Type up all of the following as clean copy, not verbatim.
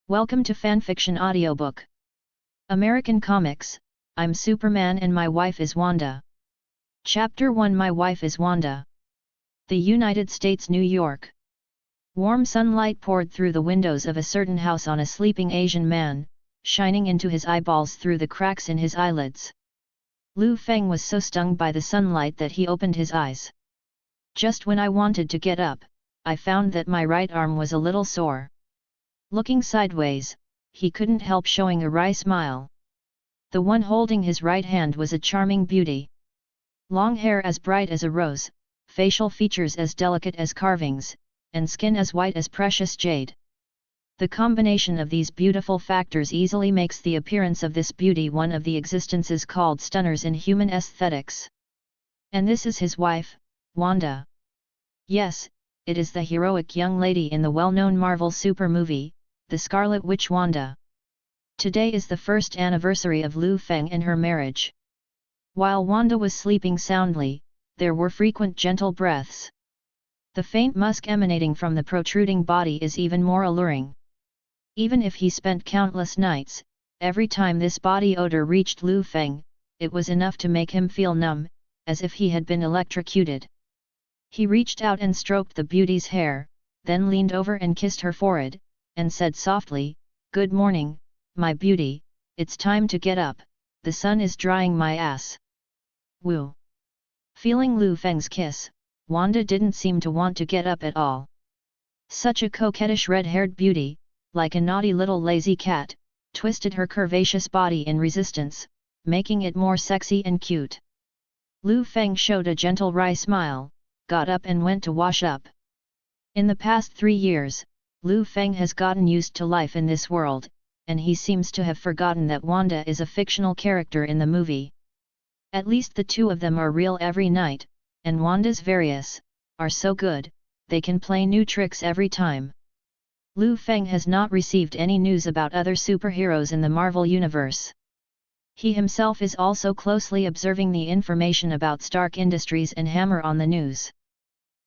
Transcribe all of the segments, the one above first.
Welcome to Fanfiction Audiobook. American Comics, I'm Superman and my wife is Wanda. Chapter 1 My wife is Wanda. The United States, New York. Warm sunlight poured through the windows of a certain house on a sleeping Asian man, shining into his eyeballs through the cracks in his eyelids. Liu Feng was so stung by the sunlight that he opened his eyes. Just when I wanted to get up, I found that my right arm was a little sore. Looking sideways, he couldn't help showing a wry smile. The one holding his right hand was a charming beauty. Long hair as bright as a rose, facial features as delicate as carvings, and skin as white as precious jade. The combination of these beautiful factors easily makes the appearance of this beauty one of the existences called stunners in human aesthetics. And this is his wife, Wanda. Yes, it is the heroic young lady in the well-known Marvel super movie, The Scarlet Witch Wanda. Today is the first anniversary of Liu Feng and her marriage. While Wanda was sleeping soundly, there were frequent gentle breaths. The faint musk emanating from the protruding body is even more alluring. Even if he spent countless nights, every time this body odor reached Liu Feng, it was enough to make him feel numb, as if he had been electrocuted. He reached out and stroked the beauty's hair, then leaned over and kissed her forehead, and said softly, "Good morning, my beauty, it's time to get up, the sun is drying my ass." Woo! Feeling Liu Feng's kiss, Wanda didn't seem to want to get up at all. Such a coquettish red-haired beauty, like a naughty little lazy cat, twisted her curvaceous body in resistance, making it more sexy and cute. Liu Feng showed a gentle wry smile, got up and went to wash up. In the past 3 years, Liu Feng has gotten used to life in this world, and he seems to have forgotten that Wanda is a fictional character in the movie. At least the two of them are real every night, and Wanda's various are so good, they can play new tricks every time. Liu Feng has not received any news about other superheroes in the Marvel Universe. He himself is also closely observing the information about Stark Industries and Hammer on the news.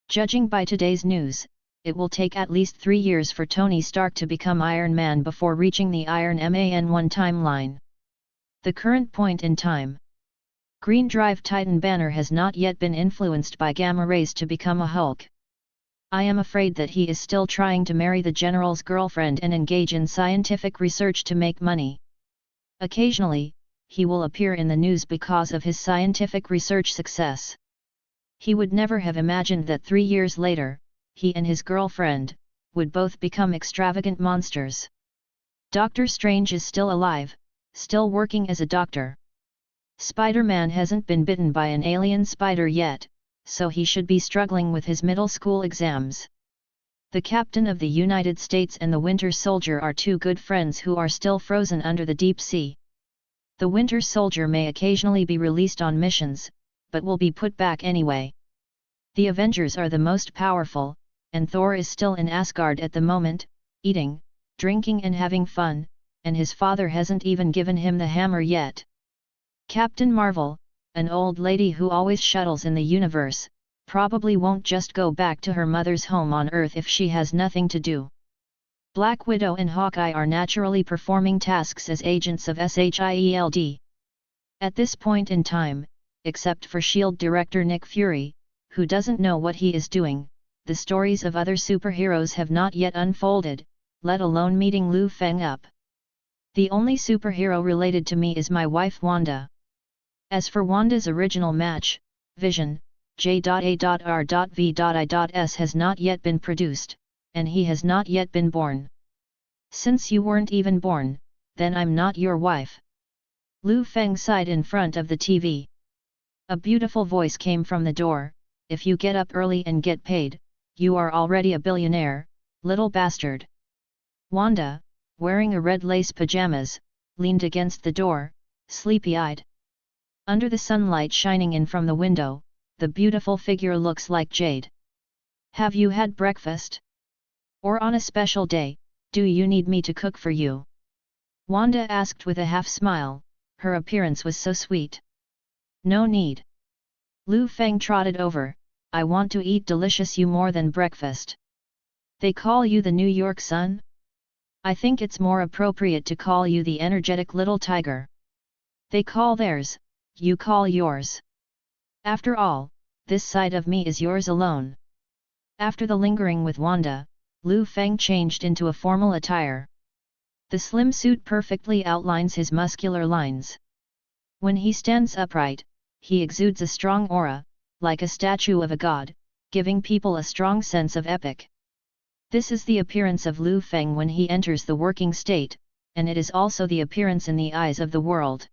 Judging by today's news, it will take at least 3 years for Tony Stark to become Iron Man before reaching the Iron Man 1 timeline. The current point in time. Green Drive Titan Banner has not yet been influenced by gamma rays to become a Hulk. I am afraid that he is still trying to marry the General's girlfriend and engage in scientific research to make money. Occasionally, he will appear in the news because of his scientific research success. He would never have imagined that 3 years later, he and his girlfriend would both become extravagant monsters. Doctor Strange is still alive, still working as a doctor. Spider-Man hasn't been bitten by an alien spider yet, so he should be struggling with his middle school exams. The Captain of the United States and the Winter Soldier are two good friends who are still frozen under the deep sea. The Winter Soldier may occasionally be released on missions, but will be put back anyway. The Avengers are the most powerful, and Thor is still in Asgard at the moment, eating, drinking and having fun, and his father hasn't even given him the hammer yet. Captain Marvel, an old lady who always shuttles in the universe, probably won't just go back to her mother's home on Earth if she has nothing to do. Black Widow and Hawkeye are naturally performing tasks as agents of SHIELD. At this point in time, except for S.H.I.E.L.D. director Nick Fury, who doesn't know what he is doing, the stories of other superheroes have not yet unfolded, let alone meeting Liu Feng up. The only superhero related to me is my wife Wanda. As for Wanda's original match, Vision, J.A.R.V.I.S. has not yet been produced, and he has not yet been born. Since you weren't even born, then I'm not your wife. Liu Feng sighed in front of the TV. A beautiful voice came from the door, "If you get up early and get paid, you are already a billionaire, little bastard." Wanda, wearing a red lace pajamas, leaned against the door, sleepy-eyed. Under the sunlight shining in from the window, the beautiful figure looks like jade. "Have you had breakfast? Or on a special day, do you need me to cook for you?" Wanda asked with a half-smile, her appearance was so sweet. "No need." Liu Feng trotted over, "I want to eat delicious you more than breakfast." "They call you the New York Sun?" I think it's more appropriate to call you the energetic little tiger. They call theirs, you call yours. After all, this side of me is yours alone. After the lingering with Wanda, Liu Feng changed into a formal attire. The slim suit perfectly outlines his muscular lines. When he stands upright, he exudes a strong aura, like a statue of a god, giving people a strong sense of epic. This is the appearance of Liu Feng when he enters the working state, and it is also the appearance in the eyes of the world.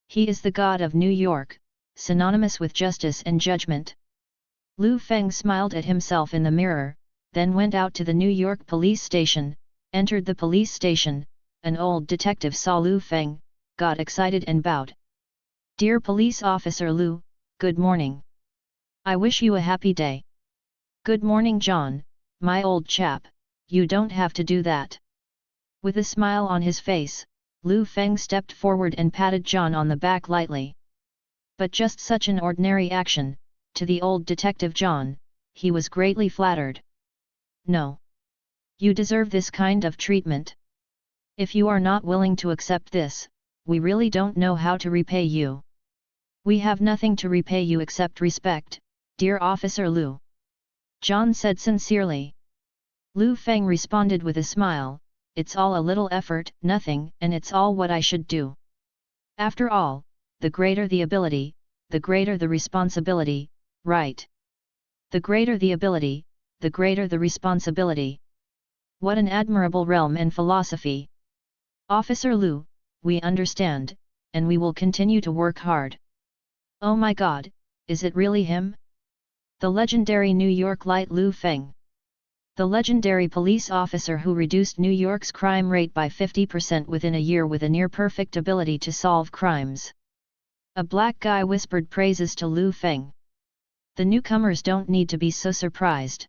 He is the god of New York, synonymous with justice and judgment. Liu Feng smiled at himself in the mirror, then went out to the New York police station, entered the police station. An old detective saw Liu Feng, got excited and bowed. "Dear Police Officer Liu, good morning. I wish you a happy day." "Good morning, John, my old chap, you don't have to do that." With a smile on his face, Liu Feng stepped forward and patted John on the back lightly. But just such an ordinary action, to the old detective John, he was greatly flattered. "No. You deserve this kind of treatment. If you are not willing to accept this, we really don't know how to repay you." "We have nothing to repay you except respect, dear Officer Liu," John said sincerely. Liu Feng responded with a smile, "It's all a little effort, nothing, and it's all what I should do. After all, the greater the ability, the greater the responsibility, right? The greater the ability, the greater the responsibility. What an admirable realm and philosophy. Officer Liu, we understand, and we will continue to work hard." "Oh my God, is it really him? The legendary New York Light Liu Feng. The legendary police officer who reduced New York's crime rate by 50% within a year with a near-perfect ability to solve crimes." A black guy whispered praises to Liu Feng. The newcomers don't need to be so surprised.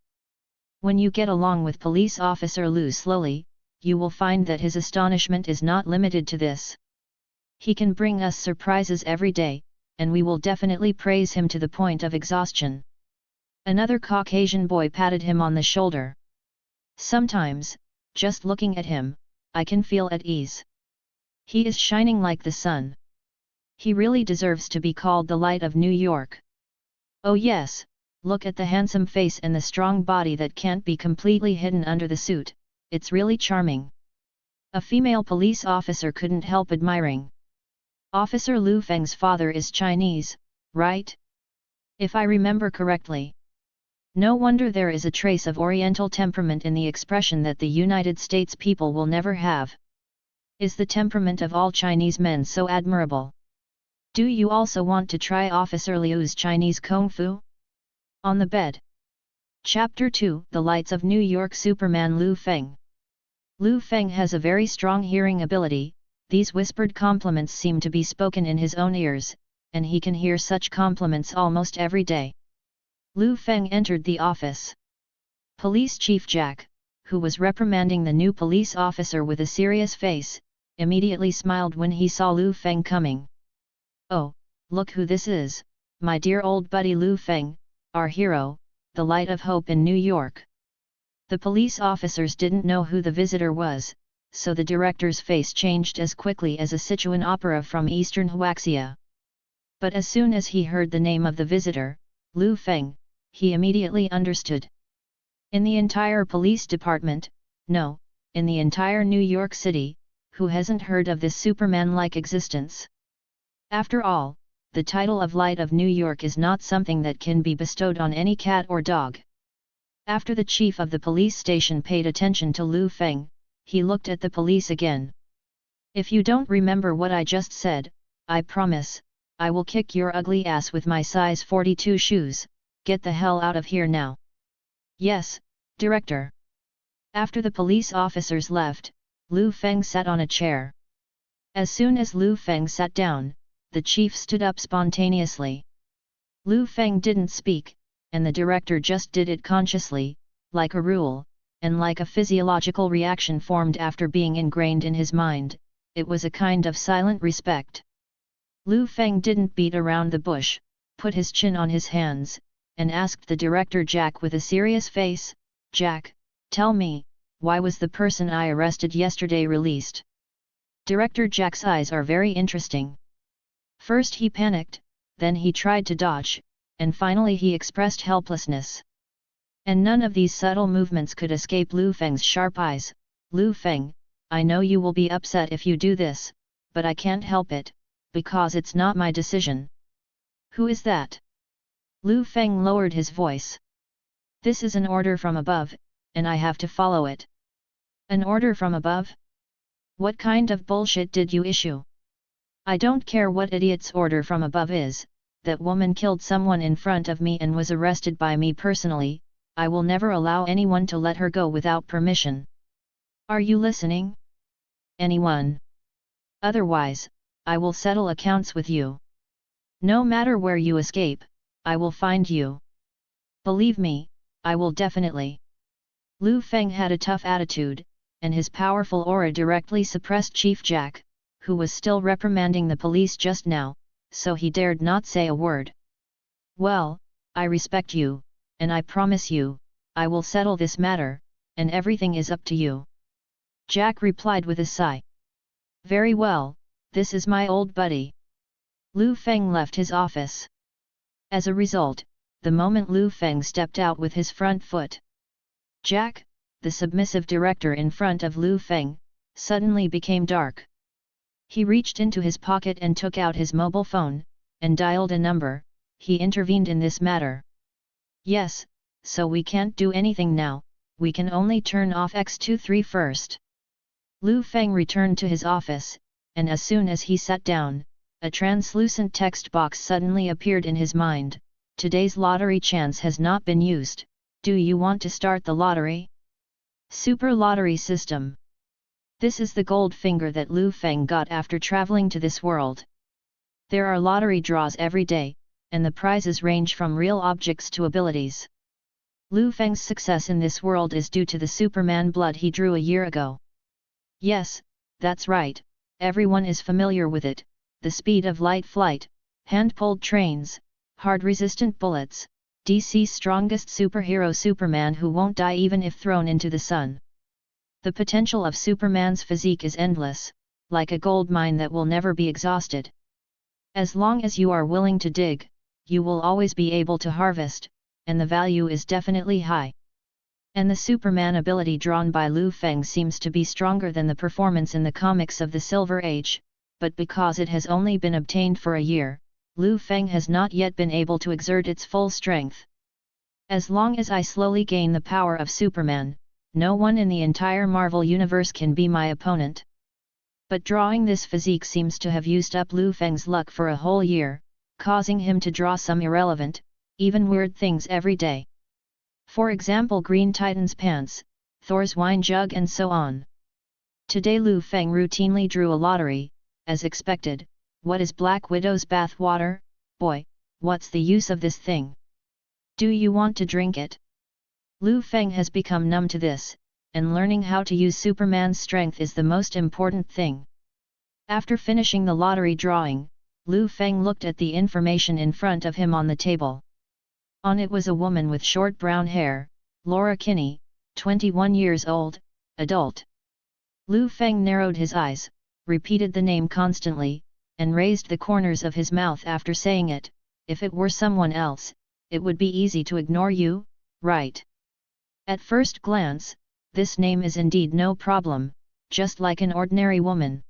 When you get along with Police Officer Liu slowly, you will find that his astonishment is not limited to this. He can bring us surprises every day, and we will definitely praise him to the point of exhaustion. Another Caucasian boy patted him on the shoulder. "Sometimes, just looking at him, I can feel at ease. He is shining like the sun. He really deserves to be called the light of New York. Oh yes, look at the handsome face and the strong body that can't be completely hidden under the suit, it's really charming." A female police officer couldn't help admiring. "Officer Liu Feng's father is Chinese, right? If I remember correctly. No wonder there is a trace of Oriental temperament in the expression that the United States people will never have. Is the temperament of all Chinese men so admirable? Do you also want to try Officer Liu's Chinese Kung Fu?" On the bed. Chapter 2: The Lights of New York. Superman Liu Feng. Liu Feng has a very strong hearing ability. These whispered compliments seem to be spoken in his own ears, and he can hear such compliments almost every day. Liu Feng entered the office. Police Chief Jack, who was reprimanding the new police officer with a serious face, immediately smiled when he saw Liu Feng coming. "Oh, look who this is, my dear old buddy Liu Feng, our hero, the light of hope in New York." The police officers didn't know who the visitor was, so the director's face changed as quickly as a Sichuan opera from Eastern Huaxia. But as soon as he heard the name of the visitor, Liu Feng, he immediately understood. In the entire police department, no, in the entire New York City, who hasn't heard of this Superman-like existence? After all, the title of Light of New York is not something that can be bestowed on any cat or dog. After the chief of the police station paid attention to Liu Feng, he looked at the police again. "If you don't remember what I just said, I promise, I will kick your ugly ass with my size 42 shoes. Get the hell out of here now." "Yes, Director." After the police officers left, Liu Feng sat on a chair. As soon as Liu Feng sat down, the chief stood up spontaneously. Liu Feng didn't speak, and the director just did it consciously, like a rule, and like a physiological reaction formed after being ingrained in his mind. It was a kind of silent respect. Liu Feng didn't beat around the bush, put his chin on his hands, and asked the director Jack with a serious face, "Jack, tell me, why was the person I arrested yesterday released? Director Jack's eyes are very interesting. First he panicked, then he tried to dodge, and finally he expressed helplessness. And none of these subtle movements could escape Liu Feng's sharp eyes. Liu Feng, I know you will be upset if you do this, but I can't help it, because it's not my decision. Who is that? Liu Feng lowered his voice. This is an order from above, and I have to follow it. An order from above? What kind of bullshit did you issue? I don't care what idiot's order from above is. That woman killed someone in front of me and was arrested by me personally. I will never allow anyone to let her go without permission. Are you listening? Anyone? Otherwise, I will settle accounts with you. No matter where you escape, I will find you. Believe me, I will definitely. Liu Feng had a tough attitude, and his powerful aura directly suppressed Chief Jack, who was still reprimanding the police just now, so he dared not say a word. Well, I respect you, and I promise you, I will settle this matter, and everything is up to you. Jack replied with a sigh. Very well, this is my old buddy. Liu Feng left his office. As a result, the moment Liu Feng stepped out with his front foot, Jack, the submissive director in front of Liu Feng, suddenly became dark. He reached into his pocket and took out his mobile phone, and dialed a number. He intervened in this matter. Yes, so we can't do anything now, we can only turn off X23 first. Liu Feng returned to his office, and as soon as he sat down, a translucent text box suddenly appeared in his mind. Today's lottery chance has not been used. Do you want to start the lottery? Super lottery system. This is the gold finger that Liu Feng got after traveling to this world. There are lottery draws every day, and the prizes range from real objects to abilities. Liu Feng's success in this world is due to the Superman blood he drew a year ago. Yes, that's right, everyone is familiar with it, the speed of light flight, hand-pulled trains, hard-resistant bullets, DC's strongest superhero Superman who won't die even if thrown into the sun. The potential of Superman's physique is endless, like a gold mine that will never be exhausted. As long as you are willing to dig, you will always be able to harvest, and the value is definitely high. And the Superman ability drawn by Liu Feng seems to be stronger than the performance in the comics of the Silver Age, but because it has only been obtained for a year, Liu Feng has not yet been able to exert its full strength. As long as I slowly gain the power of Superman, no one in the entire Marvel universe can be my opponent. But drawing this physique seems to have used up Liu Feng's luck for a whole year, causing him to draw some irrelevant, even weird things every day. For example, Green Titan's pants, Thor's wine jug and so on. Today Liu Feng routinely drew a lottery, as expected. What is Black Widow's bath water? Boy, what's the use of this thing? Do you want to drink it? Liu Feng has become numb to this, and learning how to use Superman's strength is the most important thing. After finishing the lottery drawing, Liu Feng looked at the information in front of him on the table. On it was a woman with short brown hair, Laura Kinney, 21 years old, adult. Liu Feng narrowed his eyes, repeated the name constantly, and raised the corners of his mouth after saying it. If it were someone else, it would be easy to ignore you, right? At first glance, this name is indeed no problem, just like an ordinary woman.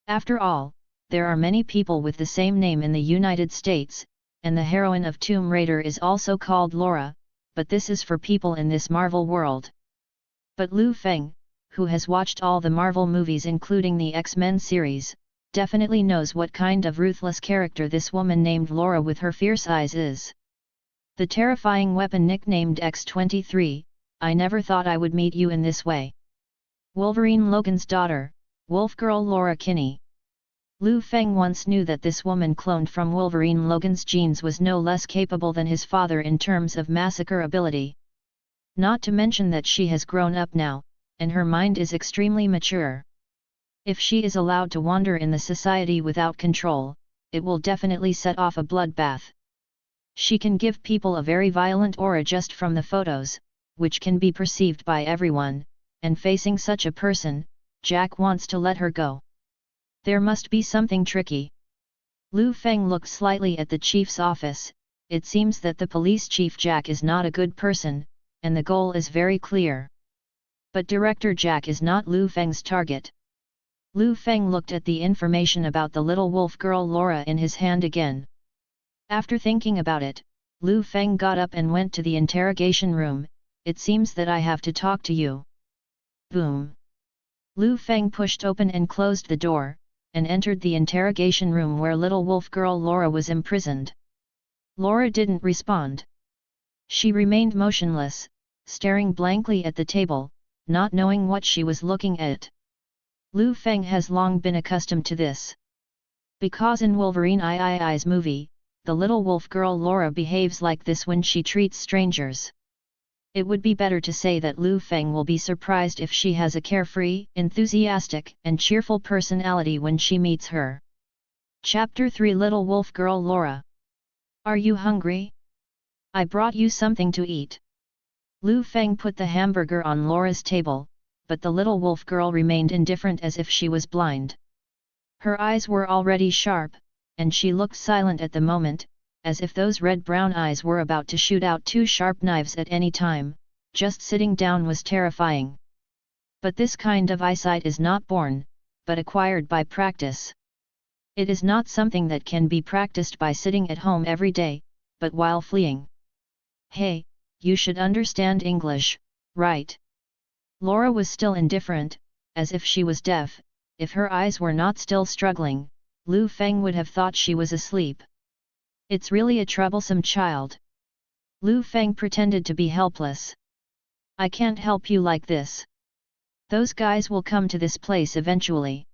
After all, there are many people with the same name in the United States, and the heroine of Tomb Raider is also called Laura, but this is for people in this Marvel world. But Liu Feng, who has watched all the Marvel movies including the X-Men series, definitely knows what kind of ruthless character this woman named Laura with her fierce eyes is. The terrifying weapon nicknamed X-23, I never thought I would meet you in this way. Wolverine Logan's daughter, Wolf Girl Laura Kinney. Liu Feng once knew that this woman cloned from Wolverine Logan's genes was no less capable than his father in terms of massacre ability. Not to mention that she has grown up now, and her mind is extremely mature. If she is allowed to wander in the society without control, it will definitely set off a bloodbath. She can give people a very violent aura just from the photos, which can be perceived by everyone, and facing such a person, Jack wants to let her go. There must be something tricky. Liu Feng looked slightly at the chief's office. It seems that the police chief Jack is not a good person, and the goal is very clear. But Director Jack is not Liu Feng's target. Liu Feng looked at the information about the little wolf girl Laura in his hand again. After thinking about it, Liu Feng got up and went to the interrogation room. It seems that I have to talk to you. Boom. Liu Feng pushed open and closed the door, and entered the interrogation room where little wolf girl Laura was imprisoned. Laura didn't respond. She remained motionless, staring blankly at the table, not knowing what she was looking at. Liu Feng has long been accustomed to this. Because in Wolverine III's movie, the little wolf girl Laura behaves like this when she treats strangers. It would be better to say that Liu Feng will be surprised if she has a carefree, enthusiastic, and cheerful personality when she meets her. Chapter 3 Little Wolf Girl Laura. Are you hungry? I brought you something to eat. Liu Feng put the hamburger on Laura's table, but the little wolf girl remained indifferent as if she was blind. Her eyes were already sharp, and she looked silent at the moment, as if those red-brown eyes were about to shoot out two sharp knives at any time. Just sitting down was terrifying. But this kind of eyesight is not born, but acquired by practice. It is not something that can be practiced by sitting at home every day, but while fleeing. Hey, you should understand English, right? Laura was still indifferent, as if she was deaf. If her eyes were not still struggling, Liu Feng would have thought she was asleep. It's really a troublesome child. Liu Feng pretended to be helpless. I can't help you like this. Those guys will come to this place eventually.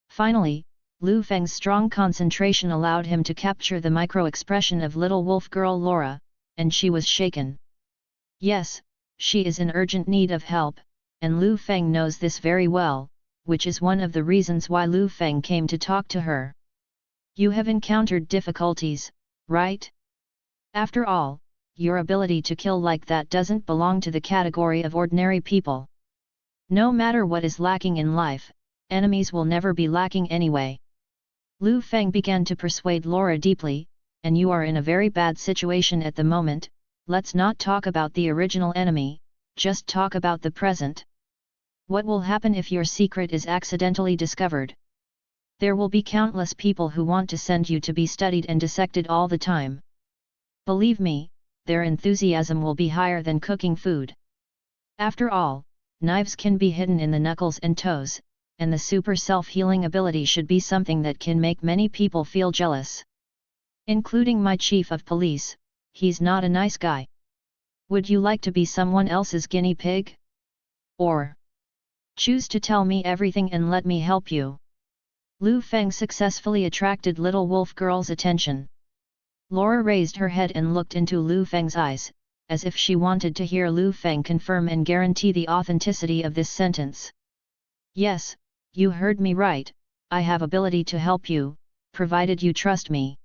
Finally, Liu Feng's strong concentration allowed him to capture the micro-expression of little wolf girl Laura, and she was shaken. Yes, she is in urgent need of help, and Liu Feng knows this very well, which is one of the reasons why Liu Feng came to talk to her. You have encountered difficulties, right? After all, your ability to kill like that doesn't belong to the category of ordinary people. No matter what is lacking in life, enemies will never be lacking anyway. Liu Feng began to persuade Laura deeply, and you are in a very bad situation at the moment. Let's not talk about the original enemy, just talk about the present. What will happen if your secret is accidentally discovered? There will be countless people who want to send you to be studied and dissected all the time. Believe me, their enthusiasm will be higher than cooking food. After all, knives can be hidden in the knuckles and toes, and the super self-healing ability should be something that can make many people feel jealous. Including my chief of police, he's not a nice guy. Would you like to be someone else's guinea pig? Or choose to tell me everything and let me help you? Liu Feng successfully attracted little wolf girl's attention. Laura raised her head and looked into Liu Feng's eyes, as if she wanted to hear Liu Feng confirm and guarantee the authenticity of this sentence. Yes, you heard me right, I have ability to help you, provided you trust me.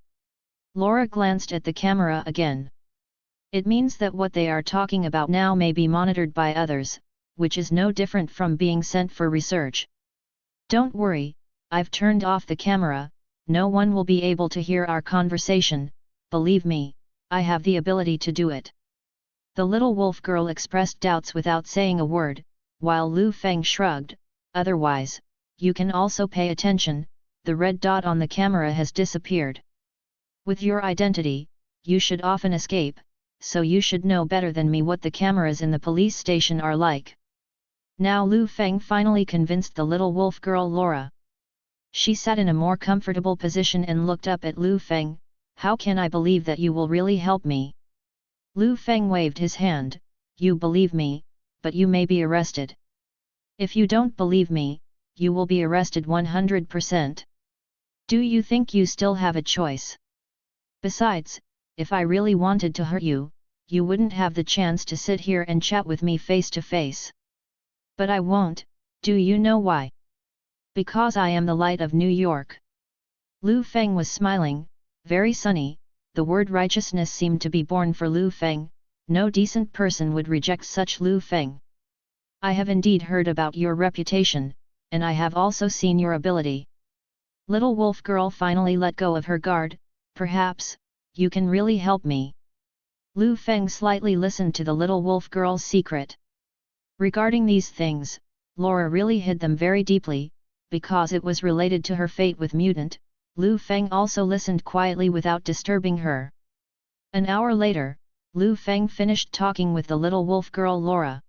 Laura glanced at the camera again. It means that what they are talking about now may be monitored by others, which is no different from being sent for research. Don't worry, I've turned off the camera, no one will be able to hear our conversation, believe me, I have the ability to do it. The little wolf girl expressed doubts without saying a word, while Liu Feng shrugged. Otherwise, you can also pay attention, the red dot on the camera has disappeared. With your identity, you should often escape, so you should know better than me what the cameras in the police station are like. Now Liu Feng finally convinced the little wolf girl Laura. She sat in a more comfortable position and looked up at Liu Feng. How can I believe that you will really help me? Liu Feng waved his hand. You believe me, but you may be arrested. If you don't believe me, you will be arrested 100%. Do you think you still have a choice? Besides, if I really wanted to hurt you, you wouldn't have the chance to sit here and chat with me face to face. But I won't, do you know why? Because I am the light of New York. Liu Feng was smiling, very sunny. The word righteousness seemed to be born for Liu Feng. No decent person would reject such Liu Feng. I have indeed heard about your reputation, and I have also seen your ability. Little wolf girl finally let go of her guard. Perhaps, you can really help me. Liu Feng slightly listened to the little wolf girl's secret. Regarding these things, Laura really hid them very deeply, because it was related to her fate with mutant. Liu Feng also listened quietly without disturbing her. An hour later, Liu Feng finished talking with the little wolf girl Laura.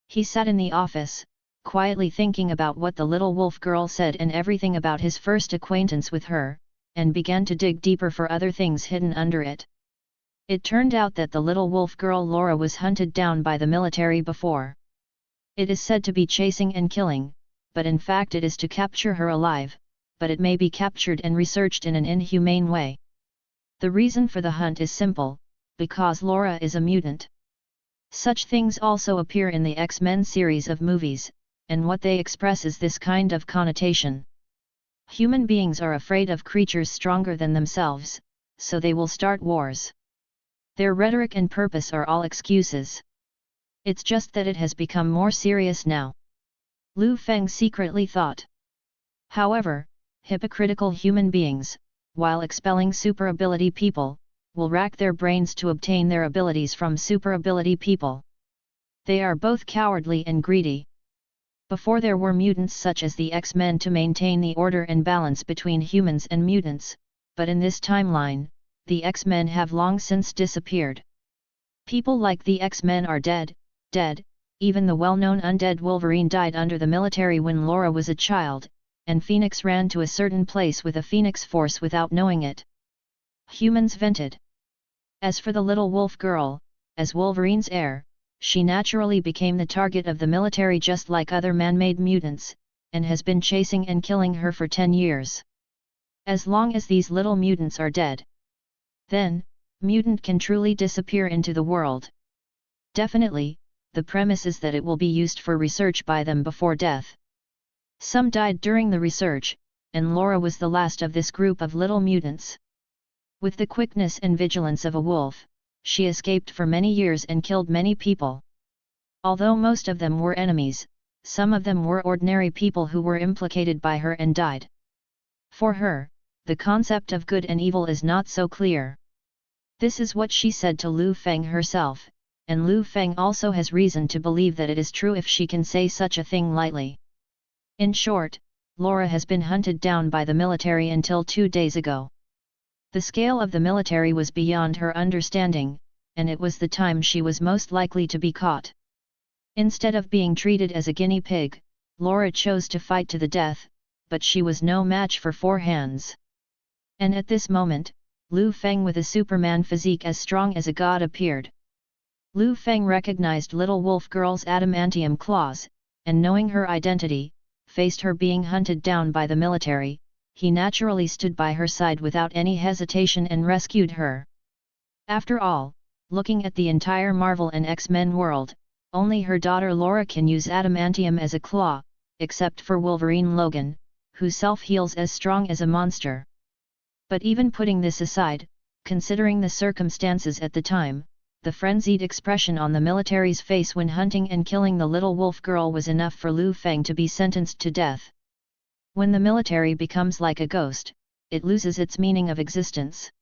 He sat in the office, quietly thinking about what the little wolf girl said and everything about his first acquaintance with her, and began to dig deeper for other things hidden under it. It turned out that the little wolf girl Laura was hunted down by the military before. It is said to be chasing and killing, but in fact it is to capture her alive, but it may be captured and researched in an inhumane way. The reason for the hunt is simple, because Laura is a mutant. Such things also appear in the X-Men series of movies, and what they express is this kind of connotation. Human beings are afraid of creatures stronger than themselves, so they will start wars. Their rhetoric and purpose are all excuses. It's just that it has become more serious now. Liu Feng secretly thought. However, hypocritical human beings, while expelling super ability people, will rack their brains to obtain their abilities from super ability people. They are both cowardly and greedy. Before there were mutants such as the X-Men to maintain the order and balance between humans and mutants, but in this timeline, the X-Men have long since disappeared. People like the X-Men are dead, even the well-known undead Wolverine died under the military when Laura was a child, and Phoenix ran to a certain place with a Phoenix force without knowing it. Humans vented. As for the little wolf girl, as Wolverine's heir, she naturally became the target of the military just like other man-made mutants, and has been chasing and killing her for 10 years. As long as these little mutants are dead, then, mutant can truly disappear into the world. Definitely, the premise is that it will be used for research by them before death. Some died during the research, and Laura was the last of this group of little mutants. With the quickness and vigilance of a wolf, she escaped for many years and killed many people. Although most of them were enemies, some of them were ordinary people who were implicated by her and died. For her, the concept of good and evil is not so clear. This is what she said to Liu Feng herself, and Liu Feng also has reason to believe that it is true if she can say such a thing lightly. In short, Laura has been hunted down by the military until 2 days ago. The scale of the military was beyond her understanding, and it was the time she was most likely to be caught. Instead of being treated as a guinea pig, Laura chose to fight to the death, but she was no match for 4 hands. And at this moment, Liu Feng with a Superman physique as strong as a god appeared. Liu Feng recognized little wolf girl's adamantium claws, and knowing her identity, faced her being hunted down by the military. He naturally stood by her side without any hesitation and rescued her. After all, looking at the entire Marvel and X-Men world, only her daughter Laura can use adamantium as a claw, except for Wolverine Logan, who self-heals as strong as a monster. But even putting this aside, considering the circumstances at the time, the frenzied expression on the military's face when hunting and killing the little wolf girl was enough for Liu Feng to be sentenced to death. When the military becomes like a ghost, it loses its meaning of existence.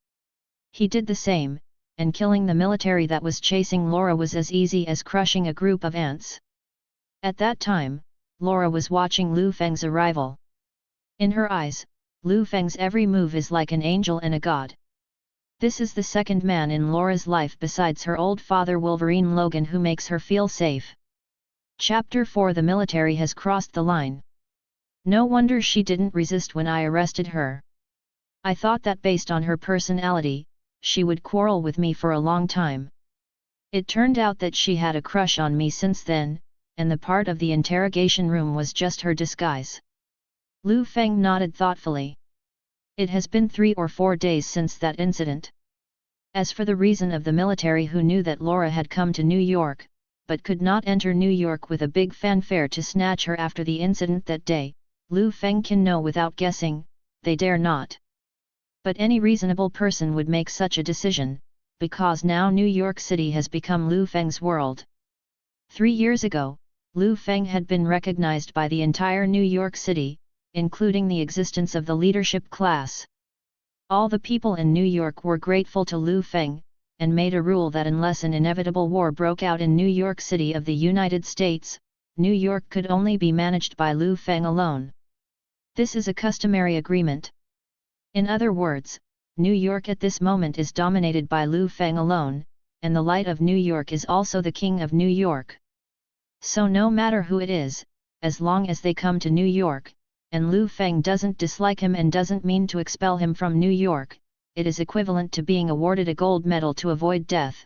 He did the same, and killing the military that was chasing Laura was as easy as crushing a group of ants. At that time, Laura was watching Liu Feng's arrival. In her eyes, Liu Feng's every move is like an angel and a god. This is the second man in Laura's life besides her old father Wolverine Logan who makes her feel safe. Chapter 4 The military has crossed the line. No wonder she didn't resist when I arrested her. I thought that based on her personality, she would quarrel with me for a long time. It turned out that she had a crush on me since then, and the part of the interrogation room was just her disguise. Liu Feng nodded thoughtfully. It has been 3 or 4 days since that incident. As for the reason of the military who knew that Laura had come to New York, but could not enter New York with a big fanfare to snatch her after the incident that day, Liu Feng can know without guessing, they dare not. But any reasonable person would make such a decision, because now New York City has become Liu Feng's world. 3 years ago, Liu Feng had been recognized by the entire New York City, including the existence of the leadership class. All the people in New York were grateful to Liu Feng, and made a rule that unless an inevitable war broke out in New York City of the United States, New York could only be managed by Liu Feng alone. This is a customary agreement. In other words, New York at this moment is dominated by Liu Feng alone, and the light of New York is also the king of New York. So no matter who it is, as long as they come to New York, and Liu Feng doesn't dislike him and doesn't mean to expel him from New York, it is equivalent to being awarded a gold medal to avoid death.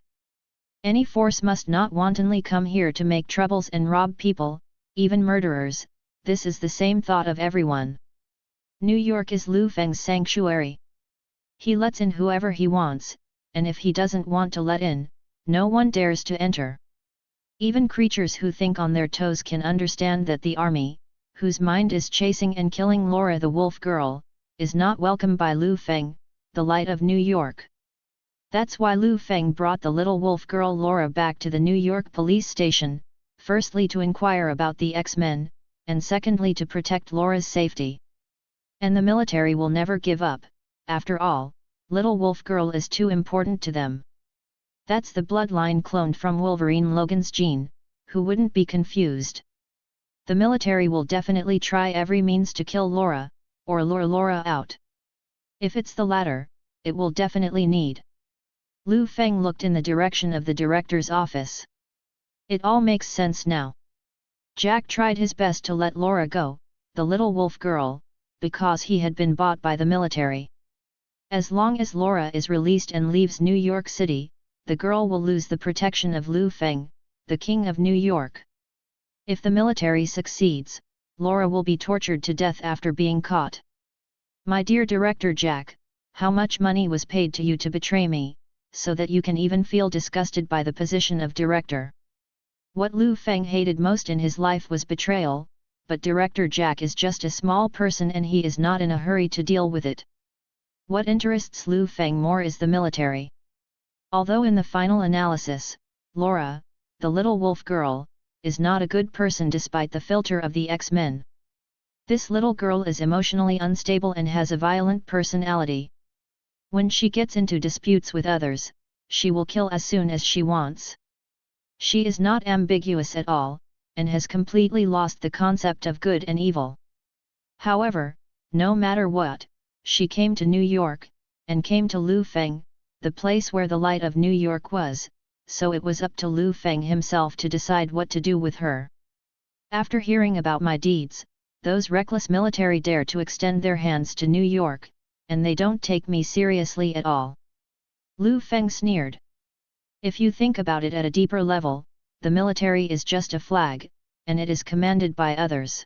Any force must not wantonly come here to make troubles and rob people, even murderers. This is the same thought of everyone. New York is Liu Feng's sanctuary. He lets in whoever he wants, and if he doesn't want to let in, no one dares to enter. Even creatures who think on their toes can understand that the army, whose mind is chasing and killing Laura the wolf girl, is not welcome by Liu Feng, the light of New York. That's why Liu Feng brought the little wolf girl Laura back to the New York police station, firstly to inquire about the X-Men, and secondly to protect Laura's safety. And the military will never give up. After all, little wolf girl is too important to them. That's the bloodline cloned from Wolverine Logan's gene, who wouldn't be confused. The military will definitely try every means to kill Laura, or lure Laura out. If it's the latter, it will definitely need. Liu Feng looked in the direction of the director's office. It all makes sense now. Jack tried his best to let Laura go, the little wolf girl, because he had been bought by the military. As long as Laura is released and leaves New York City, the girl will lose the protection of Liu Feng, the king of New York. If the military succeeds, Laura will be tortured to death after being caught. My dear Director Jack, how much money was paid to you to betray me, so that you can even feel disgusted by the position of director? What Liu Feng hated most in his life was betrayal, but Director Jack is just a small person and he is not in a hurry to deal with it. What interests Liu Feng more is the military. Although in the final analysis, Laura, the little wolf girl, is not a good person despite the filter of the X-Men. This little girl is emotionally unstable and has a violent personality. When she gets into disputes with others, she will kill as soon as she wants. She is not ambiguous at all, and has completely lost the concept of good and evil. However, no matter what, she came to New York, and came to Liu Feng, the place where the light of New York was, so it was up to Liu Feng himself to decide what to do with her. After hearing about my deeds, those reckless military dare to extend their hands to New York, and they don't take me seriously at all. Liu Feng sneered. If you think about it at a deeper level, the military is just a flag, and it is commanded by others.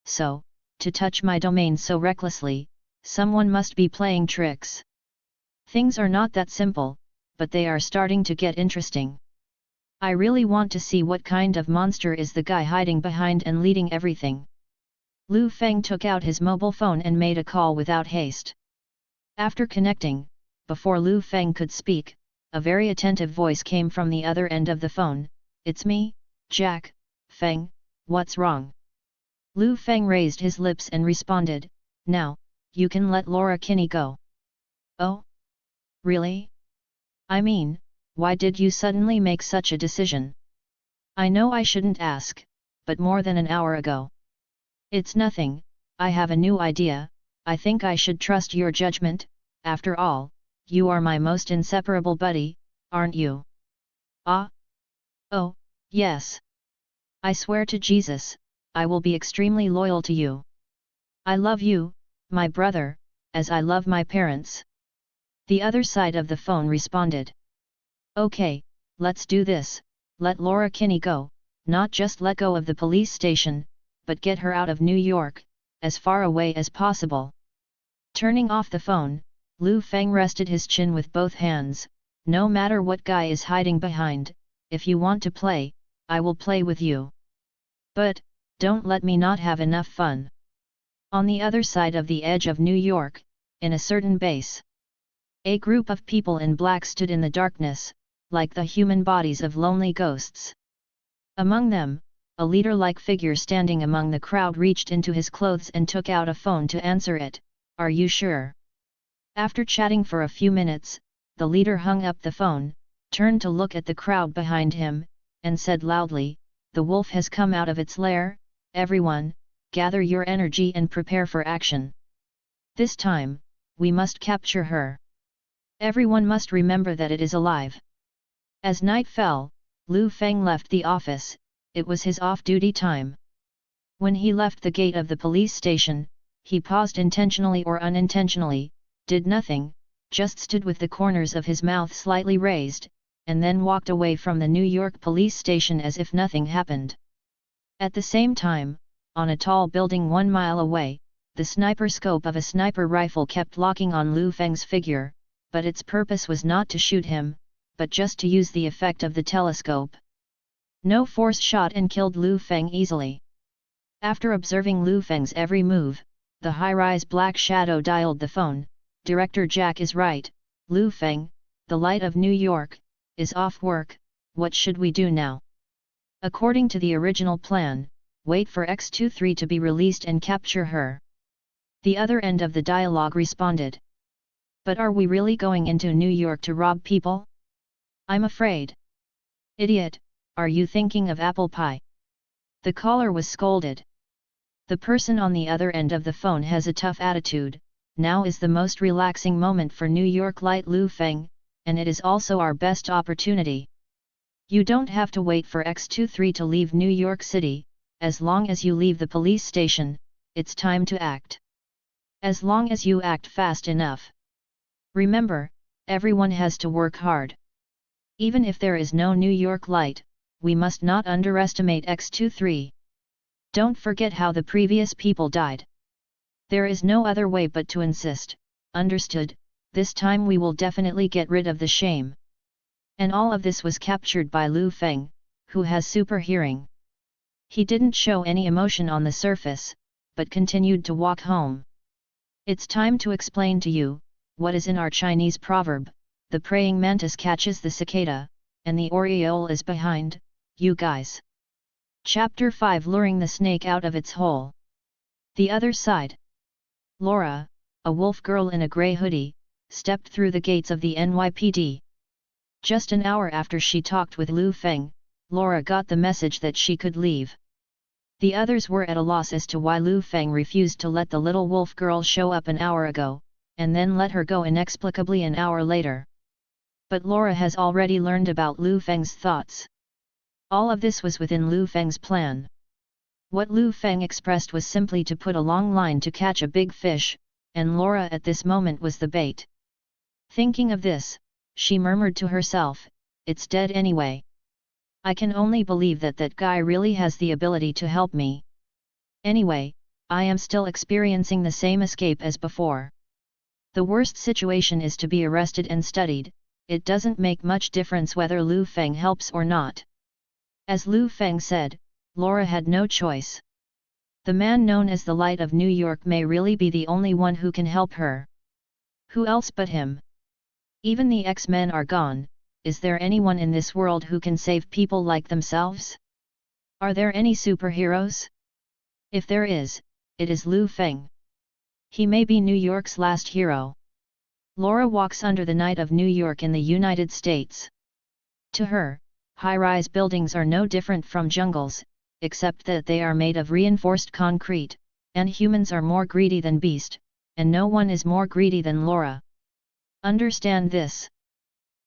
So, to touch my domain so recklessly, someone must be playing tricks. Things are not that simple, but they are starting to get interesting. I really want to see what kind of monster is the guy hiding behind and leading everything. Liu Feng took out his mobile phone and made a call without haste. After connecting, before Liu Feng could speak, a very attentive voice came from the other end of the phone. It's me, Jack. Feng, what's wrong? Liu Feng raised his lips and responded, now, you can let Laura Kinney go. Oh? Really? I mean, why did you suddenly make such a decision? I know I shouldn't ask, but more than an hour ago. It's nothing, I have a new idea. I think I should trust your judgment. After all, you are my most inseparable buddy, aren't you? Ah? Oh, yes. I swear to Jesus, I will be extremely loyal to you. I love you, my brother, as I love my parents. The other side of the phone responded. Okay, let's do this, let Laura Kinney go, not just let go of the police station, but get her out of New York, as far away as possible. Turning off the phone, Liu Feng rested his chin with both hands. No matter what guy is hiding behind, if you want to play, I will play with you. But, don't let me not have enough fun. On the other side of the edge of New York, in a certain base, a group of people in black stood in the darkness, like the human bodies of lonely ghosts. Among them, a leader-like figure standing among the crowd reached into his clothes and took out a phone to answer it. "Are you sure?" After chatting for a few minutes, the leader hung up the phone, turned to look at the crowd behind him, and said loudly, "The wolf has come out of its lair. Everyone, gather your energy and prepare for action. This time, we must capture her. Everyone must remember that it is alive." As night fell, Liu Feng left the office. It was his off-duty time. When he left the gate of the police station, he paused intentionally or unintentionally, did nothing, just stood with the corners of his mouth slightly raised, and then walked away from the New York police station as if nothing happened. At the same time, on a tall building 1 mile away, the sniper scope of a sniper rifle kept locking on Liu Feng's figure, but its purpose was not to shoot him, but just to use the effect of the telescope. No force shot and killed Liu Feng easily. After observing Liu Feng's every move, the high-rise black shadow dialed the phone. "Director Jack is right, Liu Feng, the light of New York, is off work. What should we do now?" According to the original plan, wait for X-23 to be released and capture her. The other end of the dialogue responded. "But are we really going into New York to rob people? I'm afraid." "Idiot, are you thinking of apple pie?" The caller was scolded. The person on the other end of the phone has a tough attitude. Now is the most relaxing moment for New York Light Liu Feng, and it is also our best opportunity. You don't have to wait for X-23 to leave New York City. As long as you leave the police station, it's time to act. As long as you act fast enough. Remember, everyone has to work hard. Even if there is no New York Light, we must not underestimate X-23. Don't forget how the previous people died. There is no other way but to insist. Understood? This time we will definitely get rid of the shame." And all of this was captured by Liu Feng, who has super hearing. He didn't show any emotion on the surface, but continued to walk home. It's time to explain to you what is in our Chinese proverb: the praying mantis catches the cicada, and the oriole is behind, you guys. Chapter 5: Luring the Snake Out of Its Hole. The other side. Laura, a wolf girl in a grey hoodie, stepped through the gates of the NYPD. Just an hour after she talked with Liu Feng, Laura got the message that she could leave. The others were at a loss as to why Liu Feng refused to let the little wolf girl show up an hour ago, and then let her go inexplicably an hour later. But Laura has already learned about Liu Feng's thoughts. All of this was within Liu Feng's plan. What Liu Feng expressed was simply to put a long line to catch a big fish, and Laura at this moment was the bait. Thinking of this, she murmured to herself, "It's dead anyway. I can only believe that that guy really has the ability to help me. Anyway, I am still experiencing the same escape as before. The worst situation is to be arrested and studied. It doesn't make much difference whether Liu Feng helps or not." As Liu Feng said, Laura had no choice. The man known as the Light of New York may really be the only one who can help her. Who else but him? Even the X-Men are gone. Is there anyone in this world who can save people like themselves? Are there any superheroes? If there is, it is Liu Feng. He may be New York's last hero. Laura walks under the night of New York in the United States. To her, high-rise buildings are no different from jungles, except that they are made of reinforced concrete, and humans are more greedy than beast, and no one is more greedy than Laura. Understand this.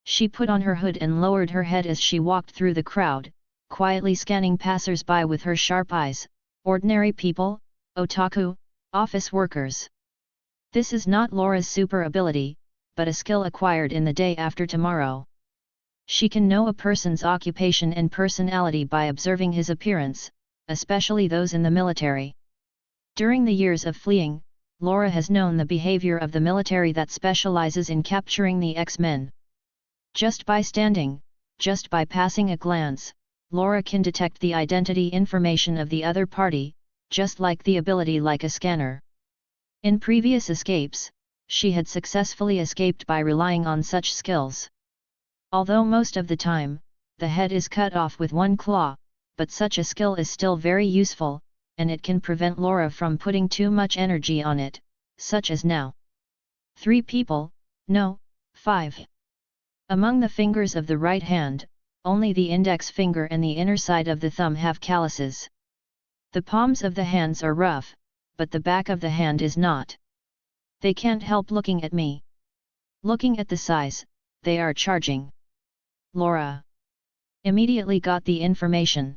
She put on her hood and lowered her head as she walked through the crowd, quietly scanning passers-by with her sharp eyes, ordinary people, otaku, office workers. This is not Laura's super ability, but a skill acquired in the day after tomorrow. She can know a person's occupation and personality by observing his appearance, especially those in the military. During the years of fleeing, Laura has known the behavior of the military that specializes in capturing the X-Men. Just by standing, just by passing a glance, Laura can detect the identity information of the other party, just like the ability like a scanner. In previous escapes, she had successfully escaped by relying on such skills. Although most of the time, the head is cut off with one claw, but such a skill is still very useful, and it can prevent Laura from putting too much energy on it, such as now. 3 people, no, 5. Among the fingers of the right hand, only the index finger and the inner side of the thumb have calluses. The palms of the hands are rough, but the back of the hand is not. They can't help looking at me. Looking at the size, they are charging. Laura immediately got the information.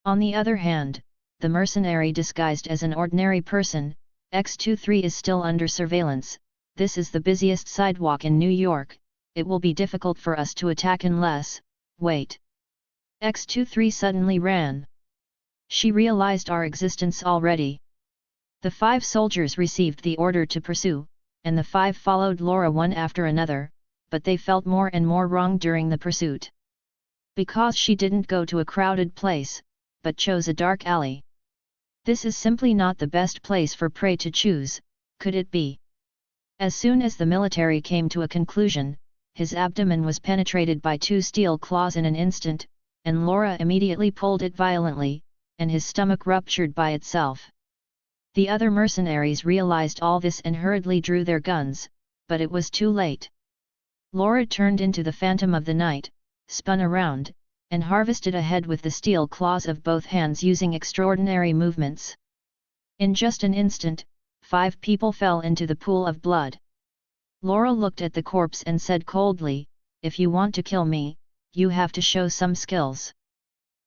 On the other hand, the mercenary disguised as an ordinary person, X-23 is still under surveillance. This is the busiest sidewalk in New York, it will be difficult for us to attack unless, wait. X-23 suddenly ran. She realized our existence already. The 5 soldiers received the order to pursue, and the 5 followed Laura one after another, but they felt more and more wrong during the pursuit. Because she didn't go to a crowded place, but chose a dark alley. This is simply not the best place for prey to choose, could it be? As soon as the military came to a conclusion, his abdomen was penetrated by 2 steel claws in an instant, and Laura immediately pulled it violently, and his stomach ruptured by itself. The other mercenaries realized all this and hurriedly drew their guns, but it was too late. Laura turned into the phantom of the night, spun around, and harvested ahead with the steel claws of both hands using extraordinary movements. In just an instant, 5 people fell into the pool of blood. Laura looked at the corpse and said coldly, "If you want to kill me, you have to show some skills."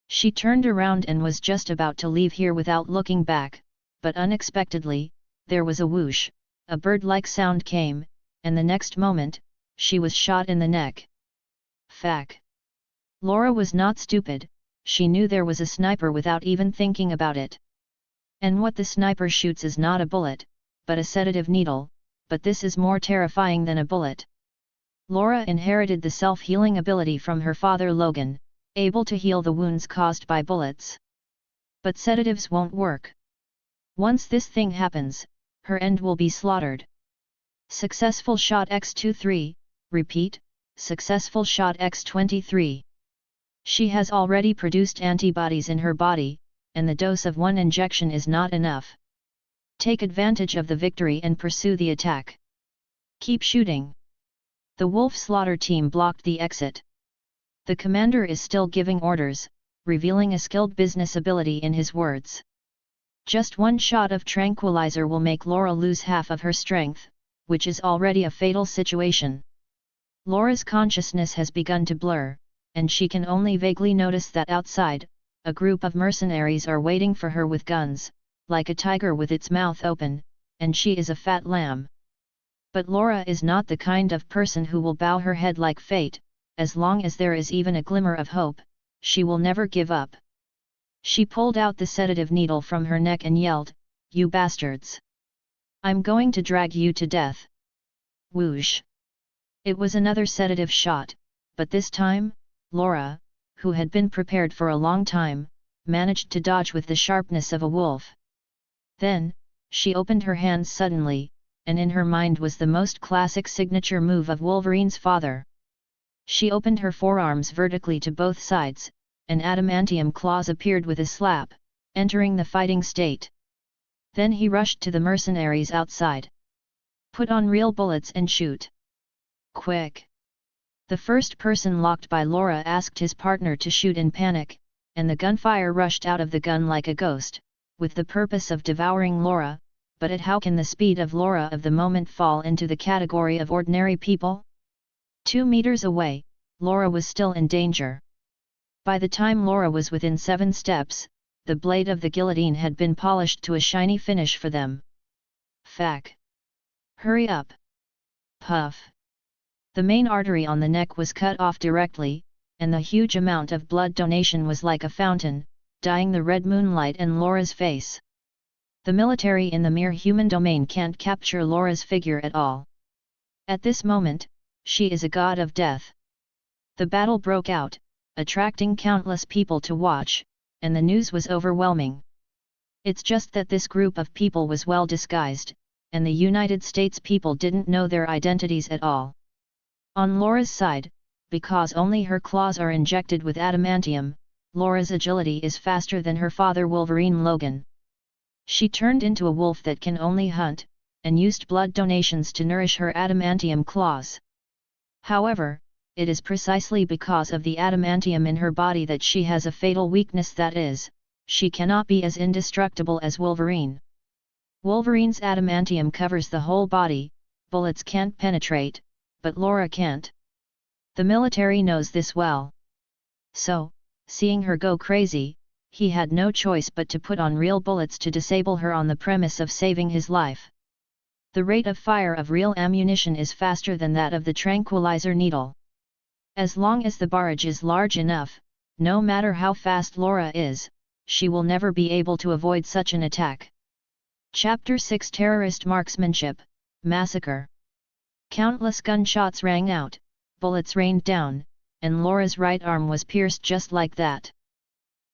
She turned around and was just about to leave here without looking back, but unexpectedly, there was a whoosh, a bird-like sound came, and the next moment, she was shot in the neck. Fack! Laura was not stupid, she knew there was a sniper without even thinking about it. And what the sniper shoots is not a bullet, but a sedative needle, but this is more terrifying than a bullet. Laura inherited the self-healing ability from her father Logan, able to heal the wounds caused by bullets. But sedatives won't work. Once this thing happens, her end will be slaughtered. Successful shot X-23, repeat, successful shot X-23. She has already produced antibodies in her body, and the dose of 1 injection is not enough. Take advantage of the victory and pursue the attack. Keep shooting. The Wolf Slaughter team blocked the exit. The commander is still giving orders, revealing a skilled business ability in his words. Just 1 shot of tranquilizer will make Laura lose half of her strength, which is already a fatal situation. Laura's consciousness has begun to blur, and she can only vaguely notice that outside, a group of mercenaries are waiting for her with guns, like a tiger with its mouth open, and she is a fat lamb. But Laura is not the kind of person who will bow her head like fate. As long as there is even a glimmer of hope, she will never give up. She pulled out the sedative needle from her neck and yelled, "You bastards! I'm going to drag you to death!" Whoosh! It was another sedative shot, but this time, Laura, who had been prepared for a long time, managed to dodge with the sharpness of a wolf. Then, she opened her hands suddenly, and in her mind was the most classic signature move of Wolverine's father. She opened her forearms vertically to both sides, and adamantium claws appeared with a slap, entering the fighting state. Then he rushed to the mercenaries outside. "Put on real bullets and shoot. Quick!" The first person locked by Laura asked his partner to shoot in panic, and the gunfire rushed out of the gun like a ghost, with the purpose of devouring Laura, but at how can the speed of Laura of the moment fall into the category of ordinary people? 2 meters away, Laura was still in danger. By the time Laura was within 7 steps, the blade of the guillotine had been polished to a shiny finish for them. Fack! Hurry up! Puff! The main artery on the neck was cut off directly, and the huge amount of blood donation was like a fountain, dyeing the red moonlight and Laura's face. The military in the mere human domain can't capture Laura's figure at all. At this moment, she is a god of death. The battle broke out, attracting countless people to watch, and the news was overwhelming. It's just that this group of people was well disguised, and the United States people didn't know their identities at all. On Laura's side, because only her claws are injected with adamantium, Laura's agility is faster than her father Wolverine Logan. She turned into a wolf that can only hunt, and used blood donations to nourish her adamantium claws. However, it is precisely because of the adamantium in her body that she has a fatal weakness, that is, she cannot be as indestructible as Wolverine. Wolverine's adamantium covers the whole body, bullets can't penetrate, but Laura can't. The military knows this well. So, seeing her go crazy, he had no choice but to put on real bullets to disable her on the premise of saving his life. The rate of fire of real ammunition is faster than that of the tranquilizer needle. As long as the barrage is large enough, no matter how fast Laura is, she will never be able to avoid such an attack. Chapter 6 Terrorist Marksmanship, Massacre. Countless gunshots rang out, bullets rained down, and Laura's right arm was pierced just like that.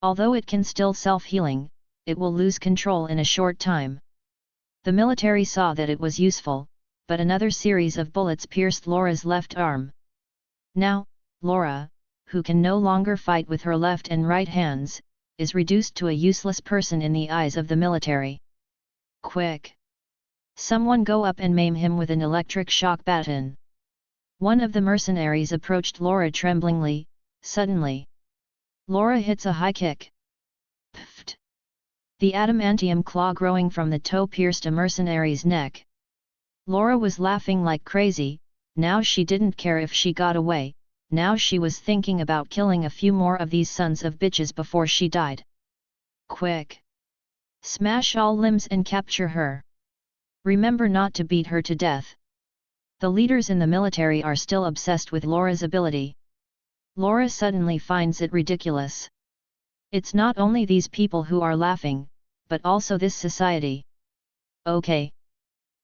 Although it can still self-healing, it will lose control in a short time. The military saw that it was useful, but another series of bullets pierced Laura's left arm. Now, Laura, who can no longer fight with her left and right hands, is reduced to a useless person in the eyes of the military. Quick! Someone go up and maim him with an electric shock baton. One of the mercenaries approached Laura tremblingly. Suddenly, Laura hits a high kick. Pfft! The adamantium claw growing from the toe pierced a mercenary's neck. Laura was laughing like crazy. Now she didn't care if she got away. Now she was thinking about killing a few more of these sons of bitches before she died. Quick! Smash all limbs and capture her. Remember not to beat her to death. The leaders in the military are still obsessed with Laura's ability. Laura suddenly finds it ridiculous. It's not only these people who are laughing, but also this society. Okay.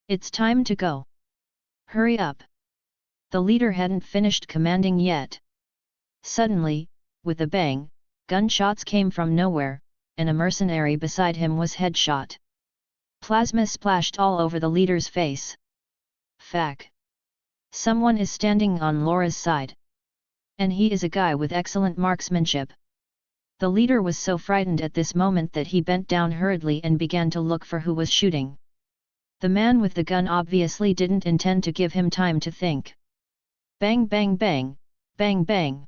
It's time to go. Hurry up. The leader hadn't finished commanding yet. Suddenly, with a bang, gunshots came from nowhere, and a mercenary beside him was headshot. Plasma splashed all over the leader's face. Fuck! Someone is standing on Laura's side. And he is a guy with excellent marksmanship. The leader was so frightened at this moment that he bent down hurriedly and began to look for who was shooting. The man with the gun obviously didn't intend to give him time to think. Bang bang bang, bang bang.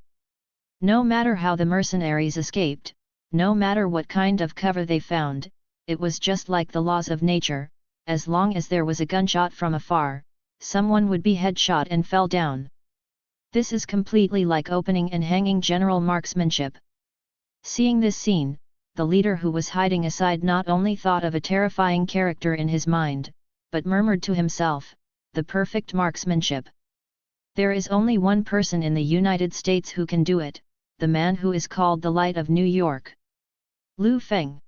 No matter how the mercenaries escaped, no matter what kind of cover they found, it was just like the laws of nature, as long as there was a gunshot from afar, someone would be headshot and fell down. This is completely like opening and hanging general marksmanship. Seeing this scene, the leader who was hiding aside not only thought of a terrifying character in his mind, but murmured to himself, the perfect marksmanship. There is only one person in the United States who can do it, the man who is called the Light of New York. Liu Feng.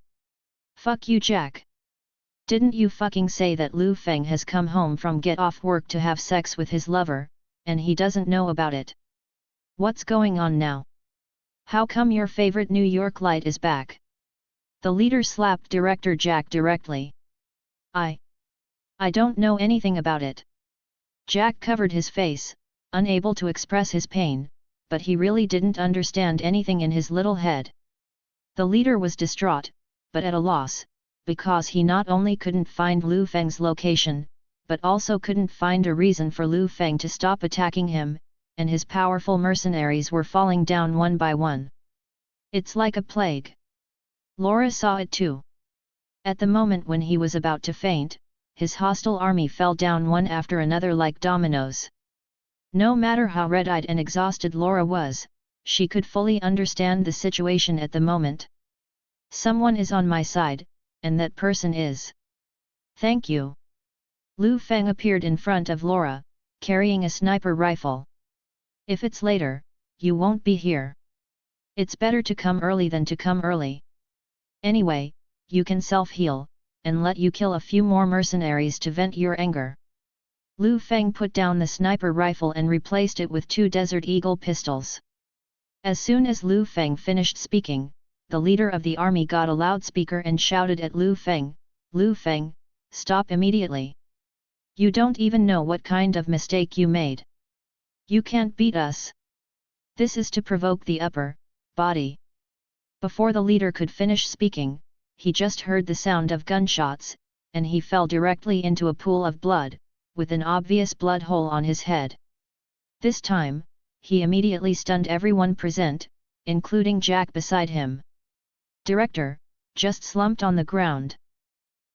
Fuck you, Jack. Didn't you fucking say that Liu Feng has come home from get off work to have sex with his lover, and he doesn't know about it? What's going on now? How come your favorite New York Light is back? The leader slapped Director Jack directly. I don't know anything about it. Jack covered his face, unable to express his pain, but he really didn't understand anything in his little head. The leader was distraught, but at a loss, because he not only couldn't find Liu Feng's location, but also couldn't find a reason for Liu Feng to stop attacking him, and his powerful mercenaries were falling down one by one. It's like a plague. Laura saw it too. At the moment when he was about to faint, his hostile army fell down one after another like dominoes. No matter how red-eyed and exhausted Laura was, she could fully understand the situation at the moment. Someone is on my side, and that person is. Thank you. Liu Feng appeared in front of Laura, carrying a sniper rifle. If it's later, you won't be here. It's better to come early than to come early. Anyway, you can self-heal, and let you kill a few more mercenaries to vent your anger. Liu Feng put down the sniper rifle and replaced it with 2 Desert Eagle pistols. As soon as Liu Feng finished speaking, the leader of the army got a loudspeaker and shouted at Liu Feng, "Liu Feng, stop immediately! You don't even know what kind of mistake you made. You can't beat us. This is to provoke the upper body." Before the leader could finish speaking, he just heard the sound of gunshots, and he fell directly into a pool of blood, with an obvious blood hole on his head. This time, he immediately stunned everyone present, including Jack beside him. Director, just slumped on the ground.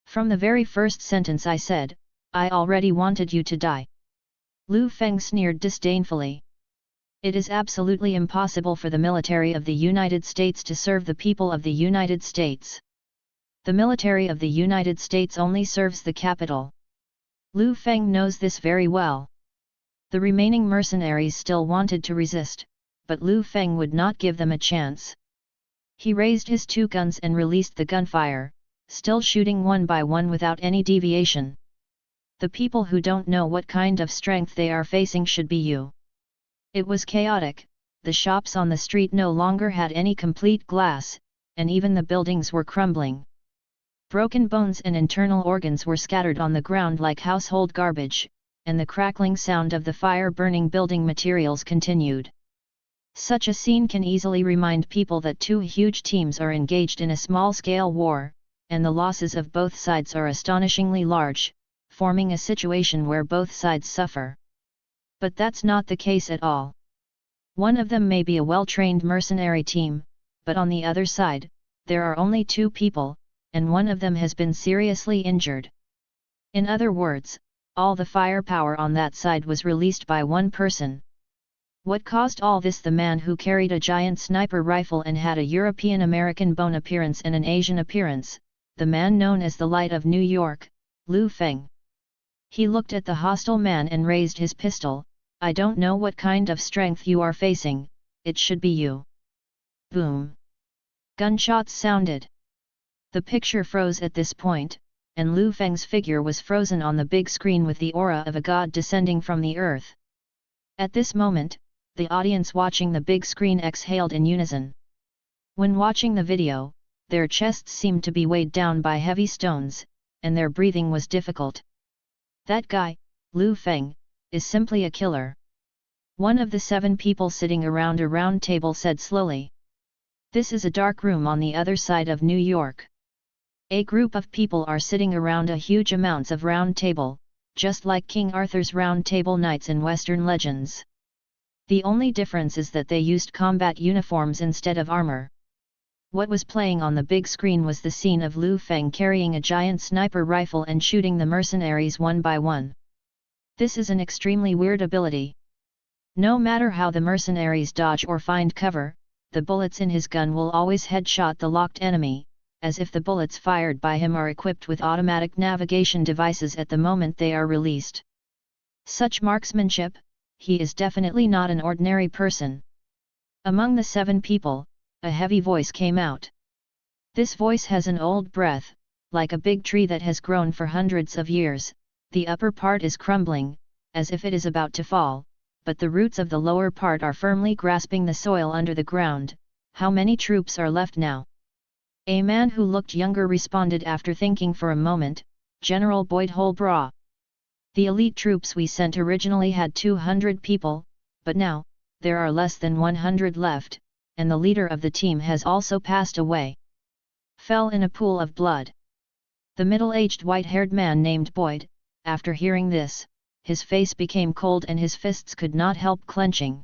From the very first sentence I said, I already wanted you to die. Liu Feng sneered disdainfully. It is absolutely impossible for the military of the United States to serve the people of the United States. The military of the United States only serves the capital. Liu Feng knows this very well. The remaining mercenaries still wanted to resist, but Liu Feng would not give them a chance. He raised his 2 guns and released the gunfire, still shooting one by one without any deviation. The people who don't know what kind of strength they are facing should be you. It was chaotic, the shops on the street no longer had any complete glass, and even the buildings were crumbling. Broken bones and internal organs were scattered on the ground like household garbage, and the crackling sound of the fire burning building materials continued. Such a scene can easily remind people that 2 huge teams are engaged in a small-scale war, and the losses of both sides are astonishingly large, forming a situation where both sides suffer. But that's not the case at all. One of them may be a well-trained mercenary team, but on the other side, there are only 2 people, and one of them has been seriously injured. In other words, all the firepower on that side was released by one person. What caused all this? The man who carried a giant sniper rifle and had a European-American bone appearance and an Asian appearance, the man known as the Light of New York, Liu Feng. He looked at the hostile man and raised his pistol. I don't know what kind of strength you are facing, it should be you. Boom! Gunshots sounded. The picture froze at this point, and Liu Feng's figure was frozen on the big screen with the aura of a god descending from the earth. At this moment, the audience watching the big screen exhaled in unison. When watching the video, their chests seemed to be weighed down by heavy stones, and their breathing was difficult. That guy, Liu Feng, is simply a killer. One of the 7 people sitting around a round table said slowly. This is a dark room on the other side of New York. A group of people are sitting around a huge amounts of round table, just like King Arthur's round table knights in Western legends. The only difference is that they used combat uniforms instead of armor. What was playing on the big screen was the scene of Liu Feng carrying a giant sniper rifle and shooting the mercenaries one by one. This is an extremely weird ability. No matter how the mercenaries dodge or find cover, the bullets in his gun will always headshot the locked enemy, as if the bullets fired by him are equipped with automatic navigation devices at the moment they are released. Such marksmanship, he is definitely not an ordinary person. Among the 7 people, a heavy voice came out. This voice has an old breath, like a big tree that has grown for hundreds of years. The upper part is crumbling, as if it is about to fall, but the roots of the lower part are firmly grasping the soil under the ground. How many troops are left now? A man who looked younger responded after thinking for a moment, General Boyd Holbrook. The elite troops we sent originally had 200 people, but now, there are less than 100 left, and the leader of the team has also passed away. Fell in a pool of blood. The middle-aged white-haired man named Boyd, after hearing this, his face became cold and his fists could not help clenching.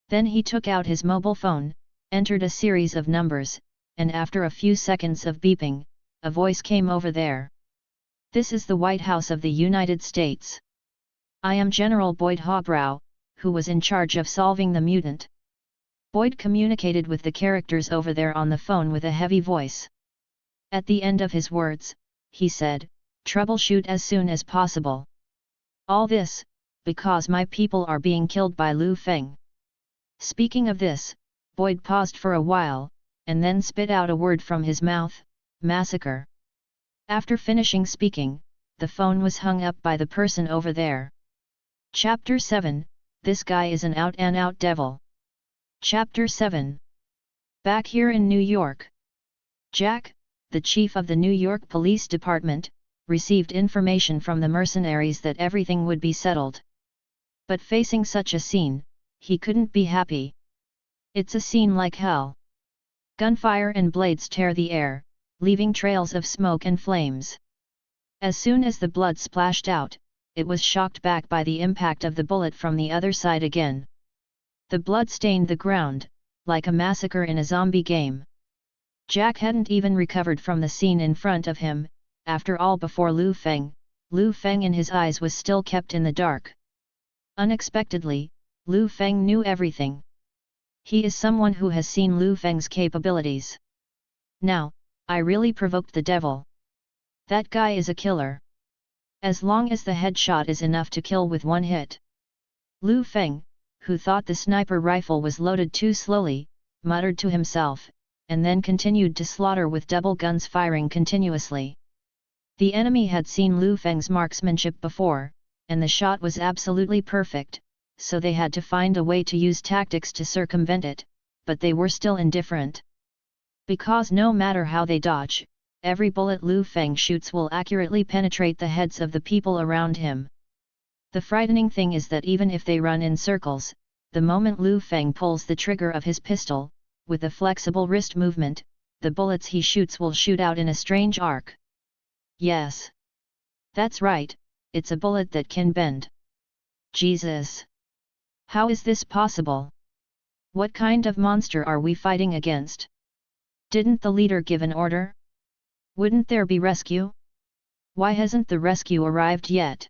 Then he took out his mobile phone, entered a series of numbers, and after a few seconds of beeping, a voice came over there. This is the White House of the United States. I am General Boyd Holbrook, who was in charge of solving the mutant. Boyd communicated with the characters over there on the phone with a heavy voice. At the end of his words, he said, "Troubleshoot as soon as possible. All this, because my people are being killed by Liu Feng." Speaking of this, Boyd paused for a while, and then spit out a word from his mouth, "Massacre." After finishing speaking, the phone was hung up by the person over there. Chapter 7, This guy is an out-and-out devil. Chapter 7. Back here in New York. Jack, the chief of the New York Police Department, received information from the mercenaries that everything would be settled. But facing such a scene, he couldn't be happy. It's a scene like hell. Gunfire and blades tear the air, leaving trails of smoke and flames. As soon as the blood splashed out, it was shocked back by the impact of the bullet from the other side again. The blood stained the ground, like a massacre in a zombie game. Jack hadn't even recovered from the scene in front of him. After all, before Liu Feng in his eyes was still kept in the dark. Unexpectedly, Liu Feng knew everything. He is someone who has seen Liu Feng's capabilities. Now, I really provoked the devil. That guy is a killer. As long as the headshot is enough to kill with one hit. Liu Feng, who thought the sniper rifle was loaded too slowly, muttered to himself, and then continued to slaughter with double guns firing continuously. The enemy had seen Liu Feng's marksmanship before, and the shot was absolutely perfect, so they had to find a way to use tactics to circumvent it, but they were still indifferent. Because no matter how they dodge, every bullet Liu Feng shoots will accurately penetrate the heads of the people around him. The frightening thing is that even if they run in circles, the moment Liu Feng pulls the trigger of his pistol, with a flexible wrist movement, the bullets he shoots will shoot out in a strange arc. Yes. That's right, it's a bullet that can bend. Jesus! How is this possible? What kind of monster are we fighting against? Didn't the leader give an order? Wouldn't there be rescue? Why hasn't the rescue arrived yet?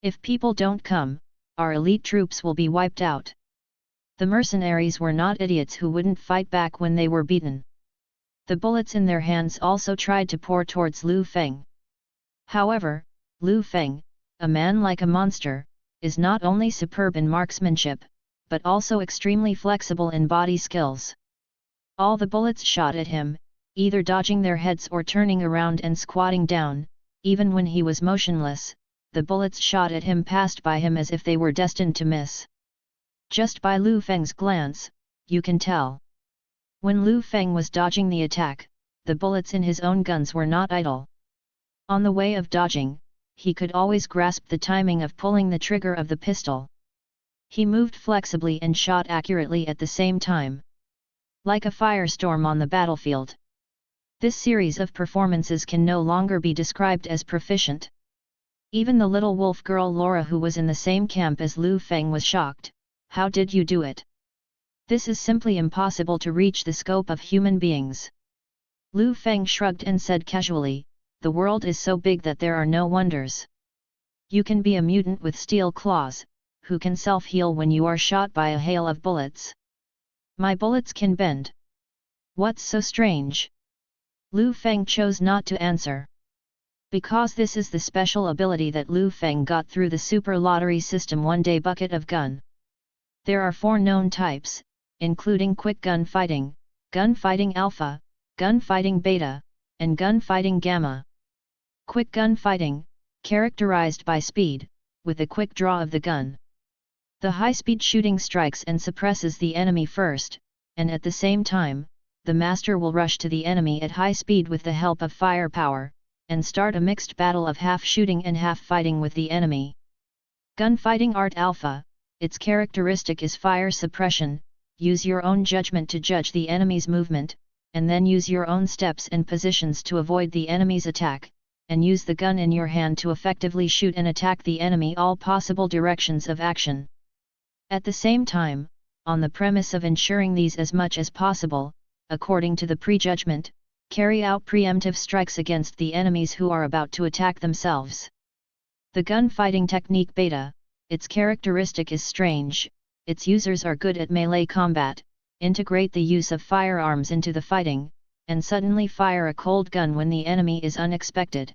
If people don't come, our elite troops will be wiped out. The mercenaries were not idiots who wouldn't fight back when they were beaten. The bullets in their hands also tried to pour towards Liu Feng. However, Liu Feng, a man like a monster, is not only superb in marksmanship, but also extremely flexible in body skills. All the bullets shot at him, either dodging their heads or turning around and squatting down. Even when he was motionless, the bullets shot at him passed by him as if they were destined to miss. Just by Liu Feng's glance, you can tell. When Liu Feng was dodging the attack, the bullets in his own guns were not idle. On the way of dodging, he could always grasp the timing of pulling the trigger of the pistol. He moved flexibly and shot accurately at the same time. Like a firestorm on the battlefield. This series of performances can no longer be described as proficient. Even the little wolf girl Laura, who was in the same camp as Liu Feng, was shocked. How did you do it? This is simply impossible to reach the scope of human beings. Liu Feng shrugged and said casually, the world is so big that there are no wonders. You can be a mutant with steel claws, who can self-heal when you are shot by a hail of bullets. My bullets can bend. What's so strange? Liu Feng chose not to answer. Because this is the special ability that Liu Feng got through the super lottery system one day. Bucket of gun. There are 4 known types, including quick gun fighting, gunfighting alpha, gunfighting beta, and gunfighting gamma. Quick gun fighting, characterized by speed, with a quick draw of the gun. The high-speed shooting strikes and suppresses the enemy first, and at the same time, the master will rush to the enemy at high speed with the help of firepower, and start a mixed battle of half shooting and half fighting with the enemy. Gunfighting art alpha. Its characteristic is fire suppression. Use your own judgment to judge the enemy's movement, and then use your own steps and positions to avoid the enemy's attack, and use the gun in your hand to effectively shoot and attack the enemy all possible directions of action. At the same time, on the premise of ensuring these as much as possible, according to the prejudgment, carry out preemptive strikes against the enemies who are about to attack themselves. The gunfighting technique beta. Its characteristic is strange. Its users are good at melee combat, integrate the use of firearms into the fighting, and suddenly fire a cold gun when the enemy is unexpected.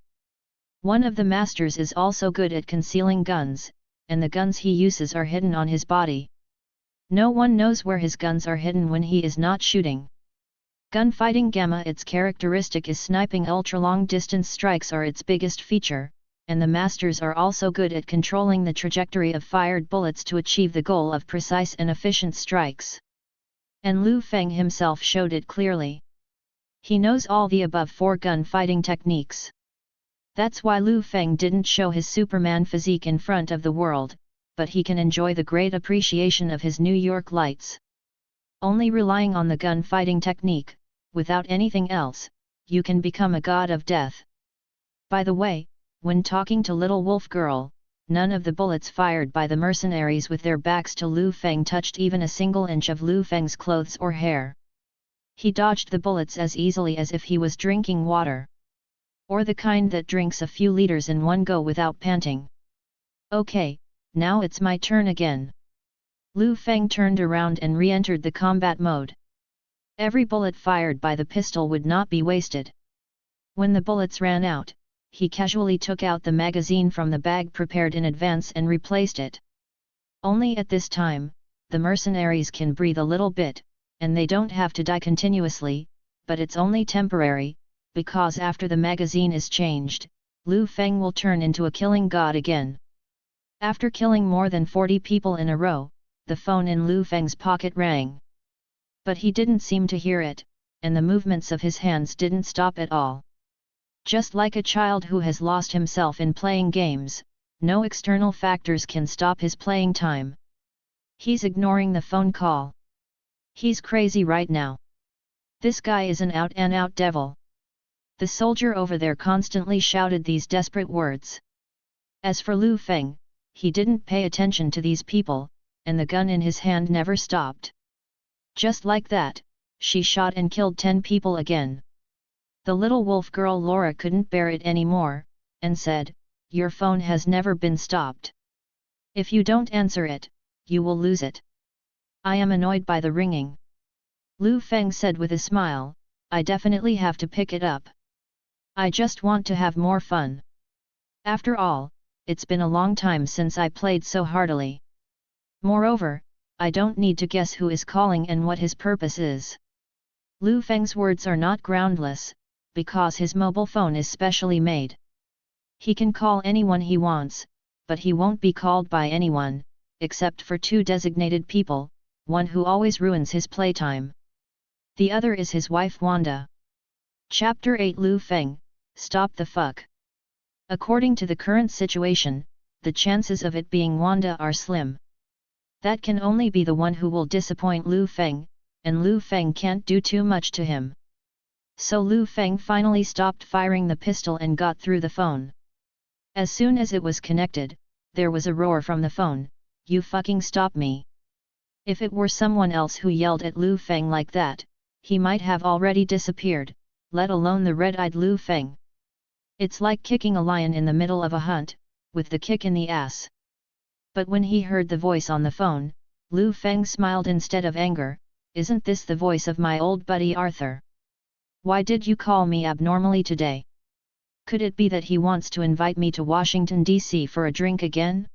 One of the masters is also good at concealing guns, and the guns he uses are hidden on his body. No one knows where his guns are hidden when he is not shooting. Gunfighting gamma. Its characteristic is sniping. Ultra-long distance strikes are its biggest feature, and the masters are also good at controlling the trajectory of fired bullets to achieve the goal of precise and efficient strikes. And Liu Feng himself showed it clearly. He knows all the above 4 gun-fighting techniques. That's why Liu Feng didn't show his Superman physique in front of the world, but he can enjoy the great appreciation of his New York lights. Only relying on the gun-fighting technique, without anything else, you can become a god of death. By the way, when talking to little wolf girl, none of the bullets fired by the mercenaries with their backs to Liu Feng touched even a single inch of Liu Feng's clothes or hair. He dodged the bullets as easily as if he was drinking water. Or the kind that drinks a few liters in one go without panting. Okay, now it's my turn again. Liu Feng turned around and re-entered the combat mode. Every bullet fired by the pistol would not be wasted. When the bullets ran out, he casually took out the magazine from the bag prepared in advance and replaced it. Only at this time, the mercenaries can breathe a little bit, and they don't have to die continuously, but it's only temporary, because after the magazine is changed, Liu Feng will turn into a killing god again. After killing more than 40 people in a row, the phone in Liu Feng's pocket rang. But he didn't seem to hear it, and the movements of his hands didn't stop at all. Just like a child who has lost himself in playing games, no external factors can stop his playing time. He's ignoring the phone call. He's crazy right now. This guy is an out-and-out devil. The soldier over there constantly shouted these desperate words. As for Liu Feng, he didn't pay attention to these people, and the gun in his hand never stopped. Just like that, she shot and killed 10 people again. The little wolf girl Laura couldn't bear it anymore, and said, "Your phone has never been stopped. If you don't answer it, you will lose it." "I am annoyed by the ringing." Liu Feng said with a smile, "I definitely have to pick it up. I just want to have more fun. After all, it's been a long time since I played so heartily. Moreover, I don't need to guess who is calling and what his purpose is." Liu Feng's words are not groundless, because his mobile phone is specially made. He can call anyone he wants, but he won't be called by anyone, except for 2 designated people, one who always ruins his playtime. The other is his wife Wanda. Chapter 8 Liu Feng, stop the fuck. According to the current situation, the chances of it being Wanda are slim. That can only be the one who will disappoint Liu Feng, and Liu Feng can't do too much to him. So Liu Feng finally stopped firing the pistol and got through the phone. As soon as it was connected, there was a roar from the phone, "You fucking stop me." If it were someone else who yelled at Liu Feng like that, he might have already disappeared, let alone the red-eyed Liu Feng. It's like kicking a lion in the middle of a hunt, with the kick in the ass. But when he heard the voice on the phone, Liu Feng smiled instead of anger. "Isn't this the voice of my old buddy Arthur? Why did you call me abnormally today? Could it be that he wants to invite me to Washington, D.C. for a drink again?"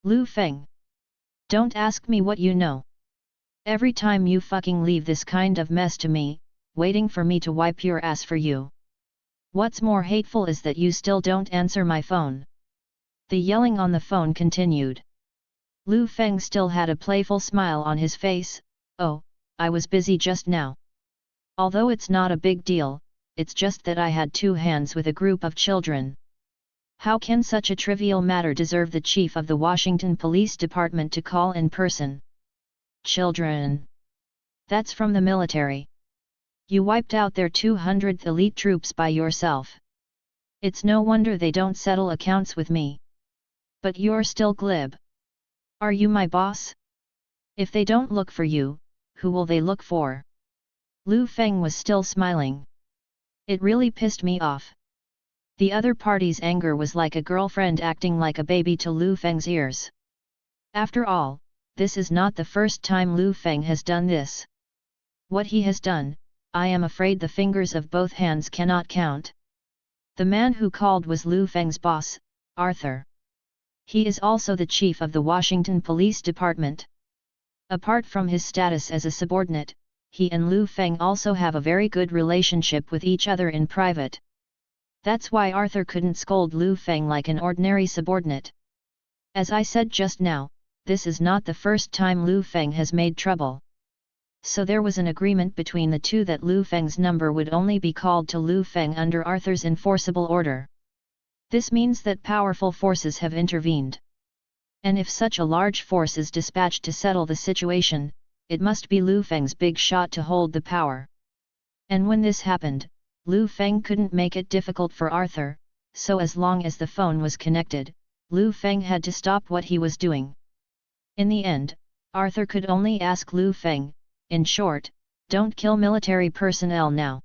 "Liu Feng, don't ask me what you know. Every time you fucking leave this kind of mess to me, waiting for me to wipe your ass for you. What's more hateful is that you still don't answer my phone." The yelling on the phone continued. Liu Feng still had a playful smile on his face. "Oh, I was busy just now. Although it's not a big deal, it's just that I had 2 hands with a group of children. How can such a trivial matter deserve the chief of the Washington Police Department to call in person? Children? That's from the military. You wiped out their 200th elite troops by yourself. It's no wonder they don't settle accounts with me. But you're still glib. Are you my boss? If they don't look for you, who will they look for?" Liu Feng was still smiling. It really pissed me off. The other party's anger was like a girlfriend acting like a baby to Liu Feng's ears. After all, this is not the first time Liu Feng has done this. What he has done, I am afraid the fingers of both hands cannot count. The man who called was Liu Feng's boss, Arthur. He is also the chief of the Washington Police Department. Apart from his status as a subordinate, he and Liu Feng also have a very good relationship with each other in private. That's why Arthur couldn't scold Liu Feng like an ordinary subordinate. As I said just now, this is not the first time Liu Feng has made trouble. So there was an agreement between the two that Liu Feng's number would only be called to Liu Feng under Arthur's enforceable order. This means that powerful forces have intervened. And if such a large force is dispatched to settle the situation, it must be Liu Feng's big shot to hold the power. And when this happened, Liu Feng couldn't make it difficult for Arthur, so as long as the phone was connected, Liu Feng had to stop what he was doing. In the end, Arthur could only ask Liu Feng, in short, don't kill military personnel now.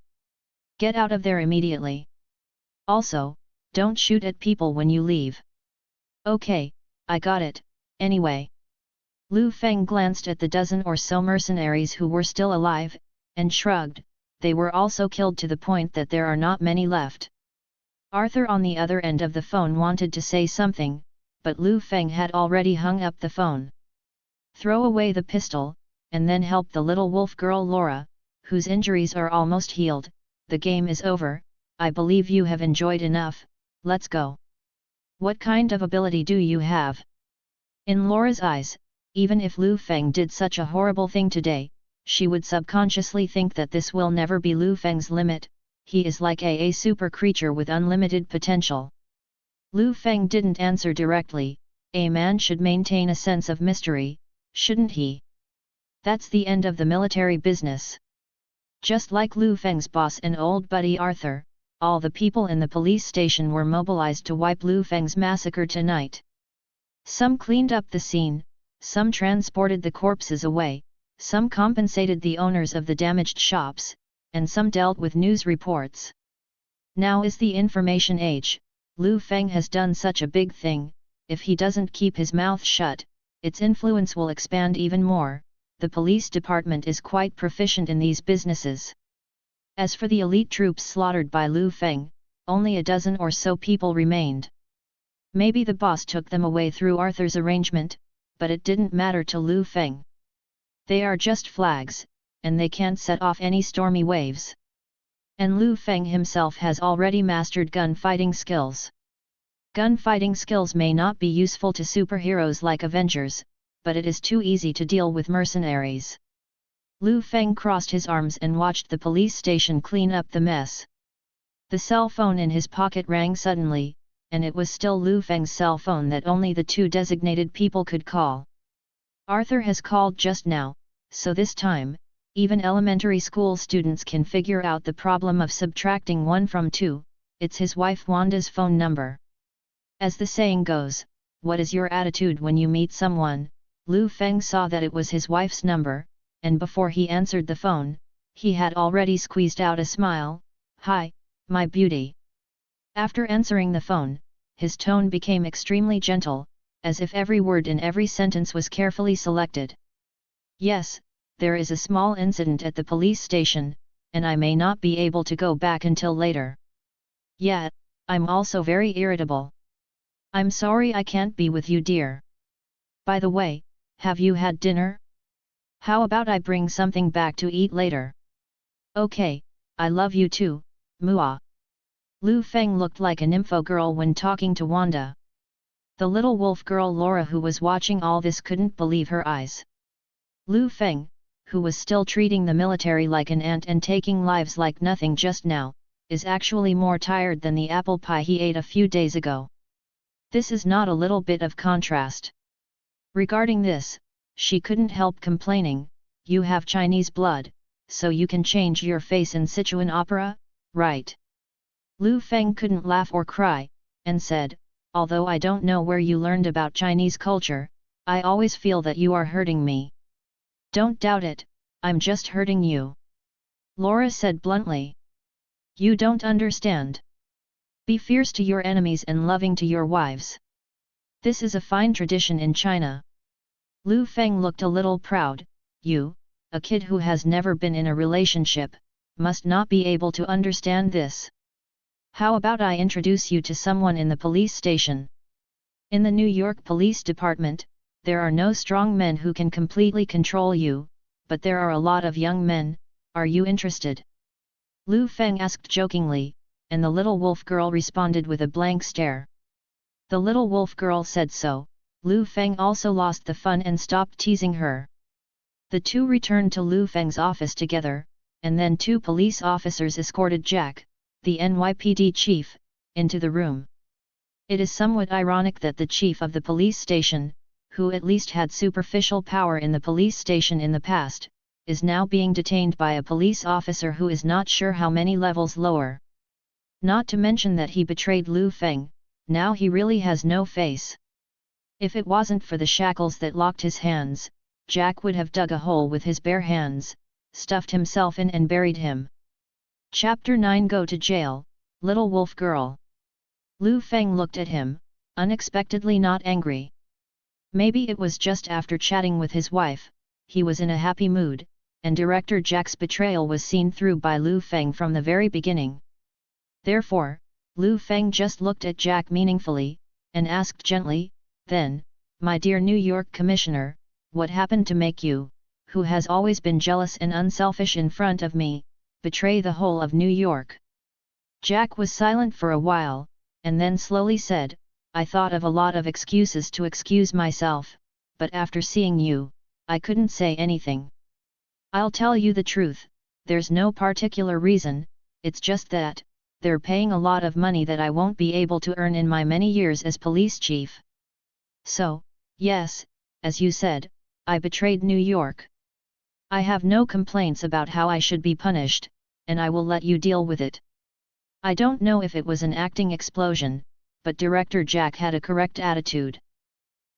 Get out of there immediately. Also, don't shoot at people when you leave. Okay, I got it, anyway. Liu Feng glanced at the dozen or so mercenaries who were still alive, and shrugged, they were also killed to the point that there are not many left. Arthur on the other end of the phone wanted to say something, but Liu Feng had already hung up the phone. Throw away the pistol, and then help the little wolf girl Laura, whose injuries are almost healed. The game is over, I believe you have enjoyed enough, let's go. What kind of ability do you have? In Laura's eyes, even if Liu Feng did such a horrible thing today, she would subconsciously think that this will never be Liu Feng's limit, he is like a super creature with unlimited potential. Liu Feng didn't answer directly, a man should maintain a sense of mystery, shouldn't he? That's the end of the military business. Just like Liu Feng's boss and old buddy Arthur, all the people in the police station were mobilized to wipe Liu Feng's massacre tonight. Some cleaned up the scene, some transported the corpses away, some compensated the owners of the damaged shops, and some dealt with news reports. Now is the information age. Liu Feng has done such a big thing, if he doesn't keep his mouth shut, its influence will expand even more. The police department is quite proficient in these businesses. As for the elite troops slaughtered by Liu Feng, only a dozen or so people remained. Maybe the boss took them away through Arthur's arrangement, but it didn't matter to Liu Feng. They are just flags, and they can't set off any stormy waves. And Liu Feng himself has already mastered gunfighting skills. Gunfighting skills may not be useful to superheroes like Avengers, but it is too easy to deal with mercenaries. Liu Feng crossed his arms and watched the police station clean up the mess. The cell phone in his pocket rang suddenly, and it was still Liu Feng's cell phone that only the two designated people could call. Arthur has called just now, so this time, even elementary school students can figure out the problem of subtracting 1 from 2, it's his wife Wanda's phone number. As the saying goes, what is your attitude when you meet someone? Liu Feng saw that it was his wife's number, and before he answered the phone, he had already squeezed out a smile. Hi, my beauty. After answering the phone, his tone became extremely gentle, as if every word in every sentence was carefully selected. Yes, there is a small incident at the police station, and I may not be able to go back until later. Yeah, I'm also very irritable. I'm sorry I can't be with you, dear. By the way, have you had dinner? How about I bring something back to eat later? Okay, I love you too, Mua. Liu Feng looked like a nympho girl when talking to Wanda. The little wolf girl Laura, who was watching all this, couldn't believe her eyes. Liu Feng, who was still treating the military like an ant and taking lives like nothing just now, is actually more tired than the apple pie he ate a few days ago. This is not a little bit of contrast. Regarding this, she couldn't help complaining, you have Chinese blood, so you can change your face in Sichuan opera, right? Liu Feng couldn't laugh or cry, and said, although I don't know where you learned about Chinese culture, I always feel that you are hurting me. Don't doubt it, I'm just hurting you. Laura said bluntly. You don't understand. Be fierce to your enemies and loving to your wives. This is a fine tradition in China. Liu Feng looked a little proud. You, a kid who has never been in a relationship, must not be able to understand this. How about I introduce you to someone in the police station? In the New York Police Department, there are no strong men who can completely control you, but there are a lot of young men. Are you interested? Liu Feng asked jokingly, and the little wolf girl responded with a blank stare. The little wolf girl said so. Liu Feng also lost the fun and stopped teasing her. The two returned to Liu Feng's office together, and then 2 police officers escorted Jack, the NYPD chief, into the room. It is somewhat ironic that the chief of the police station, who at least had superficial power in the police station in the past, is now being detained by a police officer who is not sure how many levels lower. Not to mention that he betrayed Liu Feng, now he really has no face. If it wasn't for the shackles that locked his hands, Jack would have dug a hole with his bare hands, stuffed himself in and buried him. Chapter 9 Go to Jail, Little Wolf Girl. Liu Feng looked at him, unexpectedly not angry. Maybe it was just after chatting with his wife, he was in a happy mood, and Director Jack's betrayal was seen through by Liu Feng from the very beginning. Therefore, Liu Feng just looked at Jack meaningfully, and asked gently, "Then, my dear New York Commissioner, what happened to make you, who has always been jealous and unselfish in front of me, betray the whole of New York?" Jack was silent for a while, and then slowly said, "I thought of a lot of excuses to excuse myself, but after seeing you, I couldn't say anything. I'll tell you the truth, there's no particular reason, it's just that, they're paying a lot of money that I won't be able to earn in my many years as police chief. So, yes, as you said, I betrayed New York. I have no complaints about how I should be punished, and I will let you deal with it." I don't know if it was an acting explosion, but Director Jack had a correct attitude.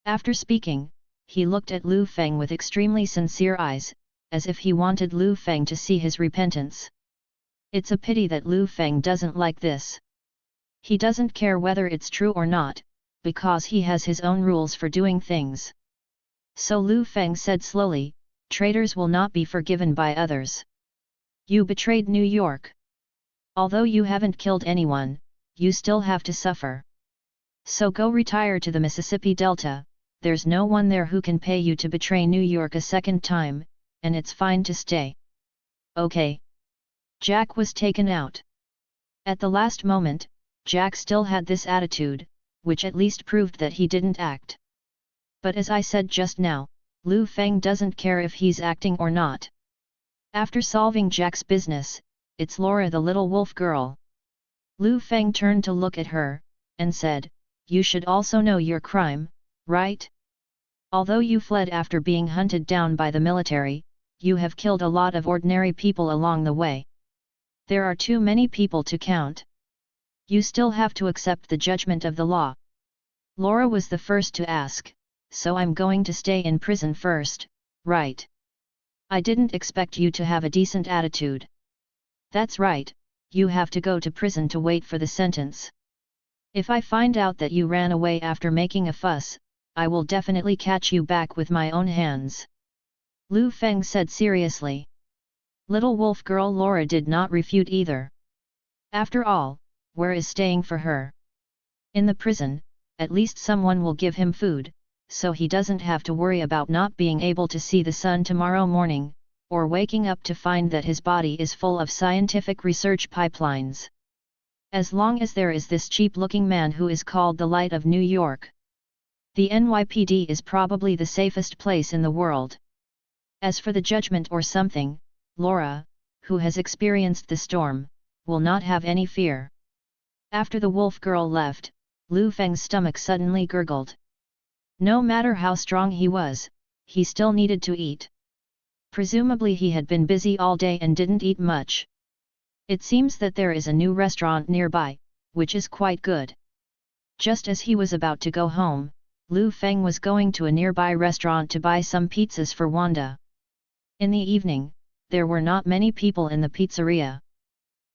After speaking, he looked at Liu Feng with extremely sincere eyes, as if he wanted Liu Feng to see his repentance. It's a pity that Liu Feng doesn't like this. He doesn't care whether it's true or not, because he has his own rules for doing things. So Liu Feng said slowly, "Traitors will not be forgiven by others. You betrayed New York. Although you haven't killed anyone, you still have to suffer. So go retire to the Mississippi Delta, there's no one there who can pay you to betray New York a second time, and it's fine to stay." Okay. Jack was taken out. At the last moment, Jack still had this attitude, which at least proved that he didn't act. But as I said just now, Liu Feng doesn't care if he's acting or not. After solving Jack's business, it's Laura the little wolf girl. Liu Feng turned to look at her, and said, "You should also know your crime, right? Although you fled after being hunted down by the military, you have killed a lot of ordinary people along the way. There are too many people to count. You still have to accept the judgment of the law." Laura was the first to ask, "So I'm going to stay in prison first, right? I didn't expect you to have a decent attitude." "That's right, you have to go to prison to wait for the sentence. If I find out that you ran away after making a fuss, I will definitely catch you back with my own hands," Liu Feng said seriously. Little wolf girl Laura did not refute either. After all, where is staying for her? In the prison, at least someone will give him food, so he doesn't have to worry about not being able to see the sun tomorrow morning, or waking up to find that his body is full of scientific research pipelines. As long as there is this cheap-looking man who is called the Light of New York. The NYPD is probably the safest place in the world. As for the judgment or something, Laura, who has experienced the storm, will not have any fear. After the wolf girl left, Liu Feng's stomach suddenly gurgled. No matter how strong he was, he still needed to eat. Presumably he had been busy all day and didn't eat much. It seems that there is a new restaurant nearby, which is quite good. Just as he was about to go home, Liu Feng was going to a nearby restaurant to buy some pizzas for Wanda. In the evening, there were not many people in the pizzeria.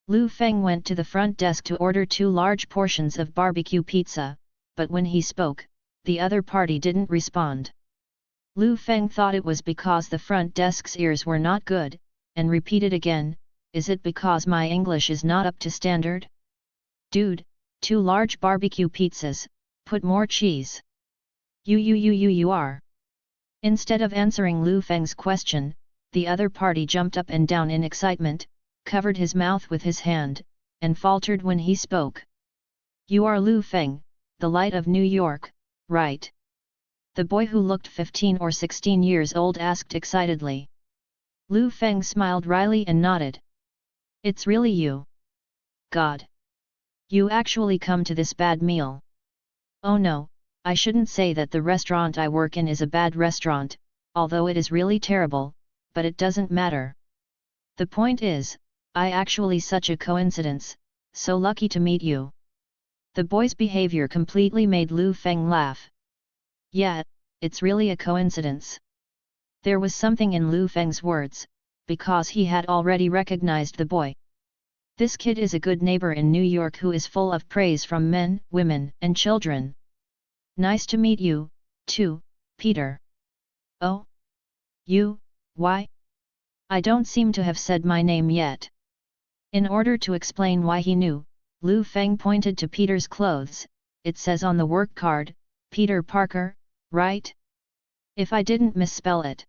Liu Feng went to the front desk to order 2 large portions of barbecue pizza, but when he spoke, the other party didn't respond. Liu Feng thought it was because the front desk's ears were not good, and repeated again, "Is it because my English is not up to standard? Dude, 2 large barbecue pizzas, put more cheese. You are." Instead of answering Liu Feng's question, the other party jumped up and down in excitement, covered his mouth with his hand, and faltered when he spoke. "You are Liu Feng, the Light of New York, right?" The boy who looked 15 or 16 years old asked excitedly. Liu Feng smiled wryly and nodded. "It's really you. God! You actually come to this bad meal." "Oh no, I shouldn't say that the restaurant I work in is a bad restaurant, although it is really terrible, but it doesn't matter. The point is, I actually such a coincidence, so lucky to meet you. The boy's behavior completely made Liu Feng laugh. Yeah, it's really a coincidence. There was something in Liu Feng's words, because he had already recognized the boy. This kid is a good neighbor in New York who is full of praise from men, women, and children. Nice to meet you, too, Peter. Oh? You, why? I don't seem to have said my name yet. In order to explain why he knew, Liu Feng pointed to Peter's clothes. It says on the work card, Peter Parker, right? If I didn't misspell it.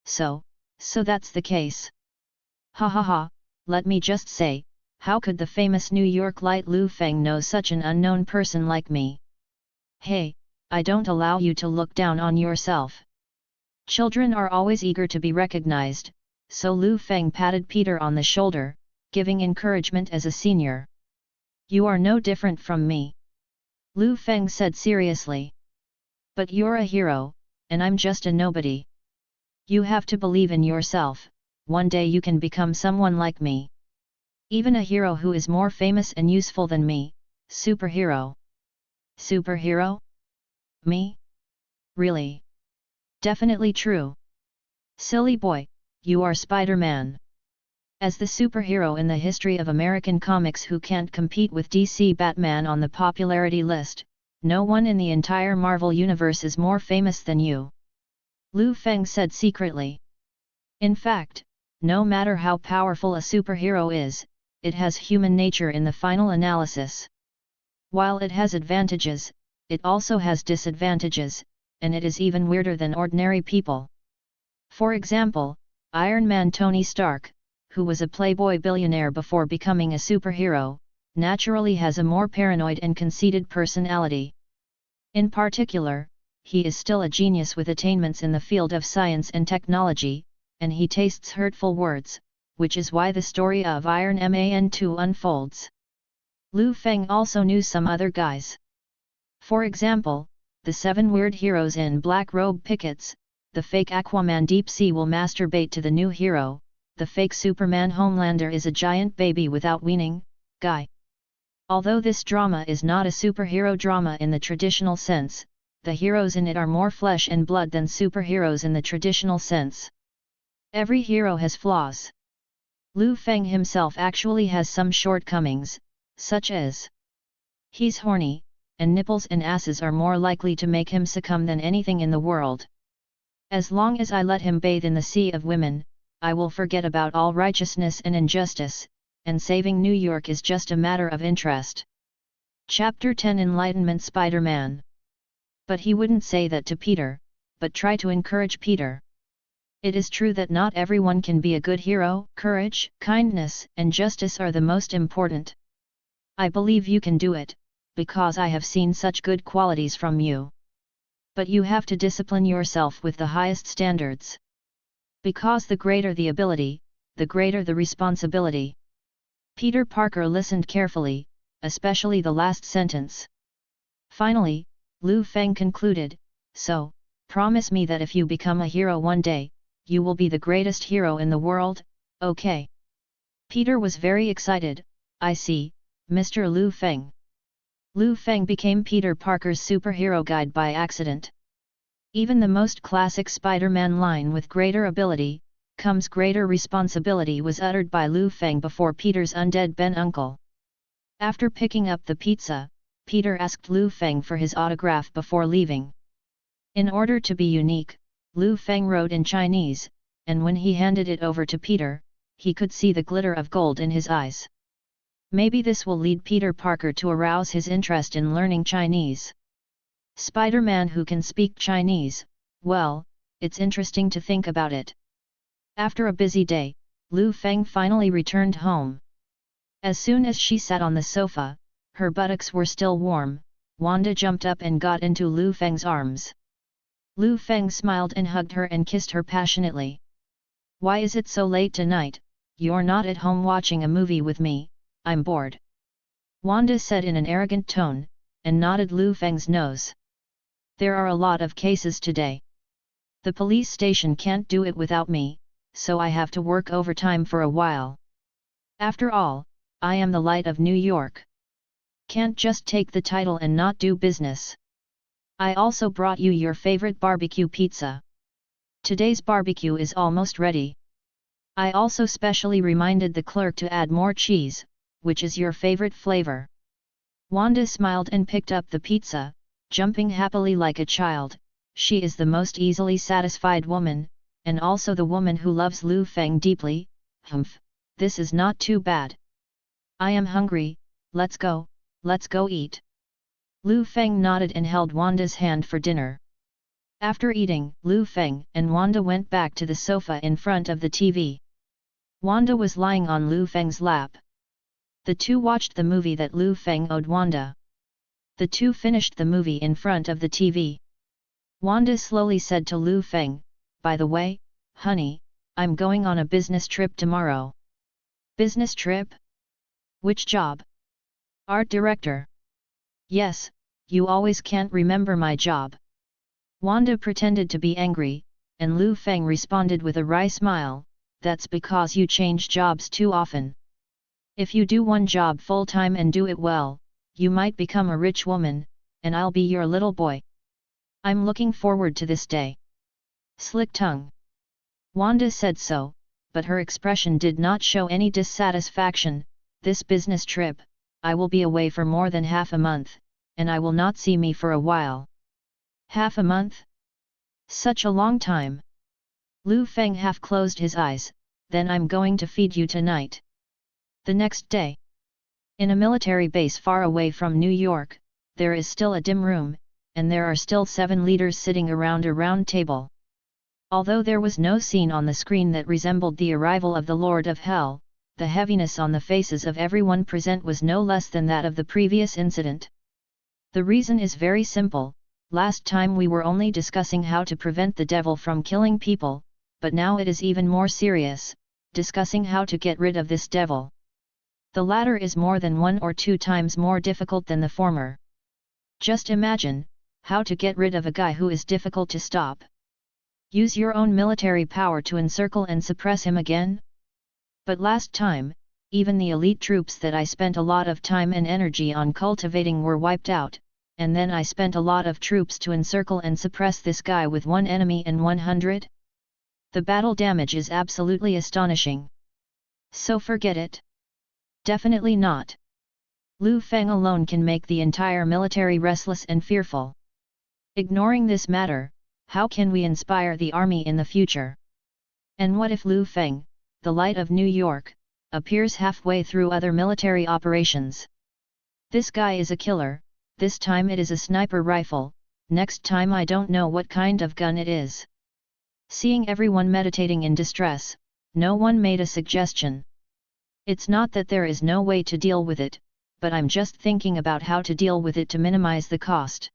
So that's the case. Ha ha ha, let me just say, how could the famous New York Light Liu Feng know such an unknown person like me? Hey, I don't allow you to look down on yourself. Children are always eager to be recognized, so Liu Feng patted Peter on the shoulder, giving encouragement as a senior. You are no different from me. Liu Feng said seriously. But you're a hero, and I'm just a nobody. You have to believe in yourself, one day you can become someone like me. Even a hero who is more famous and useful than me, superhero. Superhero? Me? Really? Definitely true. Silly boy, you are Spider-Man. As the superhero in the history of American comics who can't compete with DC Batman on the popularity list, no one in the entire Marvel universe is more famous than you. Liu Feng said secretly. In fact, no matter how powerful a superhero is, it has human nature in the final analysis. While it has advantages, it also has disadvantages, and it is even weirder than ordinary people. For example, Iron Man Tony Stark, who was a playboy billionaire before becoming a superhero, naturally has a more paranoid and conceited personality. In particular, he is still a genius with attainments in the field of science and technology, and he tastes hurtful words, which is why the story of Iron Man 2 unfolds. Liu Feng also knew some other guys. For example, the 7 weird heroes in black robe pickets, the fake Aquaman Deep Sea will masturbate to the new hero, the fake Superman Homelander is a giant baby without weaning, guy. Although this drama is not a superhero drama in the traditional sense, the heroes in it are more flesh and blood than superheroes in the traditional sense. Every hero has flaws. Liu Feng himself actually has some shortcomings, such as he's horny, and nipples and asses are more likely to make him succumb than anything in the world. As long as I let him bathe in the sea of women, I will forget about all righteousness and injustice, and saving New York is just a matter of interest. Chapter 10 Enlightenment Spider-Man. But he wouldn't say that to Peter, but try to encourage Peter. It is true that not everyone can be a good hero. Courage, kindness, and justice are the most important. I believe you can do it, because I have seen such good qualities from you. But you have to discipline yourself with the highest standards. Because the greater the ability, the greater the responsibility. Peter Parker listened carefully, especially the last sentence. Finally, Liu Feng concluded, so, promise me that if you become a hero one day, you will be the greatest hero in the world, okay? Peter was very excited. I see, Mr. Liu Feng. Liu Feng became Peter Parker's superhero guide by accident. Even the most classic Spider-Man line with greater ability, comes greater responsibility was uttered by Liu Feng before Peter's undead Ben uncle. After picking up the pizza, Peter asked Liu Feng for his autograph before leaving. In order to be unique, Liu Feng wrote in Chinese, and when he handed it over to Peter, he could see the glitter of gold in his eyes. Maybe this will lead Peter Parker to arouse his interest in learning Chinese. Spider-Man who can speak Chinese, well, it's interesting to think about it. After a busy day, Liu Feng finally returned home. As soon as she sat on the sofa, her buttocks were still warm. Wanda jumped up and got into Liu Feng's arms. Liu Feng smiled and hugged her and kissed her passionately. Why is it so late tonight? You're not at home watching a movie with me, I'm bored. Wanda said in an arrogant tone, and nodded Liu Feng's nose. There are a lot of cases today. The police station can't do it without me, so I have to work overtime for a while. After all, I am the light of New York. Can't just take the title and not do business. I also brought you your favorite barbecue pizza. Today's barbecue is almost ready. I also specially reminded the clerk to add more cheese, which is your favorite flavor. Wanda smiled and picked up the pizza, jumping happily like a child. She is the most easily satisfied woman, and also the woman who loves Liu Feng deeply. Humph, this is not too bad. I am hungry, let's go eat. Liu Feng nodded and held Wanda's hand for dinner. After eating, Liu Feng and Wanda went back to the sofa in front of the TV. Wanda was lying on Liu Feng's lap. The two watched the movie that Liu Feng owed Wanda. The two finished the movie in front of the TV. Wanda slowly said to Liu Feng, "By the way, honey, I'm going on a business trip tomorrow." Business trip? Which job? Art director. Yes, you always can't remember my job. Wanda pretended to be angry, and Liu Feng responded with a wry smile, "That's because you change jobs too often. If you do one job full-time and do it well, you might become a rich woman, and I'll be your little boy. I'm looking forward to this day." Slick tongue. Wanda said so, but her expression did not show any dissatisfaction. "This business trip, I will be away for more than half a month, and I will not see me for a while." Half a month? Such a long time. Liu Feng half closed his eyes. "Then I'm going to feed you tonight." The next day. In a military base far away from New York, there is still a dim room, and there are still 7 leaders sitting around a round table. Although there was no scene on the screen that resembled the arrival of the Lord of Hell, the heaviness on the faces of everyone present was no less than that of the previous incident. The reason is very simple. Last time we were only discussing how to prevent the devil from killing people, but now it is even more serious, discussing how to get rid of this devil. The latter is more than 1 or 2 times more difficult than the former. Just imagine, how to get rid of a guy who is difficult to stop. Use your own military power to encircle and suppress him again? But last time, even the elite troops that I spent a lot of time and energy on cultivating were wiped out, and then I spent a lot of troops to encircle and suppress this guy with 1 enemy and 100? The battle damage is absolutely astonishing. So forget it. Definitely not. Liu Feng alone can make the entire military restless and fearful. Ignoring this matter, how can we inspire the army in the future? And what if Liu Feng, the light of New York, appears halfway through other military operations? This guy is a killer, this time it is a sniper rifle, next time I don't know what kind of gun it is. Seeing everyone meditating in distress, no one made a suggestion. It's not that there is no way to deal with it, but I'm just thinking about how to deal with it to minimize the cost.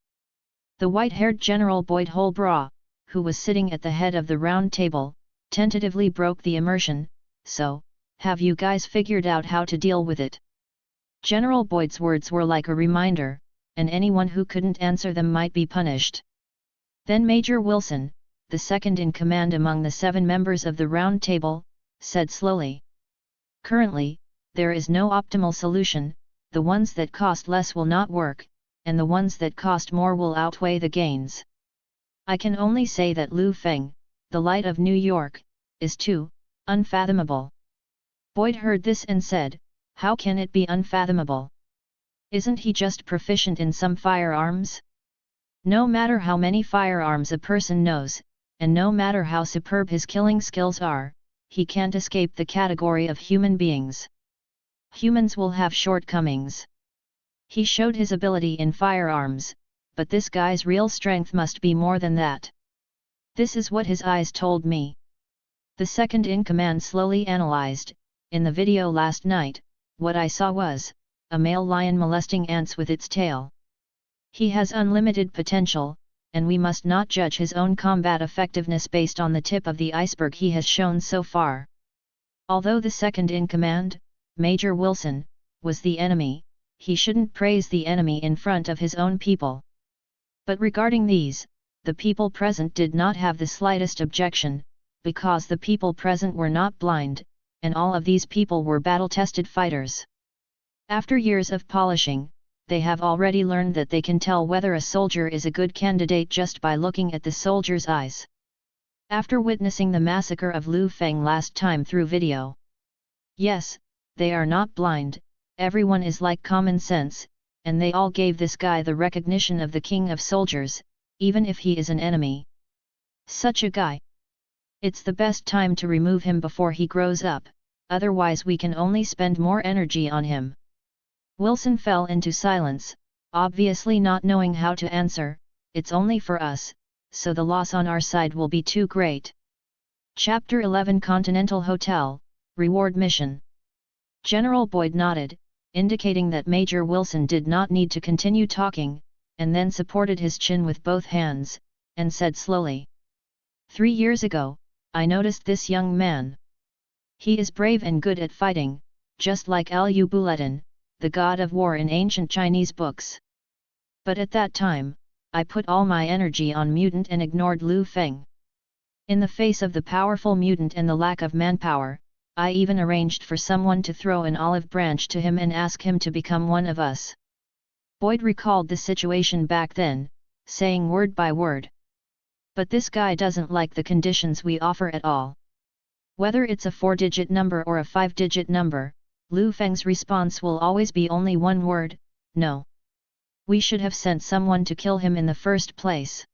The white-haired General Boyd Holbrook, who was sitting at the head of the round table, tentatively broke the immersion. "So, have you guys figured out how to deal with it?" General Boyd's words were like a reminder, and anyone who couldn't answer them might be punished. Then Major Wilson, the second in command among the 7 members of the round table, said slowly, "Currently, there is no optimal solution. The ones that cost less will not work, and the ones that cost more will outweigh the gains. I can only say that Liu Feng, the light of New York, is too unfathomable." Boyd heard this and said, "How can it be unfathomable? Isn't he just proficient in some firearms? No matter how many firearms a person knows, and no matter how superb his killing skills are, he can't escape the category of human beings. Humans will have shortcomings. He showed his ability in firearms, but this guy's real strength must be more than that. This is what his eyes told me." The second in command slowly analyzed, "In the video last night, what I saw was a male lion molesting ants with its tail. He has unlimited potential, and we must not judge his own combat effectiveness based on the tip of the iceberg he has shown so far." Although the second in command, Major Wilson, was the enemy, he shouldn't praise the enemy in front of his own people. But regarding these, the people present did not have the slightest objection. because the people present were not blind, and all of these people were battle-tested fighters. After years of polishing, they have already learned that they can tell whether a soldier is a good candidate just by looking at the soldier's eyes. After witnessing the massacre of Liu Feng last time through video. Yes, they are not blind, everyone is like common sense, and they all gave this guy the recognition of the king of soldiers, even if he is an enemy. Such a guy. It's the best time to remove him before he grows up, otherwise we can only spend more energy on him. Wilson fell into silence, obviously not knowing how to answer. It's only for us, so the loss on our side will be too great. Chapter 11 Continental Hotel, Reward Mission. General Boyd nodded, indicating that Major Wilson did not need to continue talking, and then supported his chin with both hands, and said slowly. 3 years ago, I noticed this young man. He is brave and good at fighting, just like Liu Bulletin, the god of war in ancient Chinese books. But at that time, I put all my energy on mutant and ignored Liu Feng. In the face of the powerful mutant and the lack of manpower, I even arranged for someone to throw an olive branch to him and ask him to become one of us. Boyd recalled the situation back then, saying word by word. But this guy doesn't like the conditions we offer at all. Whether it's a 4-digit number or a 5-digit number, Liu Feng's response will always be only one word, no. We should have sent someone to kill him in the first place.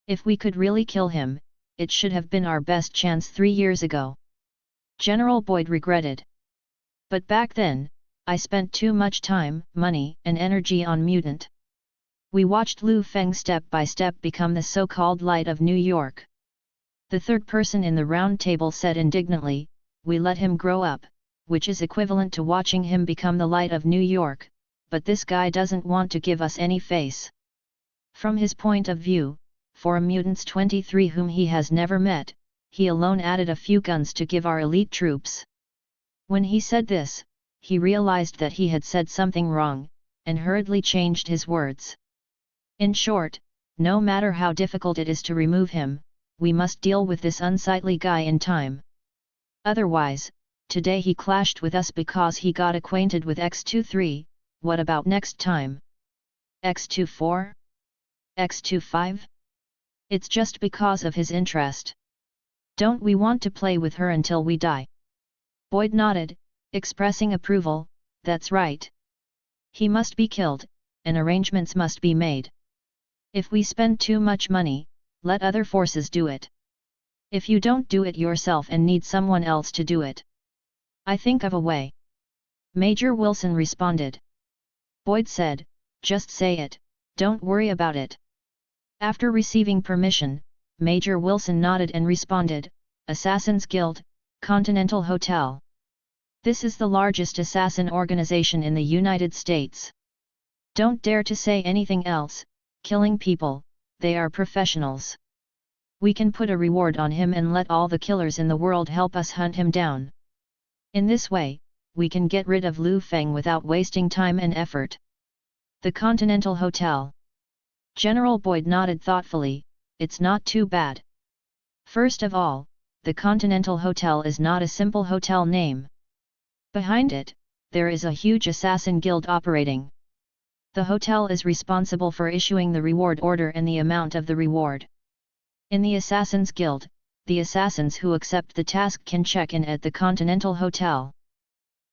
If we could really kill him, it should have been our best chance 3 years ago. General Boyd regretted. But back then, I spent too much time, money, and energy on mutant. We watched Liu Feng step by step become the so-called light of New York. The third person in the round table said indignantly, we let him grow up, which is equivalent to watching him become the light of New York, but this guy doesn't want to give us any face. From his point of view, for a mutant's 23 whom he has never met, he alone added a few guns to give our elite troops. When he said this, he realized that he had said something wrong, and hurriedly changed his words. In short, no matter how difficult it is to remove him, we must deal with this unsightly guy in time. Otherwise, today he clashed with us because he got acquainted with X23, what about next time? X24? X25? It's just because of his interest. Don't we want to play with her until we die? Boyd nodded, expressing approval, that's right. He must be killed, and arrangements must be made. If we spend too much money, let other forces do it. If you don't do it yourself and need someone else to do it, I think of a way. Major Wilson responded. Boyd said, just say it, don't worry about it. After receiving permission, Major Wilson nodded and responded, Assassin's Guild, Continental Hotel. This is the largest assassin organization in the United States. Don't dare to say anything else, killing people, they are professionals. We can put a reward on him and let all the killers in the world help us hunt him down. In this way, we can get rid of Liu Feng without wasting time and effort. The Continental Hotel. General Boyd nodded thoughtfully, it's not too bad. First of all, the Continental Hotel is not a simple hotel name. Behind it, there is a huge assassin guild operating. The hotel is responsible for issuing the reward order and the amount of the reward. In the Assassin's Guild, the assassins who accept the task can check in at the Continental Hotel.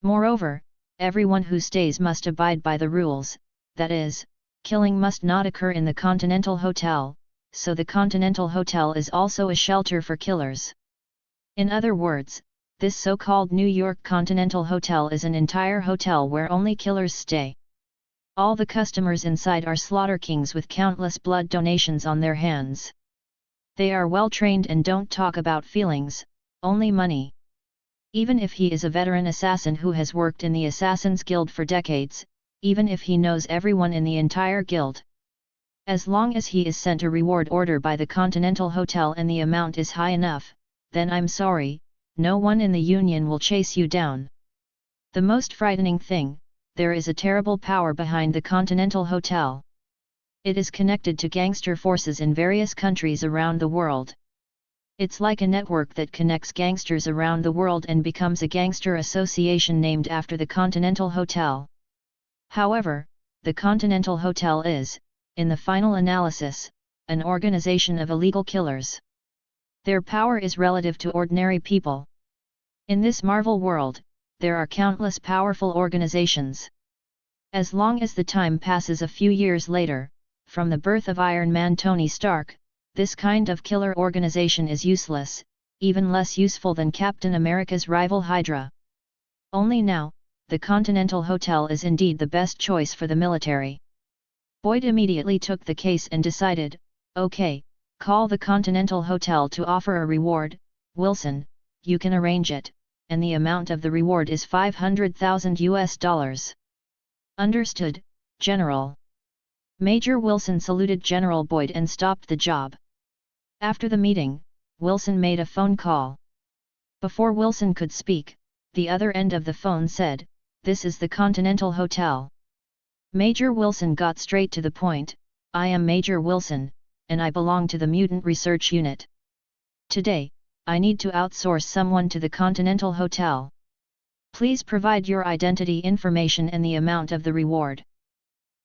Moreover, everyone who stays must abide by the rules, that is, killing must not occur in the Continental Hotel, so the Continental Hotel is also a shelter for killers. In other words, this so-called New York Continental Hotel is an entire hotel where only killers stay. All the customers inside are slaughter kings with countless blood donations on their hands. They are well trained and don't talk about feelings, only money. Even if he is a veteran assassin who has worked in the Assassin's Guild for decades, even if he knows everyone in the entire guild. As long as he is sent a reward order by the Continental Hotel and the amount is high enough, then I'm sorry, no one in the Union will chase you down. The most frightening thing, there is a terrible power behind the Continental Hotel. It is connected to gangster forces in various countries around the world. It's like a network that connects gangsters around the world and becomes a gangster association named after the Continental Hotel. However, the Continental Hotel is, in the final analysis, an organization of illegal killers. Their power is relative to ordinary people. In this Marvel world, there are countless powerful organizations. As long as the time passes a few years later, from the birth of Iron Man Tony Stark, this kind of killer organization is useless, even less useful than Captain America's rival HYDRA. Only now, the Continental Hotel is indeed the best choice for the military. Boyd immediately took the case and decided, okay, call the Continental Hotel to offer a reward. Wilson, you can arrange it, and the amount of the reward is $500,000. Understood, General. Major Wilson saluted General Boyd and stopped the job. After the meeting, Wilson made a phone call. Before Wilson could speak, the other end of the phone said, "This is the Continental Hotel." Major Wilson got straight to the point, "I am Major Wilson, and I belong to the Mutant Research Unit. Today, I need to outsource someone to the Continental Hotel. Please provide your identity information and the amount of the reward."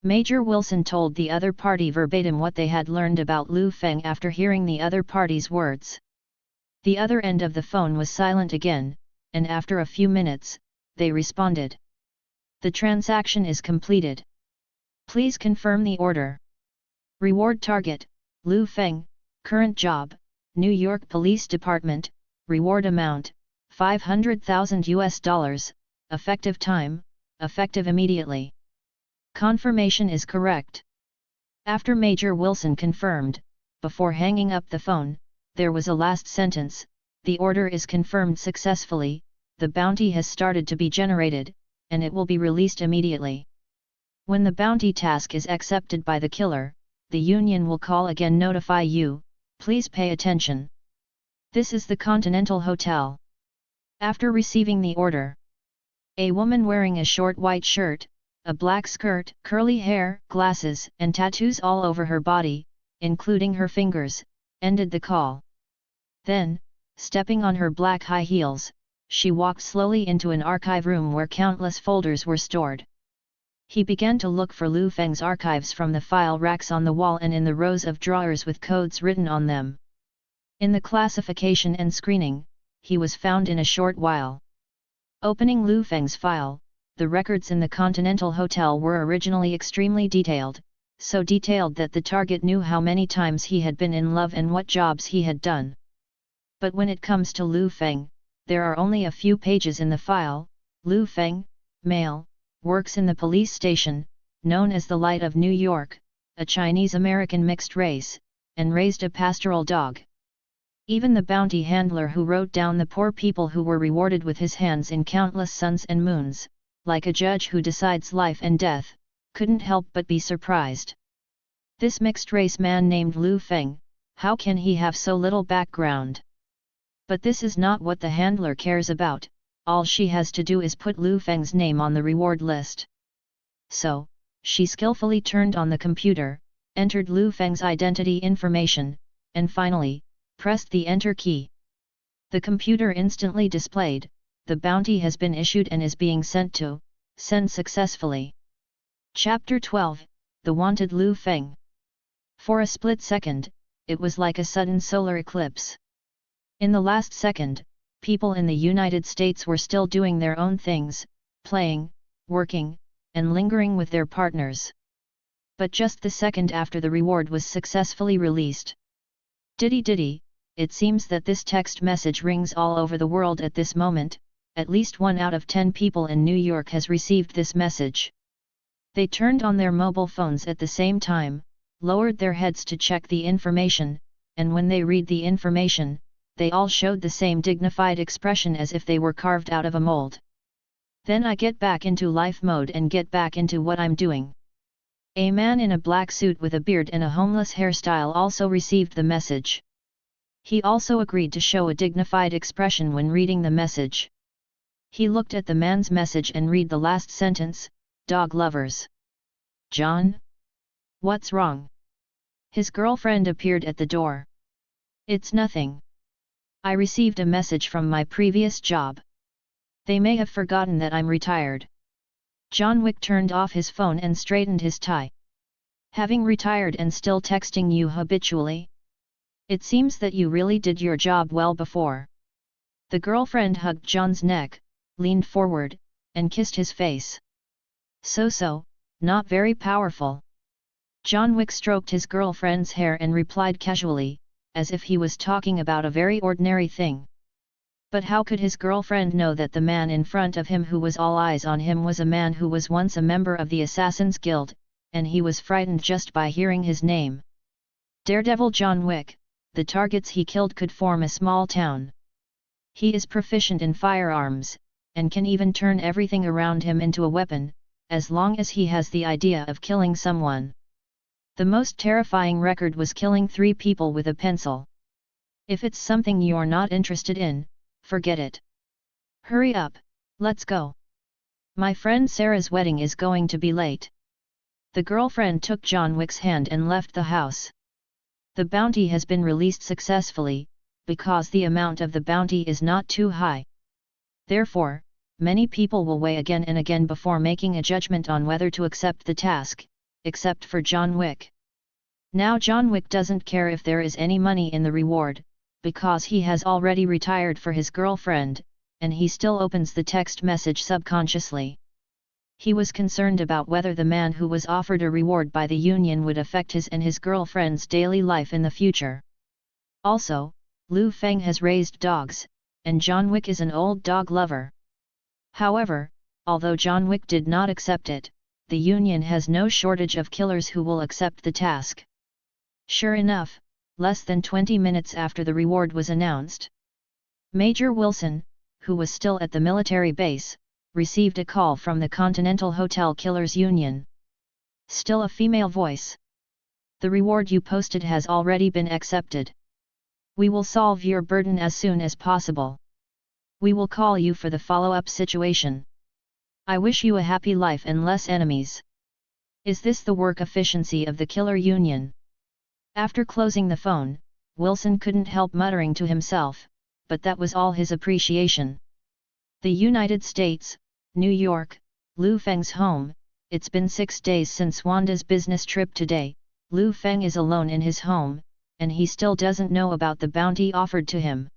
Major Wilson told the other party verbatim what they had learned about Liu Feng after hearing the other party's words. The other end of the phone was silent again, and after a few minutes, they responded. "The transaction is completed. Please confirm the order. Reward target, Liu Feng, current job, New York Police Department, reward amount, $500,000, effective time, effective immediately. Confirmation is correct." After Major Wilson confirmed, before hanging up the phone, there was a last sentence, "The order is confirmed successfully, the bounty has started to be generated, and it will be released immediately. When the bounty task is accepted by the killer, the Union will call again notify you, please pay attention. This is the Continental Hotel." After receiving the order, a woman wearing a short white shirt, a black skirt, curly hair, glasses, and tattoos all over her body, including her fingers, ended the call. Then, stepping on her black high heels, she walked slowly into an archive room where countless folders were stored. He began to look for Liu Feng's archives from the file racks on the wall and in the rows of drawers with codes written on them. In the classification and screening, he was found in a short while. Opening Liu Feng's file, the records in the Continental Hotel were originally extremely detailed, so detailed that the target knew how many times he had been in love and what jobs he had done. But when it comes to Liu Feng, there are only a few pages in the file. Liu Feng, male, works in the police station, known as the Light of New York, a Chinese-American mixed race, and raised a pastoral dog. Even the bounty handler who wrote down the poor people who were rewarded with his hands in countless suns and moons, like a judge who decides life and death, couldn't help but be surprised. This mixed-race man named Liu Feng, how can he have so little background? But this is not what the handler cares about, all she has to do is put Liu Feng's name on the reward list. So, she skillfully turned on the computer, entered Liu Feng's identity information, and finally, pressed the Enter key. The computer instantly displayed, "The bounty has been issued and is being send successfully." Chapter 12, The Wanted Liu Feng. For a split second, it was like a sudden solar eclipse. In the last second, people in the United States were still doing their own things, playing, working, and lingering with their partners. But just the second after the reward was successfully released. Diddy, it seems that this text message rings all over the world at this moment. At least 1 out of 10 people in New York has received this message. They turned on their mobile phones at the same time, lowered their heads to check the information, and when they read the information, they all showed the same dignified expression as if they were carved out of a mold. Then I get back into life mode and get back into what I'm doing. A man in a black suit with a beard and a homeless hairstyle also received the message. He also agreed to show a dignified expression when reading the message. He looked at the man's message and read the last sentence, "Dog lovers." "John? What's wrong?" His girlfriend appeared at the door. "It's nothing. I received a message from my previous job. They may have forgotten that I'm retired. John Wick turned off his phone and straightened his tie. Having retired and still texting you habitually? It seems that you really did your job well before. The girlfriend hugged John's neck, leaned forward, and kissed his face. So, not very powerful. John Wick stroked his girlfriend's hair and replied casually, as if he was talking about a very ordinary thing. But how could his girlfriend know that the man in front of him who was all eyes on him was a man who was once a member of the Assassin's Guild, and he was frightened just by hearing his name? Daredevil John Wick, the targets he killed could form a small town. He is proficient in firearms, and can even turn everything around him into a weapon, as long as he has the idea of killing someone. The most terrifying record was killing 3 people with a pencil. If it's something you're not interested in, forget it. Hurry up, let's go. My friend Sarah's wedding is going to be late. The girlfriend took John Wick's hand and left the house. The bounty has been released successfully, because the amount of the bounty is not too high. Therefore, many people will weigh again and again before making a judgment on whether to accept the task, except for John Wick. Now John Wick doesn't care if there is any money in the reward, because he has already retired for his girlfriend, and he still opens the text message subconsciously. He was concerned about whether the man who was offered a reward by the Union would affect his and his girlfriend's daily life in the future. Also, Liu Feng has raised dogs, and John Wick is an old dog lover. However, although John Wick did not accept it, the Union has no shortage of killers who will accept the task. Sure enough, less than 20 minutes after the reward was announced, Major Wilson, who was still at the military base, received a call from the Continental Hotel Killers Union. Still a female voice. The reward you posted has already been accepted. We will solve your burden as soon as possible. We will call you for the follow-up situation. I wish you a happy life and less enemies. Is this the work efficiency of the Killer Union? After closing the phone, Wilson couldn't help muttering to himself, but that was all his appreciation. The United States, New York, Liu Feng's home. It's been 6 days since Wanda's business trip today. Liu Feng is alone in his home, and he still doesn't know about the bounty offered to him.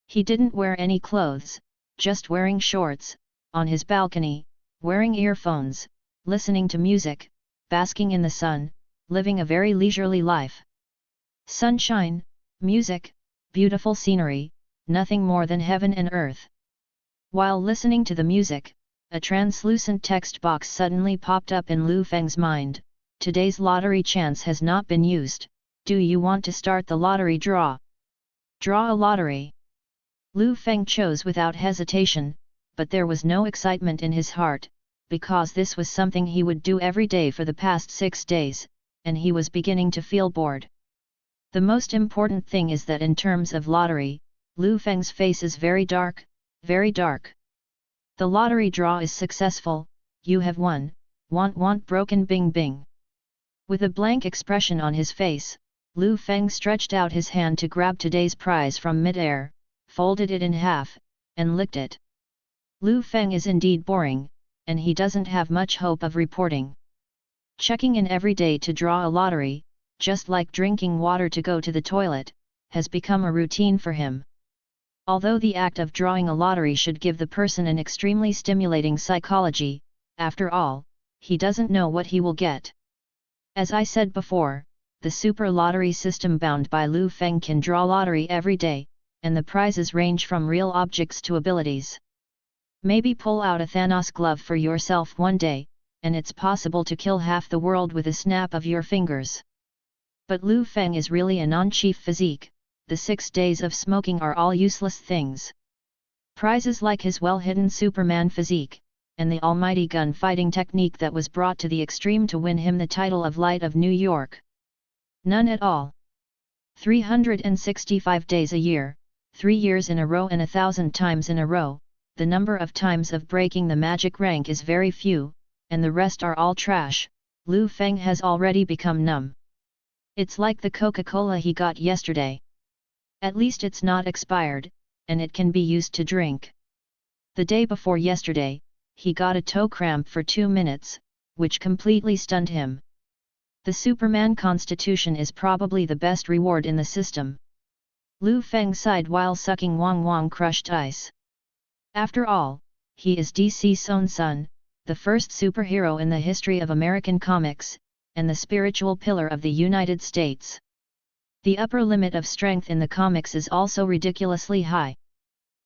He didn't wear any clothes, just wearing shorts, on his balcony, wearing earphones, listening to music, basking in the sun, living a very leisurely life. Sunshine, music, beautiful scenery, nothing more than heaven and earth. While listening to the music, a translucent text box suddenly popped up in Liu Feng's mind. Today's lottery chance has not been used. Do you want to start the lottery draw? Draw a lottery. Liu Feng chose without hesitation, but there was no excitement in his heart, because this was something he would do every day for the past 6 days, and he was beginning to feel bored. The most important thing is that in terms of lottery, Liu Feng's face is very dark, very dark. The lottery draw is successful, you have won, want broken bing bing. With a blank expression on his face, Liu Feng stretched out his hand to grab today's prize from mid-air, folded it in half, and licked it. Liu Feng is indeed boring, and he doesn't have much hope of reporting. Checking in every day to draw a lottery, just like drinking water to go to the toilet, has become a routine for him. Although the act of drawing a lottery should give the person an extremely stimulating psychology, after all, he doesn't know what he will get. As I said before, the super lottery system bound by Liu Feng can draw lottery every day, and the prizes range from real objects to abilities. Maybe pull out a Thanos glove for yourself one day, and it's possible to kill half the world with a snap of your fingers. But Liu Feng is really a non-chief physique. The 6 days of smoking are all useless things. Prizes like his well-hidden Superman physique, and the almighty gun-fighting technique that was brought to the extreme to win him the title of Light of New York. None at all. 365 days a year, 3 years in a row and 1,000 times in a row, the number of times of breaking the magic rank is very few, and the rest are all trash. Liu Feng has already become numb. It's like the Coca-Cola he got yesterday. At least it's not expired, and it can be used to drink. The day before yesterday, he got a toe cramp for 2 minutes, which completely stunned him. The Superman constitution is probably the best reward in the system. Liu Feng sighed while sucking Wang Wang crushed ice. After all, he is DC's own son, the first superhero in the history of American comics, and the spiritual pillar of the United States. The upper limit of strength in the comics is also ridiculously high.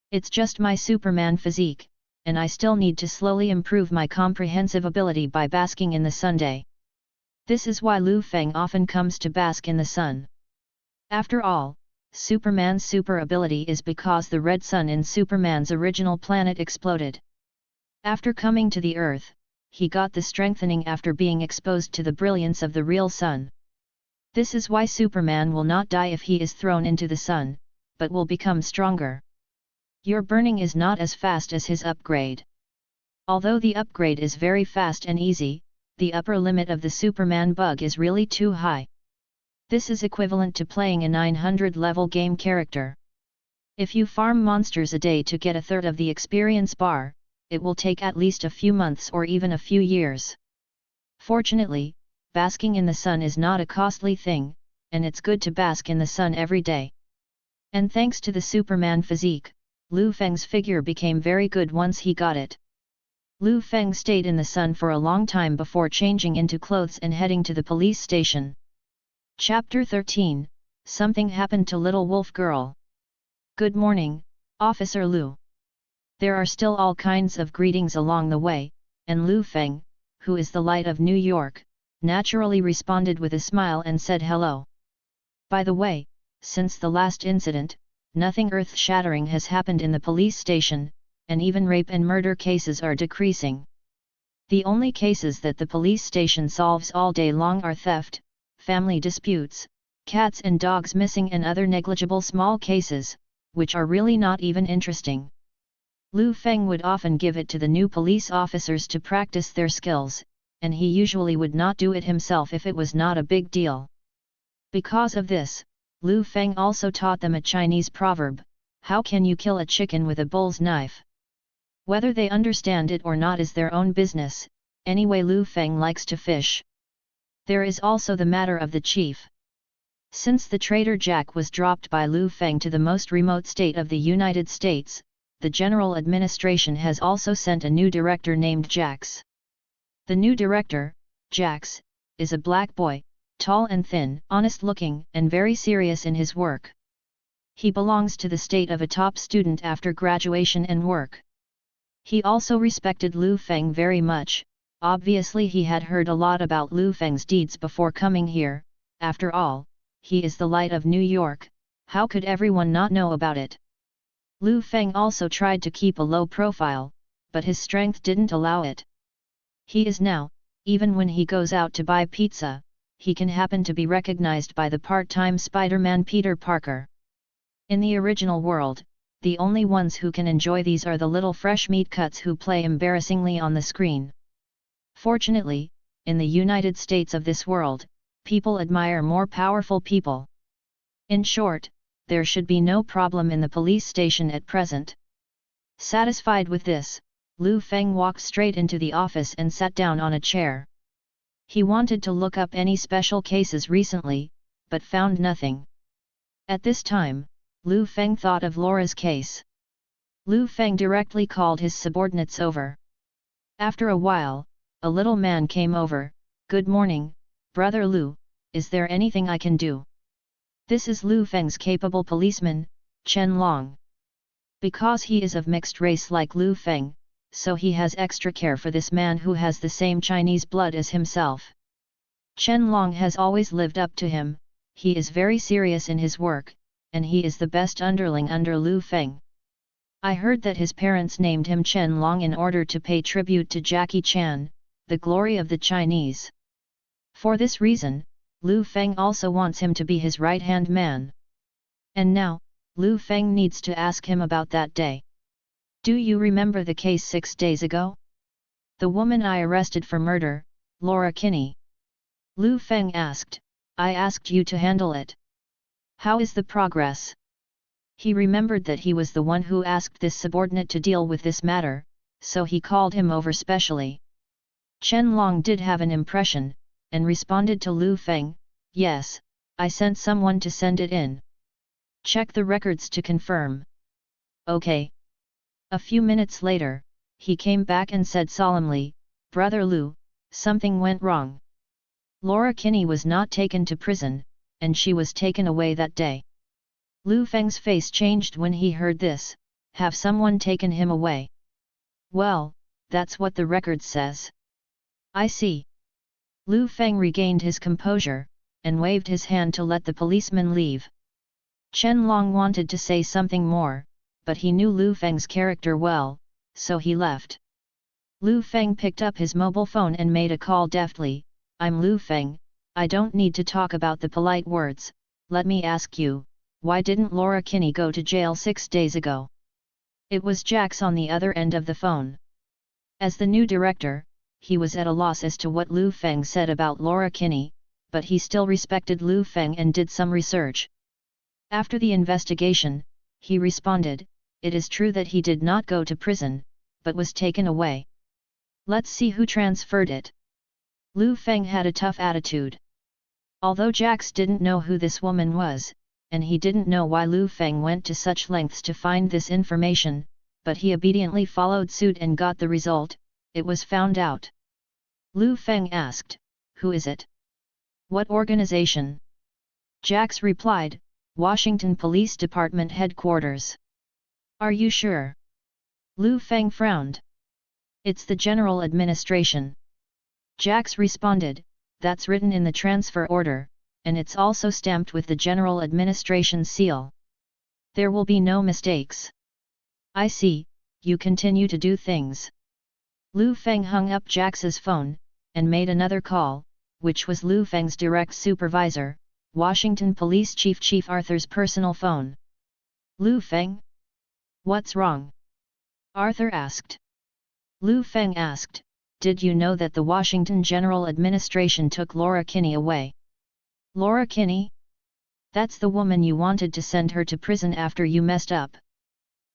It's just my Superman physique, and I still need to slowly improve my comprehensive ability by basking in the sun. This is why Liu Feng often comes to bask in the sun. After all, Superman's super ability is because the red sun in Superman's original planet exploded. After coming to the Earth, he got the strengthening after being exposed to the brilliance of the real sun. This is why Superman will not die if he is thrown into the sun, but will become stronger. Your burning is not as fast as his upgrade. Although the upgrade is very fast and easy, the upper limit of the Superman bug is really too high. This is equivalent to playing a 900 level game character. If you farm monsters a day to get a third of the experience bar, it will take at least a few months or even a few years. Fortunately, basking in the sun is not a costly thing, and it's good to bask in the sun every day. And thanks to the Superman physique, Liu Feng's figure became very good once he got it. Liu Feng stayed in the sun for a long time before changing into clothes and heading to the police station. Chapter 13, Something Happened to Little Wolf Girl. Good morning, Officer Liu. There are still all kinds of greetings along the way, and Liu Feng, who is the light of New York, naturally responded with a smile and said hello. By the way, since the last incident, nothing earth-shattering has happened in the police station, and even rape and murder cases are decreasing. The only cases that the police station solves all day long are theft, family disputes, cats and dogs missing and other negligible small cases, which are really not even interesting. Liu Feng would often give it to the new police officers to practice their skills, and he usually would not do it himself if it was not a big deal. Because of this, Liu Feng also taught them a Chinese proverb, "How can you kill a chicken with a bull's knife?" Whether they understand it or not is their own business, anyway Liu Feng likes to fish. There is also the matter of the chief. Since the traitor Jack was dropped by Liu Feng to the most remote state of the United States, the General Administration has also sent a new director named Jax. The new director, Jax, is a black boy, tall and thin, honest-looking, and very serious in his work. He belongs to the state of a top student after graduation and work. He also respected Liu Feng very much. Obviously he had heard a lot about Liu Feng's deeds before coming here. After all, he is the light of New York, how could everyone not know about it? Liu Feng also tried to keep a low profile, but his strength didn't allow it. He is now, even when he goes out to buy pizza, he can happen to be recognized by the part-time Spider-Man Peter Parker. In the original world, the only ones who can enjoy these are the little fresh meat cuts who play embarrassingly on the screen. Fortunately, in the United States of this world, people admire more powerful people. In short, there should be no problem in the police station at present. Satisfied with this, Liu Feng walked straight into the office and sat down on a chair. He wanted to look up any special cases recently, but found nothing. At this time, Liu Feng thought of Laura's case. Liu Feng directly called his subordinates over. After a while, a little man came over. "Good morning, Brother Liu, is there anything I can do?" This is Liu Feng's capable policeman, Chen Long. Because he is of mixed race like Liu Feng, so he has extra care for this man who has the same Chinese blood as himself. Chen Long has always lived up to him, he is very serious in his work, and he is the best underling under Liu Feng. I heard that his parents named him Chen Long in order to pay tribute to Jackie Chan, the glory of the Chinese. For this reason, Liu Feng also wants him to be his right-hand man. And now, Liu Feng needs to ask him about that day. "Do you remember the case 6 days ago? The woman I arrested for murder, Laura Kinney?" Liu Feng asked. "I asked you to handle it. How is the progress?" He remembered that he was the one who asked this subordinate to deal with this matter, so he called him over specially. Chen Long did have an impression, and responded to Liu Feng, "Yes, I sent someone to send it in. Check the records to confirm." "Okay." A few minutes later, he came back and said solemnly, "Brother Liu, something went wrong. Laura Kinney was not taken to prison, and she was taken away that day." Liu Feng's face changed when he heard this. "Have someone taken him away?" "Well, that's what the record says." "I see." Liu Feng regained his composure, and waved his hand to let the policeman leave. Chen Long wanted to say something more, but he knew Liu Feng's character well, so he left. Liu Feng picked up his mobile phone and made a call deftly. "I'm Liu Feng, I don't need to talk about the polite words, let me ask you, why didn't Laura Kinney go to jail 6 days ago?" It was Jax on the other end of the phone. As the new director, he was at a loss as to what Liu Feng said about Laura Kinney, but he still respected Liu Feng and did some research. After the investigation, he responded, "It is true that he did not go to prison, but was taken away. Let's see who transferred it." Liu Feng had a tough attitude. Although Jax didn't know who this woman was, and he didn't know why Liu Feng went to such lengths to find this information, but he obediently followed suit and got the result. It was found out. Liu Feng asked, "Who is it? What organization?" Jax replied, "Washington Police Department Headquarters." "Are you sure?" Liu Feng frowned. "It's the General Administration." Jax responded, "That's written in the transfer order, and it's also stamped with the General Administration seal. There will be no mistakes." "I see, you continue to do things." Liu Feng hung up Jax's phone, and made another call, which was Liu Feng's direct supervisor, Washington Police Chief Arthur's personal phone. "Liu Feng? What's wrong?" Arthur asked. Liu Feng asked, "Did you know that the Washington General Administration took Laura Kinney away?" "Laura Kinney? That's the woman you wanted to send her to prison after you messed up?"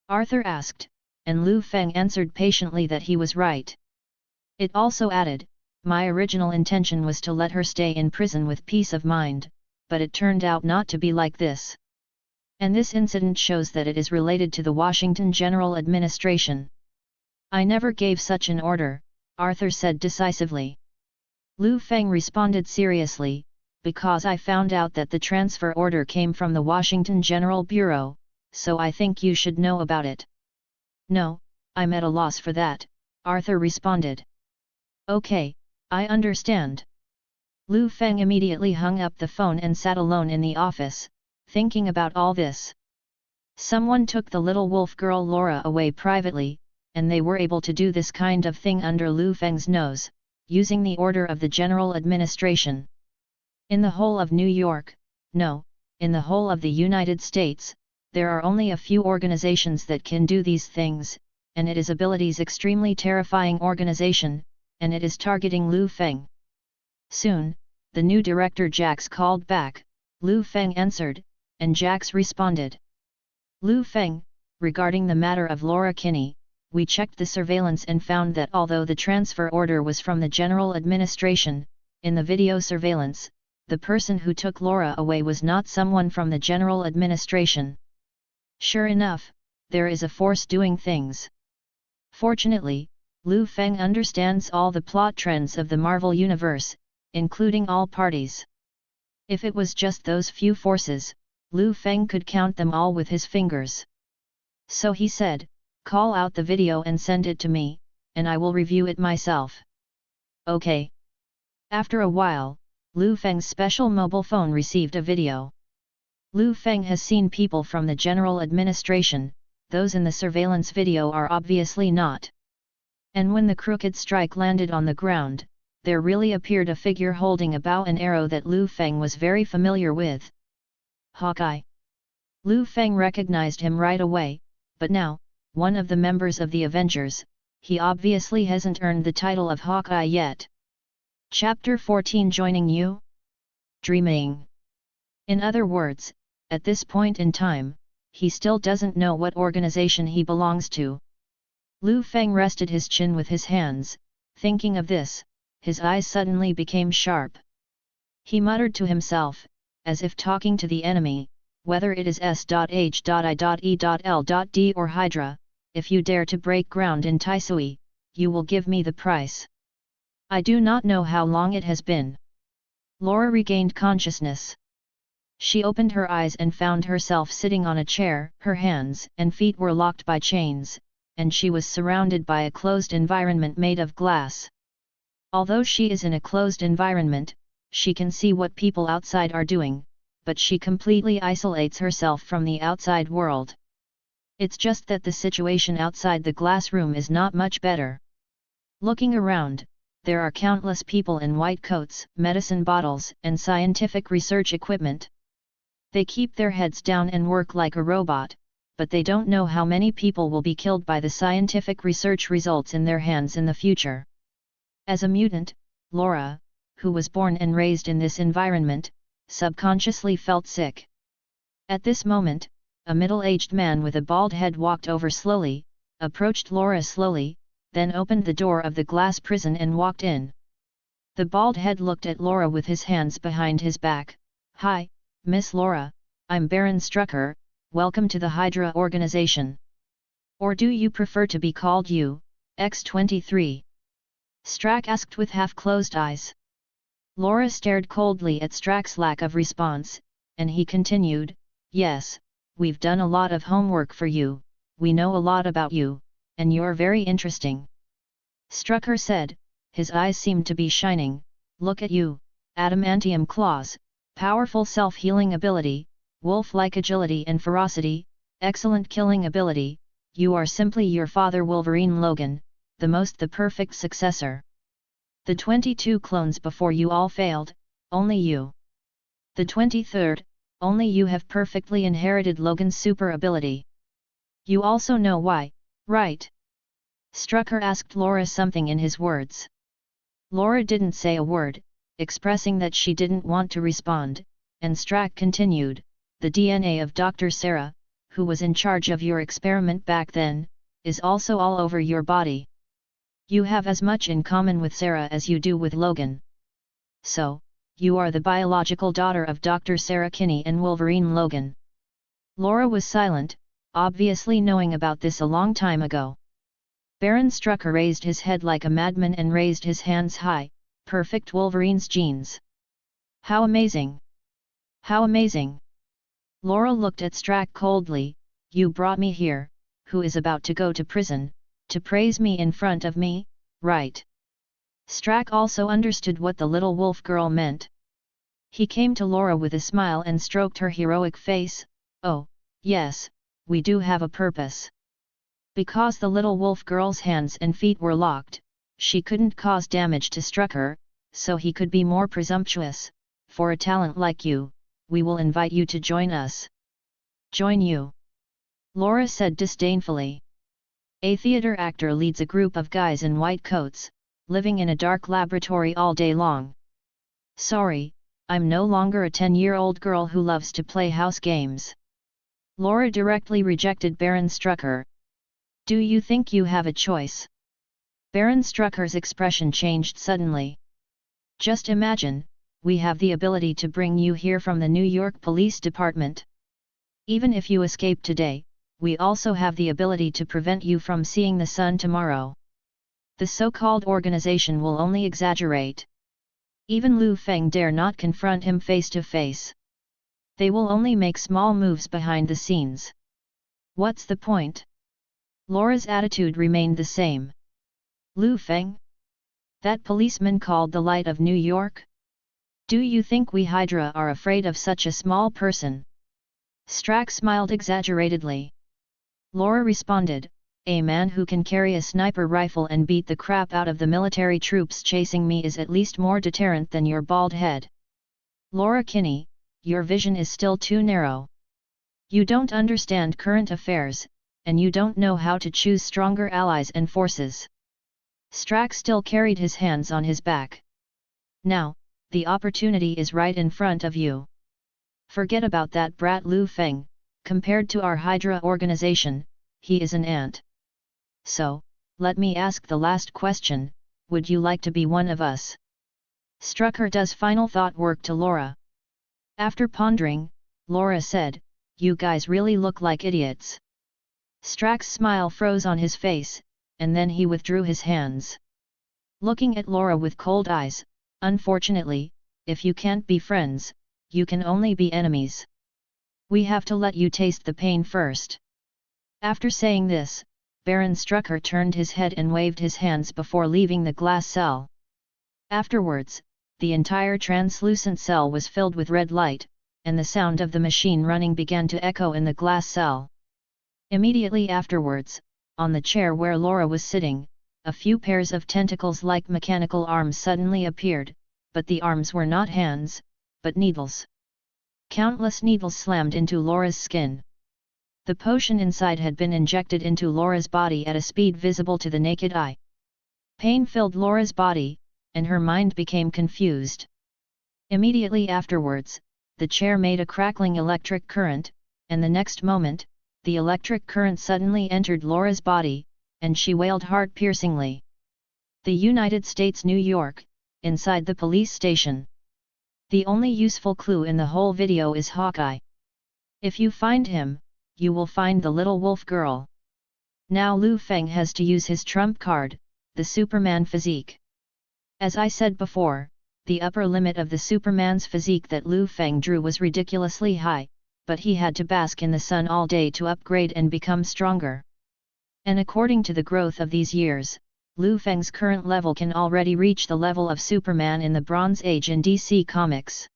Arthur asked, and Liu Feng answered patiently that he was right. It also added, "My original intention was to let her stay in prison with peace of mind, but it turned out not to be like this. And this incident shows that it is related to the Washington General Administration." "I never gave such an order," Arthur said decisively. Liu Feng responded seriously, "Because I found out that the transfer order came from the Washington General Bureau, so I think you should know about it." "No, I'm at a loss for that," Arthur responded. "Okay, I understand." Liu Feng immediately hung up the phone and sat alone in the office, thinking about all this. Someone took the little wolf girl Laura away privately, and they were able to do this kind of thing under Liu Feng's nose, using the order of the General Administration. In the whole of New York, no, in the whole of the United States, there are only a few organizations that can do these things, and it is Ability's extremely terrifying organization, and it is targeting Liu Feng. Soon, the new director Jax called back. Liu Feng answered, and Jax responded. "Liu Feng, regarding the matter of Laura Kinney, we checked the surveillance and found that although the transfer order was from the General Administration, in the video surveillance, the person who took Laura away was not someone from the General Administration. Sure enough, there is a force doing things." Fortunately, Liu Feng understands all the plot trends of the Marvel Universe, including all parties. If it was just those few forces, Liu Feng could count them all with his fingers. So he said, "Call out the video and send it to me, and I will review it myself." "Okay." After a while, Liu Feng's special mobile phone received a video. Liu Feng has seen people from the General Administration, those in the surveillance video are obviously not. And when the crooked strike landed on the ground, there really appeared a figure holding a bow and arrow that Liu Feng was very familiar with. Hawkeye. Liu Feng recognized him right away, but now, one of the members of the Avengers, he obviously hasn't earned the title of Hawkeye yet. Chapter 14 Joining You? Dreaming. In other words, at this point in time, he still doesn't know what organization he belongs to. Liu Feng rested his chin with his hands, thinking of this, his eyes suddenly became sharp. He muttered to himself, as if talking to the enemy, whether it is S.H.I.E.L.D or HYDRA, if you dare to break ground in Taisui, you will give me the price. I do not know how long it has been. Laura regained consciousness. She opened her eyes and found herself sitting on a chair, her hands and feet were locked by chains, and she was surrounded by a closed environment made of glass. Although she is in a closed environment, she can see what people outside are doing, but she completely isolates herself from the outside world. It's just that the situation outside the glass room is not much better. Looking around, there are countless people in white coats, medicine bottles, and scientific research equipment. They keep their heads down and work like a robot, but they don't know how many people will be killed by the scientific research results in their hands in the future. As a mutant, Laura, who was born and raised in this environment, subconsciously felt sick. At this moment, a middle-aged man with a bald head walked over slowly, approached Laura slowly, then opened the door of the glass prison and walked in. The bald head looked at Laura with his hands behind his back. "Hi, Miss Laura, I'm Baron Strucker, welcome to the HYDRA organization. Or do you prefer to be called you, X-23? Strack asked with half-closed eyes. Laura stared coldly at Strack's lack of response, and he continued, "Yes, we've done a lot of homework for you, we know a lot about you, and you're very interesting." Strucker said, his eyes seemed to be shining. "Look at you, adamantium claws, powerful self-healing ability, wolf-like agility and ferocity, excellent killing ability, you are simply your father Wolverine Logan, the perfect successor. The 22 clones before you all failed, only you. The 23rd, only you have perfectly inherited Logan's super ability. You also know why, right?" Strucker asked Laura something in his words. Laura didn't say a word, expressing that she didn't want to respond, and Strack continued, "The DNA of Dr. Sarah, who was in charge of your experiment back then, is also all over your body. You have as much in common with Sarah as you do with Logan. So, you are the biological daughter of Dr. Sarah Kinney and Wolverine Logan." Laura was silent, obviously knowing about this a long time ago. Baron Strucker raised his head like a madman and raised his hands high. "Perfect Wolverine's genes. How amazing! How amazing!" Laura looked at Strack coldly. "You brought me here, who is about to go to prison, to praise me in front of me, right?" Strack also understood what the little wolf girl meant. He came to Laura with a smile and stroked her heroic face. "Oh, yes, we do have a purpose." Because the little wolf girl's hands and feet were locked, she couldn't cause damage to Strucker, so he could be more presumptuous. "For a talent like you, we will invite you to join us." "Join you?" Laura said disdainfully. A theater actor leads a group of guys in white coats, living in a dark laboratory all day long. "Sorry, I'm no longer a 10-year-old girl who loves to play house games." Laura directly rejected Baron Strucker. "Do you think you have a choice?" Baron Strucker's expression changed suddenly. "Just imagine, we have the ability to bring you here from the New York Police Department. Even if you escape today, we also have the ability to prevent you from seeing the sun tomorrow." The so-called organization will only exaggerate. Even Liu Feng dare not confront him face to face. They will only make small moves behind the scenes. What's the point? Laura's attitude remained the same. "Liu Feng? That policeman called the Light of New York? Do you think we HYDRA are afraid of such a small person?" Strack smiled exaggeratedly. Laura responded, "A man who can carry a sniper rifle and beat the crap out of the military troops chasing me is at least more deterrent than your bald head. Laura Kinney, your vision is still too narrow. You don't understand current affairs, and you don't know how to choose stronger allies and forces." Strack still carried his hands on his back. "Now, the opportunity is right in front of you. Forget about that brat Liu Feng, Compared to our HYDRA organization, he is an ant. So, let me ask the last question, would you like to be one of us? Strucker does final thought work to Laura. After pondering, Laura said, you guys really look like idiots. Strack's smile froze on his face, and then he withdrew his hands. Looking at Laura with cold eyes, unfortunately, if you can't be friends, you can only be enemies. We have to let you taste the pain first. After saying this, Baron Strucker turned his head and waved his hands before leaving the glass cell. Afterwards, the entire translucent cell was filled with red light, and the sound of the machine running began to echo in the glass cell. Immediately afterwards, on the chair where Laura was sitting, a few pairs of tentacles like mechanical arms suddenly appeared, but the arms were not hands, but needles. Countless needles slammed into Laura's skin. The potion inside had been injected into Laura's body at a speed visible to the naked eye. Pain filled Laura's body, and her mind became confused. Immediately afterwards, the chair made a crackling electric current, and the next moment, the electric current suddenly entered Laura's body, and she wailed heart-piercingly. The United States, New York, inside the police station. The only useful clue in the whole video is Hawkeye. If you find him, you will find the little wolf girl. Now Liu Feng has to use his trump card, the Superman physique. As I said before, the upper limit of the Superman's physique that Liu Feng drew was ridiculously high, but he had to bask in the sun all day to upgrade and become stronger. And according to the growth of these years, Liu Feng's current level can already reach the level of Superman in the Bronze Age in DC Comics.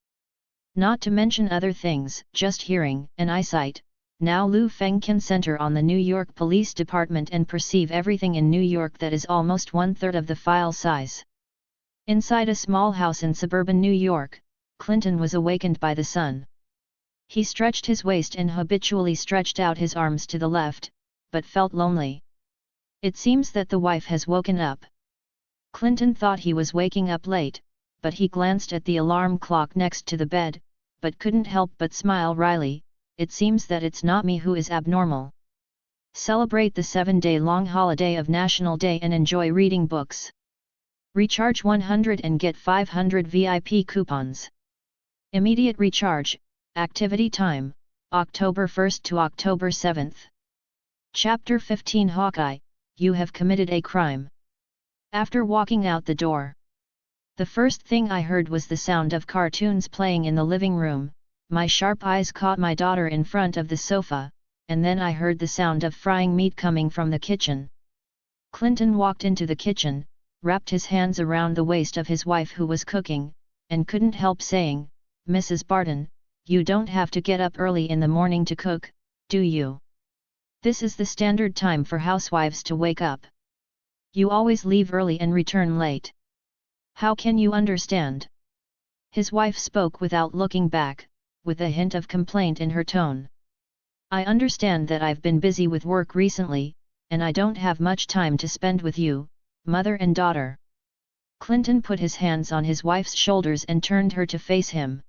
Not to mention other things, just hearing and eyesight, now Liu Feng can center on the New York Police Department and perceive everything in New York that is almost one-third of the file size. Inside a small house in suburban New York, Clinton was awakened by the sun. He stretched his waist and habitually stretched out his arms to the left, but felt lonely. It seems that the wife has woken up. Clinton thought he was waking up late, but he glanced at the alarm clock next to the bed, but couldn't help but smile wryly. It seems that it's not me who is abnormal. Celebrate the 7-day-long holiday of National Day and enjoy reading books. Recharge 100 and get 500 VIP coupons. Immediate recharge, activity time, October 1st to October 7th. Chapter 15 Hawkeye, you have committed a crime. After walking out the door, the first thing I heard was the sound of cartoons playing in the living room. My sharp eyes caught my daughter in front of the sofa, and then I heard the sound of frying meat coming from the kitchen. Clinton walked into the kitchen, wrapped his hands around the waist of his wife who was cooking, and couldn't help saying, Mrs. Barton, you don't have to get up early in the morning to cook, do you? This is the standard time for housewives to wake up. You always leave early and return late. How can you understand? His wife spoke without looking back, with a hint of complaint in her tone. I understand that I've been busy with work recently, and I don't have much time to spend with you, mother and daughter. Clinton put his hands on his wife's shoulders and turned her to face him.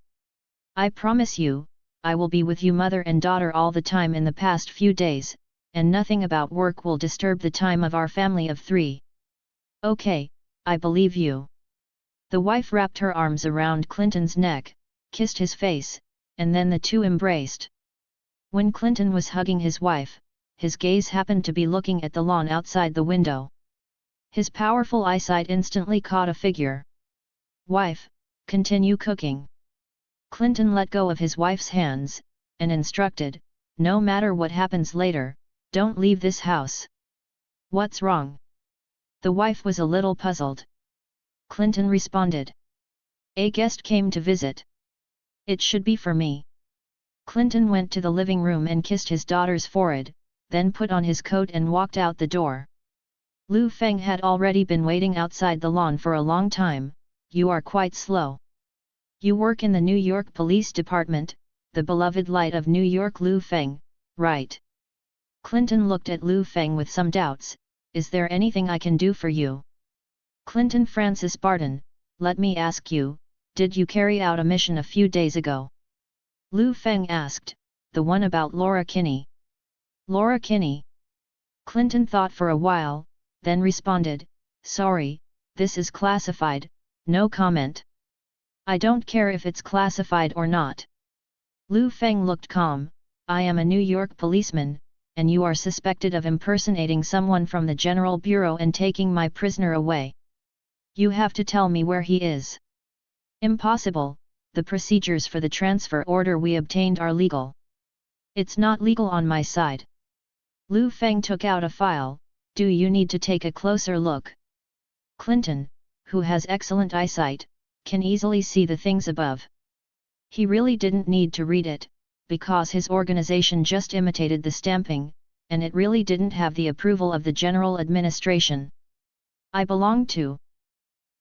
I promise you, I will be with you mother and daughter all the time in the past few days, and nothing about work will disturb the time of our family of 3. Okay, I believe you. The wife wrapped her arms around Clinton's neck, kissed his face, and then the two embraced. When Clinton was hugging his wife, his gaze happened to be looking at the lawn outside the window. His powerful eyesight instantly caught a figure. Wife, continue cooking. Clinton let go of his wife's hands, and instructed, no matter what happens later, don't leave this house. What's wrong? The wife was a little puzzled. Clinton responded. A guest came to visit. It should be for me. Clinton went to the living room and kissed his daughter's forehead, then put on his coat and walked out the door. Liu Feng had already been waiting outside the lawn for a long time. You are quite slow. You work in the New York Police Department, the beloved light of New York. Liu Feng, right? Clinton looked at Liu Feng with some doubts. Is there anything I can do for you? Clinton Francis Barton, let me ask you, did you carry out a mission a few days ago? Liu Feng asked, the one about Laura Kinney. Laura Kinney? Clinton thought for a while, then responded, "Sorry, this is classified, no comment." "I don't care if it's classified or not." Liu Feng looked calm. "I am a New York policeman, and you are suspected of impersonating someone from the General Bureau and taking my prisoner away. You have to tell me where he is." "Impossible, the procedures for the transfer order we obtained are legal." "It's not legal on my side." Liu Feng took out a file. "Do you need to take a closer look?" Clinton, who has excellent eyesight, can easily see the things above. He really didn't need to read it, because his organization just imitated the stamping, and it really didn't have the approval of the general administration. "I belong to..."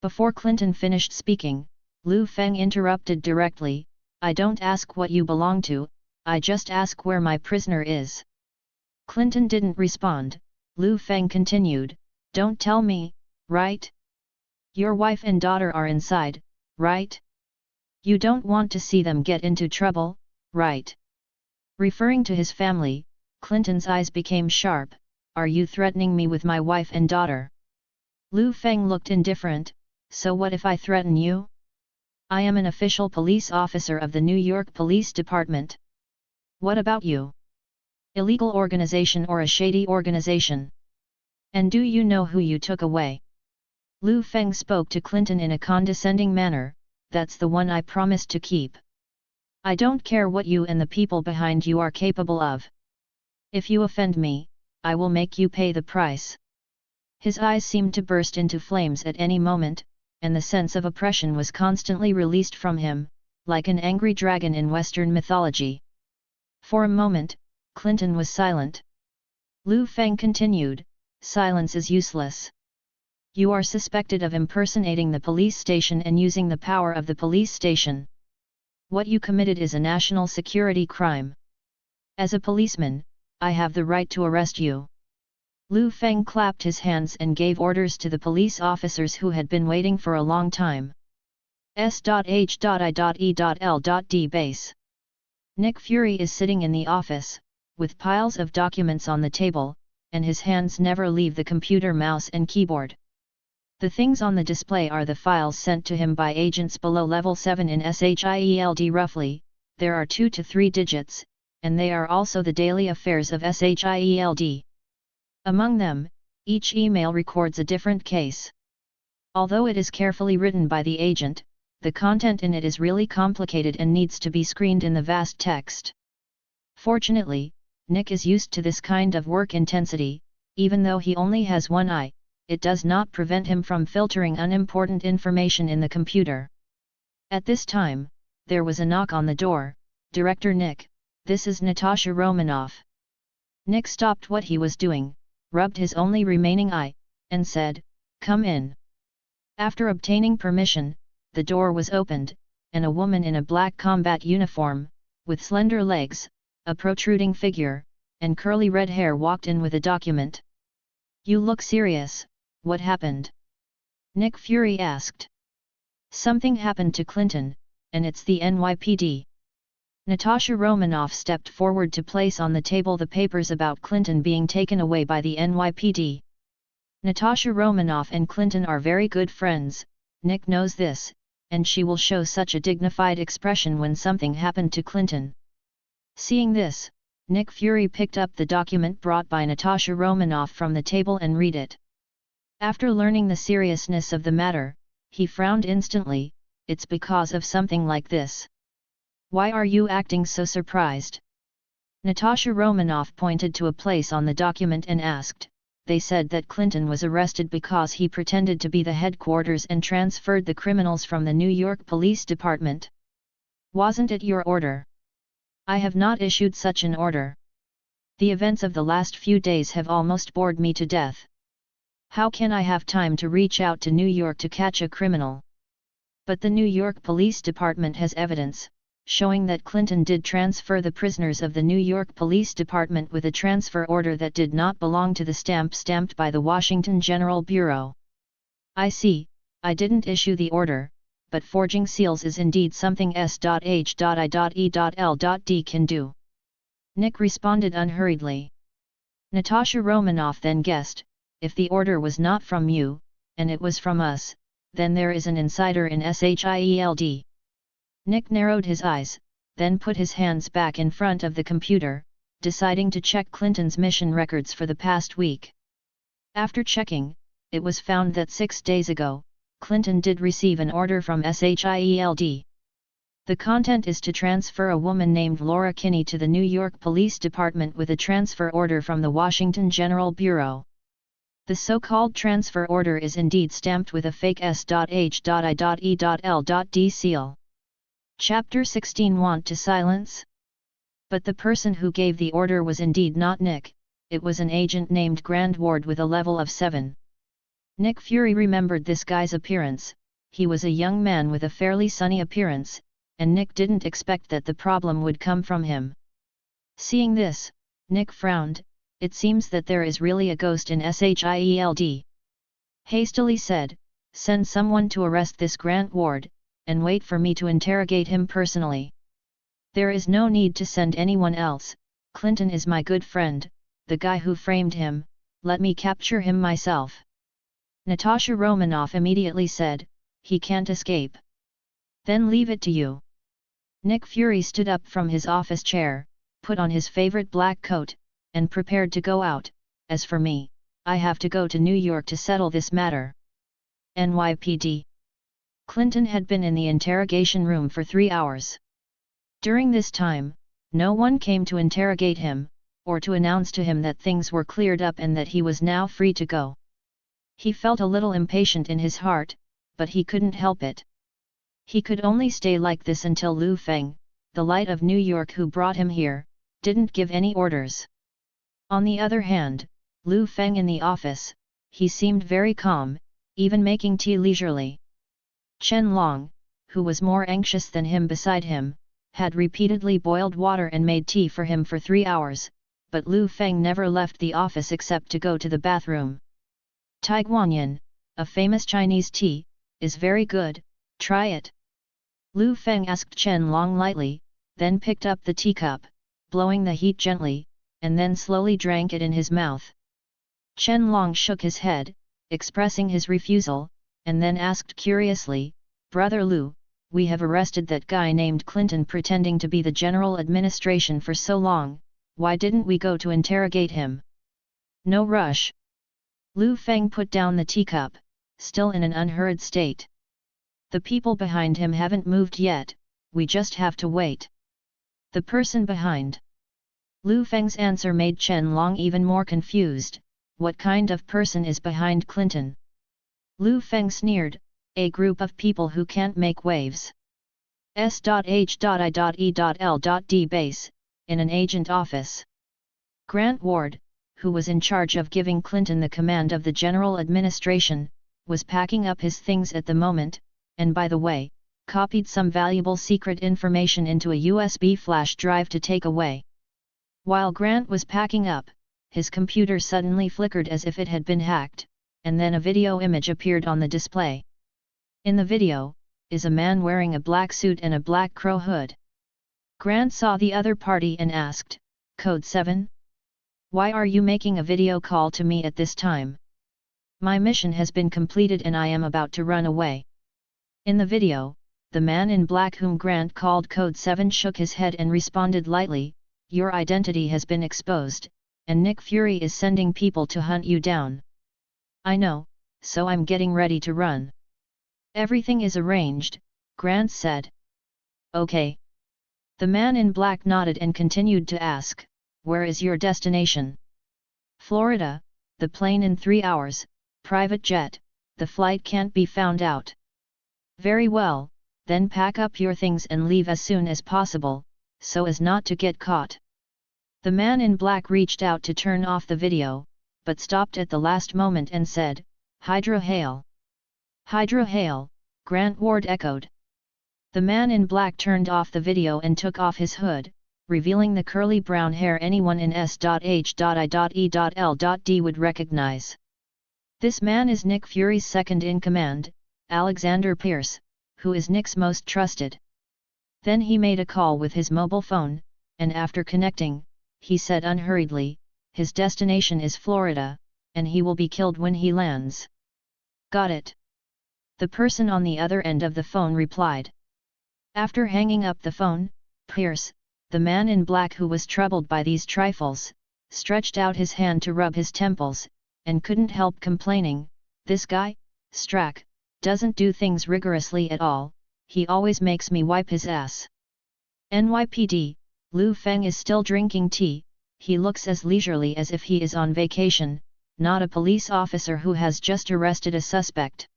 Before Clinton finished speaking, Liu Feng interrupted directly, "I don't ask what you belong to, I just ask where my prisoner is." Clinton didn't respond. Liu Feng continued, "Don't tell me, right? Your wife and daughter are inside, right? You don't want to see them get into trouble, right?" Referring to his family, Clinton's eyes became sharp. "Are you threatening me with my wife and daughter?" Liu Feng looked indifferent. "So what if I threaten you? I am an official police officer of the New York Police Department. What about you? Illegal organization or a shady organization? And do you know who you took away?" Liu Feng spoke to Clinton in a condescending manner. "That's the one I promised to keep. I don't care what you and the people behind you are capable of. If you offend me, I will make you pay the price." His eyes seemed to burst into flames at any moment, and the sense of oppression was constantly released from him, like an angry dragon in Western mythology. For a moment, Clinton was silent. Liu Feng continued, "Silence is useless. You are suspected of impersonating the police station and using the power of the police station. What you committed is a national security crime. As a policeman, I have the right to arrest you." Liu Feng clapped his hands and gave orders to the police officers who had been waiting for a long time. S.H.I.E.L.D. base. Nick Fury is sitting in the office, with piles of documents on the table, and his hands never leave the computer mouse and keyboard. The things on the display are the files sent to him by agents below level 7 in SHIELD. Roughly, there are 2 to 3 digits, and they are also the daily affairs of SHIELD. Among them, each email records a different case. Although it is carefully written by the agent, the content in it is really complicated and needs to be screened in the vast text. Fortunately, Nick is used to this kind of work intensity. Even though he only has one eye, it does not prevent him from filtering unimportant information in the computer. At this time, there was a knock on the door. "Director Nick, this is Natasha Romanoff." Nick stopped what he was doing, rubbed his only remaining eye, and said, "Come in." After obtaining permission, the door was opened, and a woman in a black combat uniform, with slender legs, a protruding figure, and curly red hair walked in with a document. "You look serious, what happened?" Nick Fury asked. "Something happened to Clinton, and it's the NYPD." Natasha Romanoff stepped forward to place on the table the papers about Clinton being taken away by the NYPD. Natasha Romanoff and Clinton are very good friends. Nick knows this, and she will show such a dignified expression when something happened to Clinton. Seeing this, Nick Fury picked up the document brought by Natasha Romanoff from the table and read it. After learning the seriousness of the matter, he frowned instantly. "It's because of something like this. Why are you acting so surprised?" Natasha Romanoff pointed to a place on the document and asked. "They said that Clinton was arrested because he pretended to be the headquarters and transferred the criminals from the New York Police Department. Wasn't it your order?" "I have not issued such an order. The events of the last few days have almost bored me to death. How can I have time to reach out to New York to catch a criminal?" But the New York Police Department has evidence, showing that Clinton did transfer the prisoners of the New York Police Department with a transfer order that did not belong to the stamp stamped by the Washington General Bureau. "I see, I didn't issue the order, but forging seals is indeed something S.H.I.E.L.D. can do. Nick responded unhurriedly. Natasha Romanoff then guessed, if the order was not from you, and it was from us, then there is an insider in SHIELD. Nick narrowed his eyes, then put his hands back in front of the computer, deciding to check Clinton's mission records for the past week. After checking, it was found that 6 days ago, Clinton did receive an order from SHIELD. The content is to transfer a woman named Laura Kinney to the New York Police Department with a transfer order from the Washington General Bureau. The so-called transfer order is indeed stamped with a fake S.H.I.E.L.D. seal. Chapter 16 Want to silence? But the person who gave the order was indeed not Nick, it was an agent named Grand Ward with a level of 7. Nick Fury remembered this guy's appearance. He was a young man with a fairly sunny appearance, and Nick didn't expect that the problem would come from him. Seeing this, Nick frowned. It seems that there is really a ghost in SHIELD. Hastily said, send someone to arrest this Grant Ward, and wait for me to interrogate him personally. There is no need to send anyone else, Clinton is my good friend, the guy who framed him, let me capture him myself. Natasha Romanoff immediately said, he can't escape. Then leave it to you. Nick Fury stood up from his office chair, put on his favorite black coat, and prepared to go out. As for me, I have to go to New York to settle this matter. NYPD. Clinton had been in the interrogation room for 3 hours. During this time, no one came to interrogate him, or to announce to him that things were cleared up and that he was now free to go. He felt a little impatient in his heart, but he couldn't help it. He could only stay like this until Liu Feng, the light of New York who brought him here, didn't give any orders. On the other hand, Liu Feng in the office, he seemed very calm, even making tea leisurely. Chen Long, who was more anxious than him beside him, had repeatedly boiled water and made tea for him for 3 hours, but Liu Feng never left the office except to go to the bathroom. Tai Guanyin, a famous Chinese tea, is very good, try it. Liu Feng asked Chen Long lightly, then picked up the teacup, blowing the heat gently, and then slowly drank it in his mouth. Chen Long shook his head, expressing his refusal, and then asked curiously, Brother Liu, we have arrested that guy named Clinton pretending to be the general administration for so long, why didn't we go to interrogate him? No rush. Liu Feng put down the teacup, still in an unhurried state. The people behind him haven't moved yet, we just have to wait. The person behind. Liu Feng's answer made Chen Long even more confused. What kind of person is behind Clinton? Liu Feng sneered, a group of people who can't make waves. S.H.I.E.L.D. base, in an agent office. Grant Ward, who was in charge of giving Clinton the command of the general administration, was packing up his things at the moment, and by the way, copied some valuable secret information into a USB flash drive to take away. While Grant was packing up, his computer suddenly flickered as if it had been hacked, and then a video image appeared on the display. In the video, is a man wearing a black suit and a black crow hood. Grant saw the other party and asked, Code 7? Why are you making a video call to me at this time? My mission has been completed and I am about to run away. In the video, the man in black whom Grant called Code 7 shook his head and responded lightly, your identity has been exposed, and Nick Fury is sending people to hunt you down. I know, so I'm getting ready to run. Everything is arranged, Grant said. Okay. The man in black nodded and continued to ask, where is your destination? Florida, the plane in 3 hours, private jet, the flight can't be found out. Very well, then pack up your things and leave as soon as possible, so as not to get caught. The man in black reached out to turn off the video, but stopped at the last moment and said, HYDRA hail. HYDRA hail, Grant Ward echoed. The man in black turned off the video and took off his hood, revealing the curly brown hair anyone in S.H.I.E.L.D. would recognize. This man is Nick Fury's second-in-command, Alexander Pierce, who is Nick's most trusted. Then he made a call with his mobile phone, and after connecting, he said unhurriedly, his destination is Florida, and he will be killed when he lands. Got it. The person on the other end of the phone replied. After hanging up the phone, Pierce, the man in black who was troubled by these trifles, stretched out his hand to rub his temples, and couldn't help complaining, "This guy, Strack, doesn't do things rigorously at all, he always makes me wipe his ass." NYPD, Liu Feng is still drinking tea, he looks as leisurely as if he is on vacation, not a police officer who has just arrested a suspect.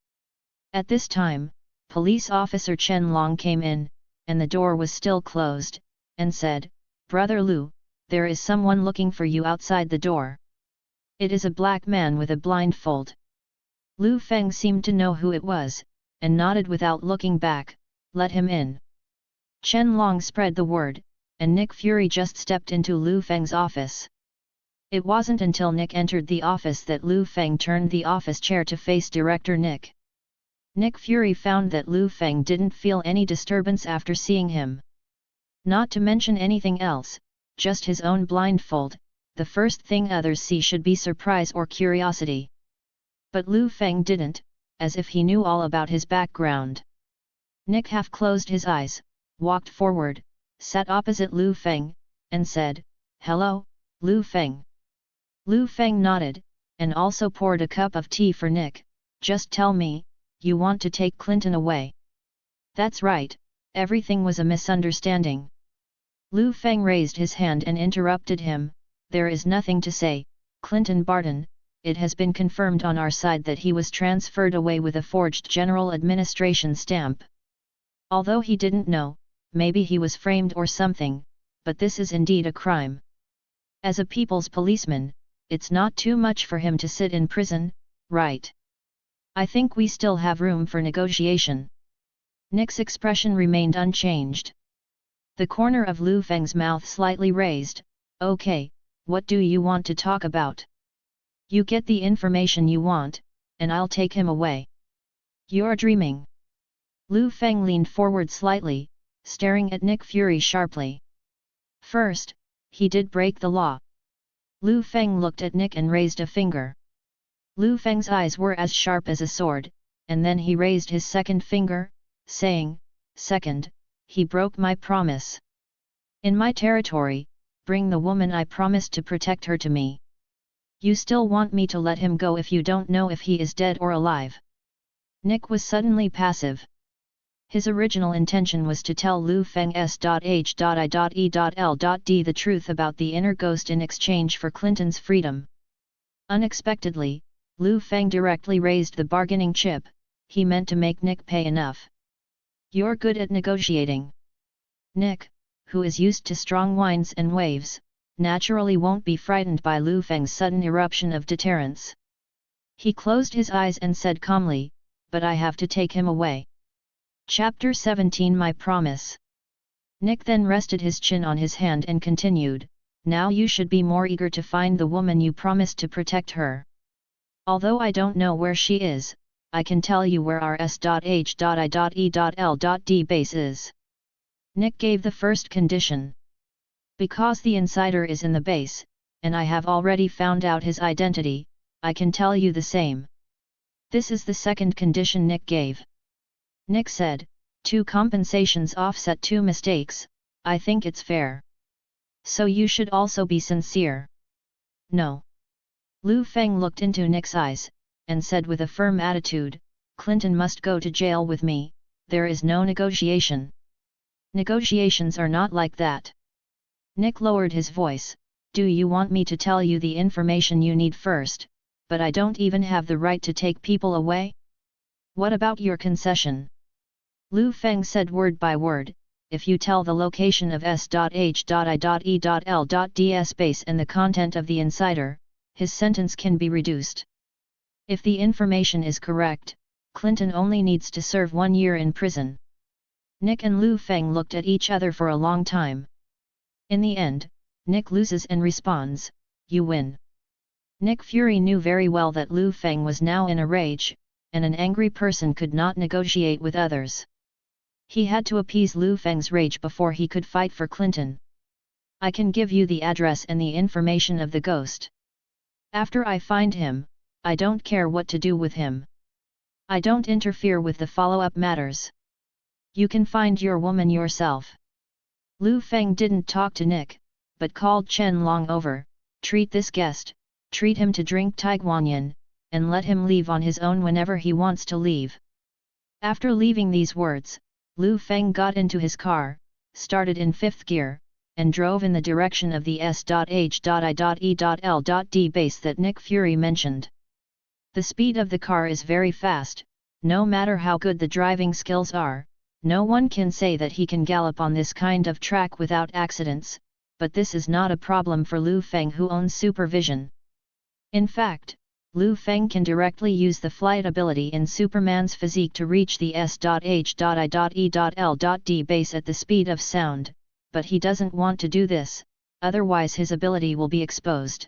At this time, Police Officer Chen Long came in, and the door was still closed, and said, "Brother Liu, there is someone looking for you outside the door." It is a black man with a blindfold. Liu Feng seemed to know who it was, and nodded without looking back, "Let him in." Chen Long spread the word, and Nick Fury just stepped into Liu Feng's office. It wasn't until Nick entered the office that Liu Feng turned the office chair to face Director Nick. Nick Fury found that Liu Feng didn't feel any disturbance after seeing him. Not to mention anything else, just his own blindfold, the first thing others see should be surprise or curiosity. But Liu Feng didn't, as if he knew all about his background. Nick half closed his eyes, walked forward, sat opposite Liu Feng, and said, "Hello, Liu Feng." Liu Feng nodded, and also poured a cup of tea for Nick. "Just tell me, you want to take Clinton away?" "That's right, everything was a misunderstanding." Liu Feng raised his hand and interrupted him, "There is nothing to say, Clinton Barton, it has been confirmed on our side that he was transferred away with a forged General Administration stamp. Although he didn't know, maybe he was framed or something, but this is indeed a crime. As a people's policeman, it's not too much for him to sit in prison, right? I think we still have room for negotiation." Nick's expression remained unchanged. The corner of Liu Feng's mouth slightly raised. "Okay, what do you want to talk about? You get the information you want, and I'll take him away." "You're dreaming." Liu Feng leaned forward slightly, staring at Nick Fury sharply. "First, he did break the law." Liu Feng looked at Nick and raised a finger. Liu Feng's eyes were as sharp as a sword, and then he raised his second finger, saying, "Second, he broke my promise. In my territory, bring the woman I promised to protect her to me. You still want me to let him go if you don't know if he is dead or alive?" Nick was suddenly passive. His original intention was to tell Liu Feng S.H.I.E.L.D. the truth about the inner ghost in exchange for Clinton's freedom. Unexpectedly, Liu Feng directly raised the bargaining chip. He meant to make Nick pay enough. "You're good at negotiating." Nick, who is used to strong winds and waves, naturally won't be frightened by Liu Feng's sudden eruption of deterrence. He closed his eyes and said calmly, "But I have to take him away." Chapter 17 My Promise. Nick then rested his chin on his hand and continued, "Now you should be more eager to find the woman you promised to protect her. Although I don't know where she is, I can tell you where our S.H.I.E.L.D. base is." Nick gave the first condition. "Because the insider is in the base, and I have already found out his identity, I can tell you the same." This is the second condition Nick gave. Nick said, "Two compensations offset two mistakes, I think it's fair. So you should also be sincere." "No." Liu Feng looked into Nick's eyes, and said with a firm attitude, "Clinton must go to jail with me, there is no negotiation." "Negotiations are not like that." Nick lowered his voice, "Do you want me to tell you the information you need first, but I don't even have the right to take people away? What about your concession?" Liu Feng said word by word, "If you tell the location of S.H.I.E.L.D.'s base and the content of the insider, his sentence can be reduced. If the information is correct, Clinton only needs to serve 1 year in prison." Nick and Liu Feng looked at each other for a long time. In the end, Nick loses and responds, "You win." Nick Fury knew very well that Liu Feng was now in a rage, and an angry person could not negotiate with others. He had to appease Liu Feng's rage before he could fight for Clinton. I can give you the address and the information of the ghost. After I find him, I don't care what to do with him. I don't interfere with the follow-up matters. You can find your woman yourself. Liu Feng didn't talk to Nick, but called Chen Long over, treat this guest, treat him to drink Taiguanyan, and let him leave on his own whenever he wants to leave. After leaving these words, Liu Feng got into his car, started in 5th gear, and drove in the direction of the S.H.I.E.L.D base that Nick Fury mentioned. The speed of the car is very fast, no matter how good the driving skills are, no one can say that he can gallop on this kind of track without accidents, but this is not a problem for Liu Feng who owns supervision. In fact, Liu Feng can directly use the flight ability in Superman's physique to reach the S.H.I.E.L.D base at the speed of sound, but he doesn't want to do this, otherwise his ability will be exposed.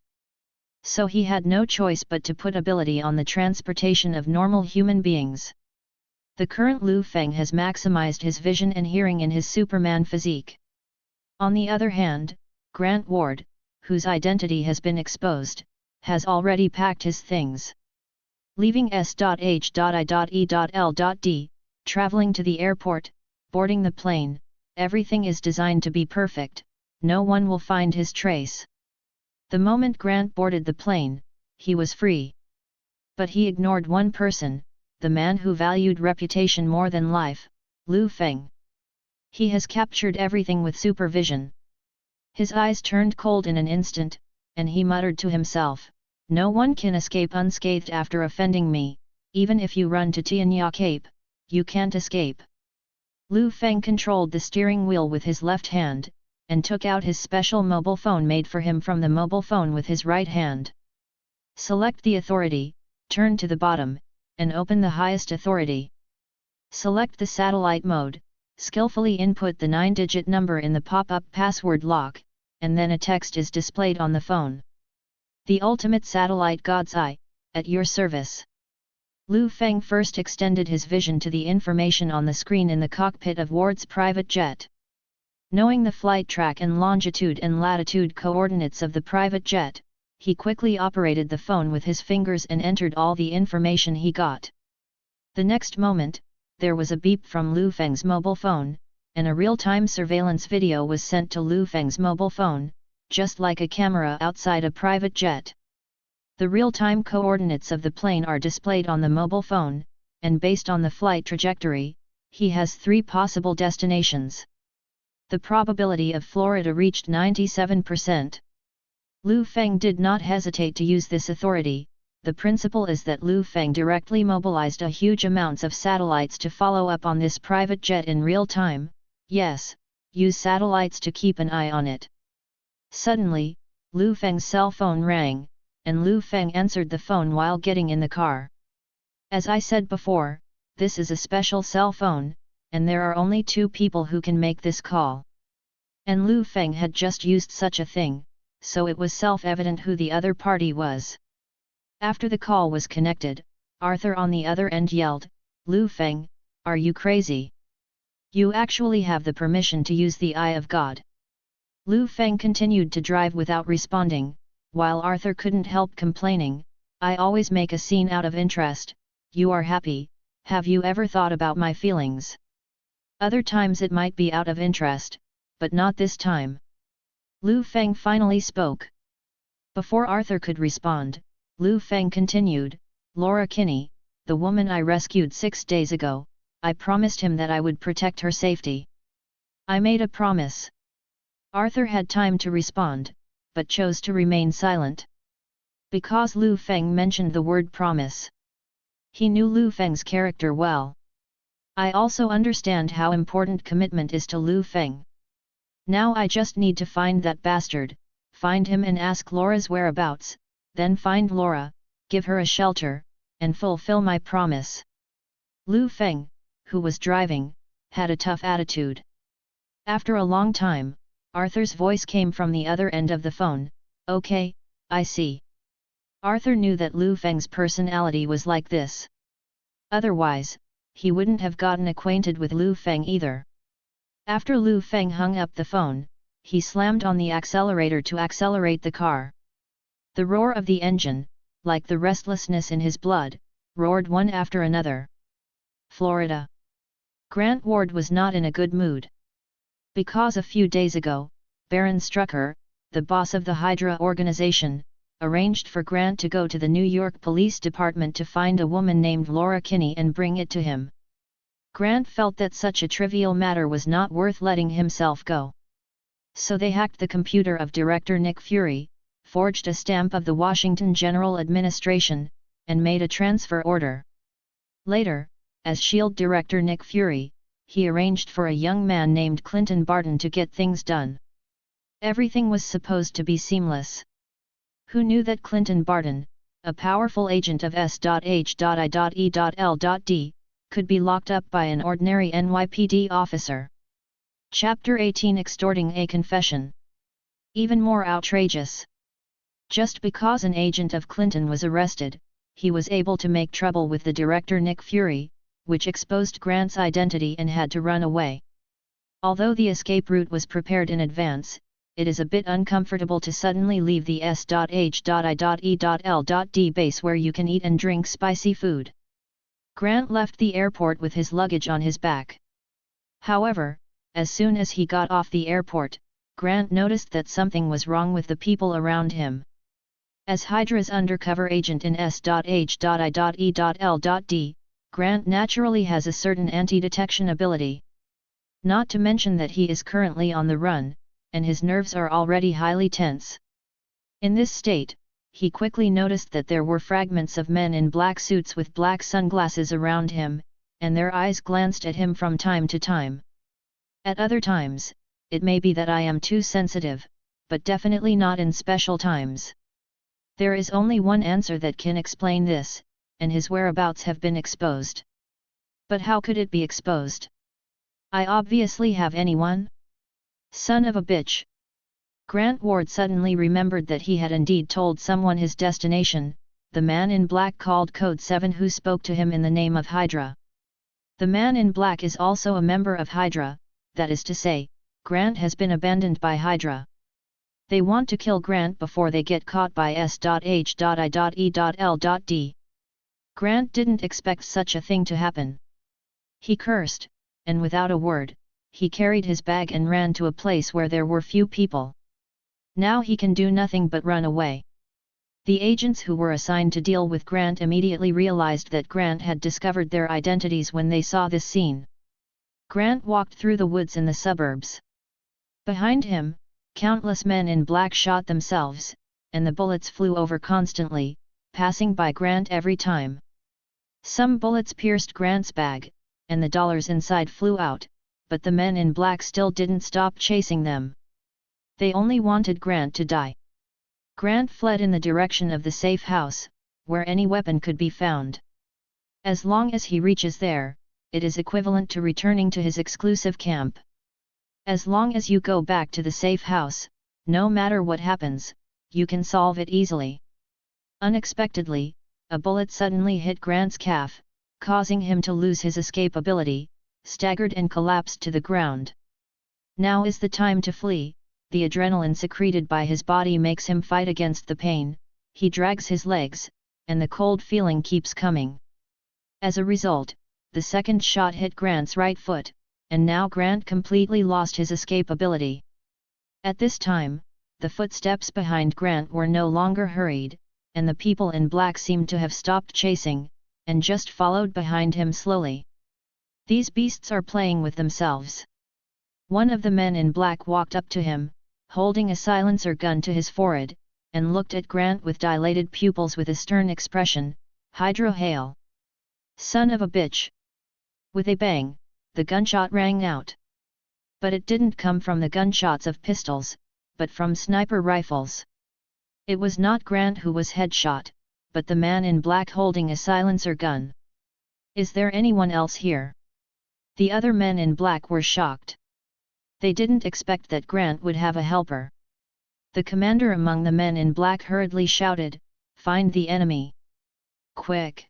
So he had no choice but to put ability on the transportation of normal human beings. The current Liu Feng has maximized his vision and hearing in his Superman physique. On the other hand, Grant Ward, whose identity has been exposed, has already packed his things. Leaving S.H.I.E.L.D, traveling to the airport, boarding the plane, everything is designed to be perfect, no one will find his trace. The moment Grant boarded the plane, he was free. But he ignored one person, the man who valued reputation more than life, Liu Feng. He has captured everything with supervision. His eyes turned cold in an instant, and he muttered to himself, "No one can escape unscathed after offending me, even if you run to Tianya Cape, you can't escape." Liu Feng controlled the steering wheel with his left hand, and took out his special mobile phone made for him from the mobile phone with his right hand. Select the authority, turn to the bottom, and open the highest authority. Select the satellite mode, skillfully input the 9-digit number in the pop-up password lock, and then a text is displayed on the phone. The ultimate satellite God's Eye, at your service. Liu Feng first extended his vision to the information on the screen in the cockpit of Ward's private jet. Knowing the flight track and longitude and latitude coordinates of the private jet, he quickly operated the phone with his fingers and entered all the information he got. The next moment, there was a beep from Liu Feng's mobile phone, and a real-time surveillance video was sent to Liu Feng's mobile phone, just like a camera outside a private jet. The real-time coordinates of the plane are displayed on the mobile phone, and based on the flight trajectory, he has 3 possible destinations. The probability of Florida reached 97%. Liu Feng did not hesitate to use this authority. The principle is that Liu Feng directly mobilized a huge amounts of satellites to follow up on this private jet in real time. Yes, use satellites to keep an eye on it. Suddenly, Liu Feng's cell phone rang, and Liu Feng answered the phone while getting in the car. As I said before, this is a special cell phone, and there are only 2 people who can make this call. And Liu Feng had just used such a thing, so it was self-evident who the other party was. After the call was connected, Arthur on the other end yelled, "Liu Feng, are you crazy? You actually have the permission to use the Eye of God." Liu Feng continued to drive without responding, while Arthur couldn't help complaining, "I always make a scene out of interest, you are happy, have you ever thought about my feelings? Other times it might be out of interest, but not this time." Liu Feng finally spoke. Before Arthur could respond, Liu Feng continued, "Laura Kinney, the woman I rescued 6 days ago, I promised him that I would protect her safety. I made a promise." Arthur had time to respond, but chose to remain silent. Because Liu Feng mentioned the word promise. He knew Liu Feng's character well. I also understand how important commitment is to Liu Feng. Now I just need to find that bastard, find him and ask Laura's whereabouts, then find Laura, give her a shelter, and fulfill my promise. Liu Feng, who was driving, had a tough attitude. After a long time, Arthur's voice came from the other end of the phone, "Okay, I see." Arthur knew that Liu Feng's personality was like this. Otherwise, he wouldn't have gotten acquainted with Liu Feng either. After Liu Feng hung up the phone, he slammed on the accelerator to accelerate the car. The roar of the engine, like the restlessness in his blood, roared one after another. Florida. Grant Ward was not in a good mood. Because a few days ago, Baron Strucker, the boss of the HYDRA organization, arranged for Grant to go to the New York Police Department to find a woman named Laura Kinney and bring it to him. Grant felt that such a trivial matter was not worth letting himself go. So they hacked the computer of Director Nick Fury, forged a stamp of the Washington General Administration, and made a transfer order. Later, as S.H.I.E.L.D. Director Nick Fury, he arranged for a young man named Clinton Barton to get things done. Everything was supposed to be seamless. Who knew that Clinton Barton, a powerful agent of S.H.I.E.L.D., could be locked up by an ordinary NYPD officer? Chapter 18 Extorting a Confession. Even more outrageous. Just because an agent of Clinton was arrested, he was able to make trouble with the director Nick Fury, which exposed Grant's identity and had to run away. Although the escape route was prepared in advance, it is a bit uncomfortable to suddenly leave the S.H.I.E.L.D. base where you can eat and drink spicy food. Grant left the airport with his luggage on his back. However, as soon as he got off the airport, Grant noticed that something was wrong with the people around him. As HYDRA's undercover agent in S.H.I.E.L.D., Grant naturally has a certain anti-detection ability. Not to mention that he is currently on the run, and his nerves are already highly tense. In this state, he quickly noticed that there were fragments of men in black suits with black sunglasses around him, and their eyes glanced at him from time to time. At other times, it may be that I am too sensitive, but definitely not in special times. There is only one answer that can explain this, and his whereabouts have been exposed. But how could it be exposed? I obviously have anyone? Son of a bitch. Grant Ward suddenly remembered that he had indeed told someone his destination, the man in black called Code 7 who spoke to him in the name of HYDRA. The man in black is also a member of HYDRA, that is to say, Grant has been abandoned by HYDRA. They want to kill Grant before they get caught by S.H.I.E.L.D. Grant didn't expect such a thing to happen. He cursed, and without a word, he carried his bag and ran to a place where there were few people. Now he can do nothing but run away. The agents who were assigned to deal with Grant immediately realized that Grant had discovered their identities when they saw this scene. Grant walked through the woods in the suburbs. Behind him, countless men in black shot themselves, and the bullets flew over constantly, passing by Grant every time. Some bullets pierced Grant's bag, and the dollars inside flew out, but the men in black still didn't stop chasing them. They only wanted Grant to die. Grant fled in the direction of the safe house, where any weapon could be found. As long as he reaches there, it is equivalent to returning to his exclusive camp. As long as you go back to the safe house, no matter what happens, you can solve it easily. Unexpectedly, a bullet suddenly hit Grant's calf, causing him to lose his escape ability, staggered and collapsed to the ground. Now is the time to flee. The adrenaline secreted by his body makes him fight against the pain, he drags his legs, and the cold feeling keeps coming. As a result, the second shot hit Grant's right foot, and now Grant completely lost his escape ability. At this time, the footsteps behind Grant were no longer hurried, and the people in black seemed to have stopped chasing, and just followed behind him slowly. These beasts are playing with themselves. One of the men in black walked up to him, holding a silencer gun to his forehead, and looked at Grant with dilated pupils with a stern expression. "HYDRA hail! Son of a bitch!" With a bang, the gunshot rang out. But it didn't come from the gunshots of pistols, but from sniper rifles. It was not Grant who was headshot, but the man in black holding a silencer gun. "Is there anyone else here?" The other men in black were shocked. They didn't expect that Grant would have a helper. The commander among the men in black hurriedly shouted, "Find the enemy! Quick!"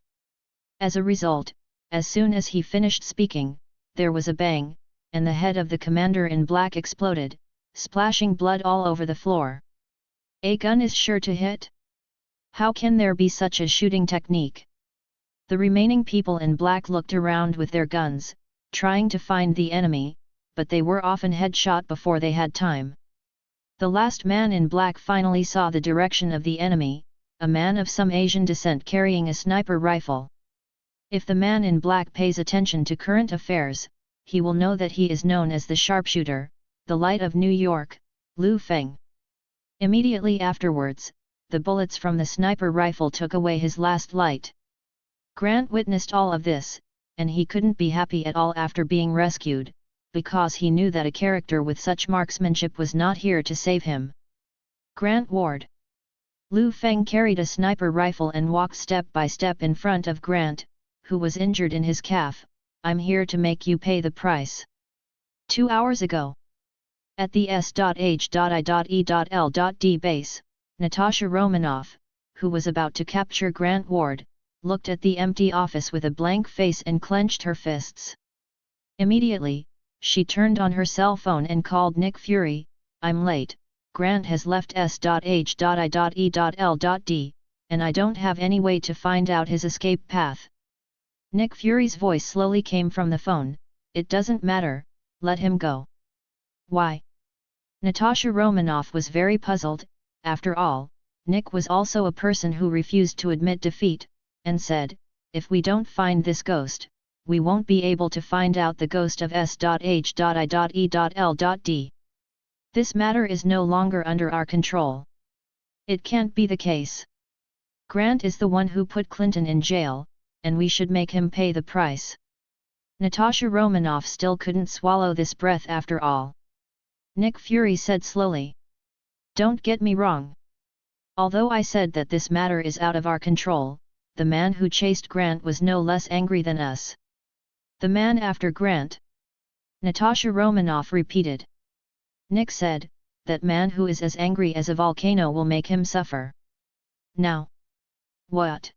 As a result, as soon as he finished speaking, there was a bang, and the head of the commander in black exploded, splashing blood all over the floor. A gun is sure to hit? How can there be such a shooting technique? The remaining people in black looked around with their guns, trying to find the enemy, but they were often headshot before they had time. The last man in black finally saw the direction of the enemy, a man of some Asian descent carrying a sniper rifle. If the man in black pays attention to current affairs, he will know that he is known as the sharpshooter, the Light of New York, Liu Feng. Immediately afterwards, the bullets from the sniper rifle took away his last light. Grant witnessed all of this, and he couldn't be happy at all after being rescued, because he knew that a character with such marksmanship was not here to save him. Grant Ward. Liu Feng carried a sniper rifle and walked step by step in front of Grant, who was injured in his calf. I'm here to make you pay the price. 2 hours ago. At the S.H.I.E.L.D. base, Natasha Romanoff, who was about to capture Grant Ward, looked at the empty office with a blank face and clenched her fists. Immediately, she turned on her cell phone and called Nick Fury. I'm late, Grant has left S.H.I.E.L.D., and I don't have any way to find out his escape path. Nick Fury's voice slowly came from the phone. It doesn't matter, let him go. Why? Natasha Romanoff was very puzzled. After all, Nick was also a person who refused to admit defeat, and said, if we don't find this ghost, we won't be able to find out the ghost of S.H.I.E.L.D. This matter is no longer under our control. It can't be the case. Grant is the one who put Clinton in jail, and we should make him pay the price. Natasha Romanoff still couldn't swallow this breath after all. Nick Fury said slowly. Don't get me wrong. Although I said that this matter is out of our control, the man who chased Grant was no less angry than us. The man after Grant? Natasha Romanoff repeated. Nick said, that man who is as angry as a volcano will make him suffer. Now. What?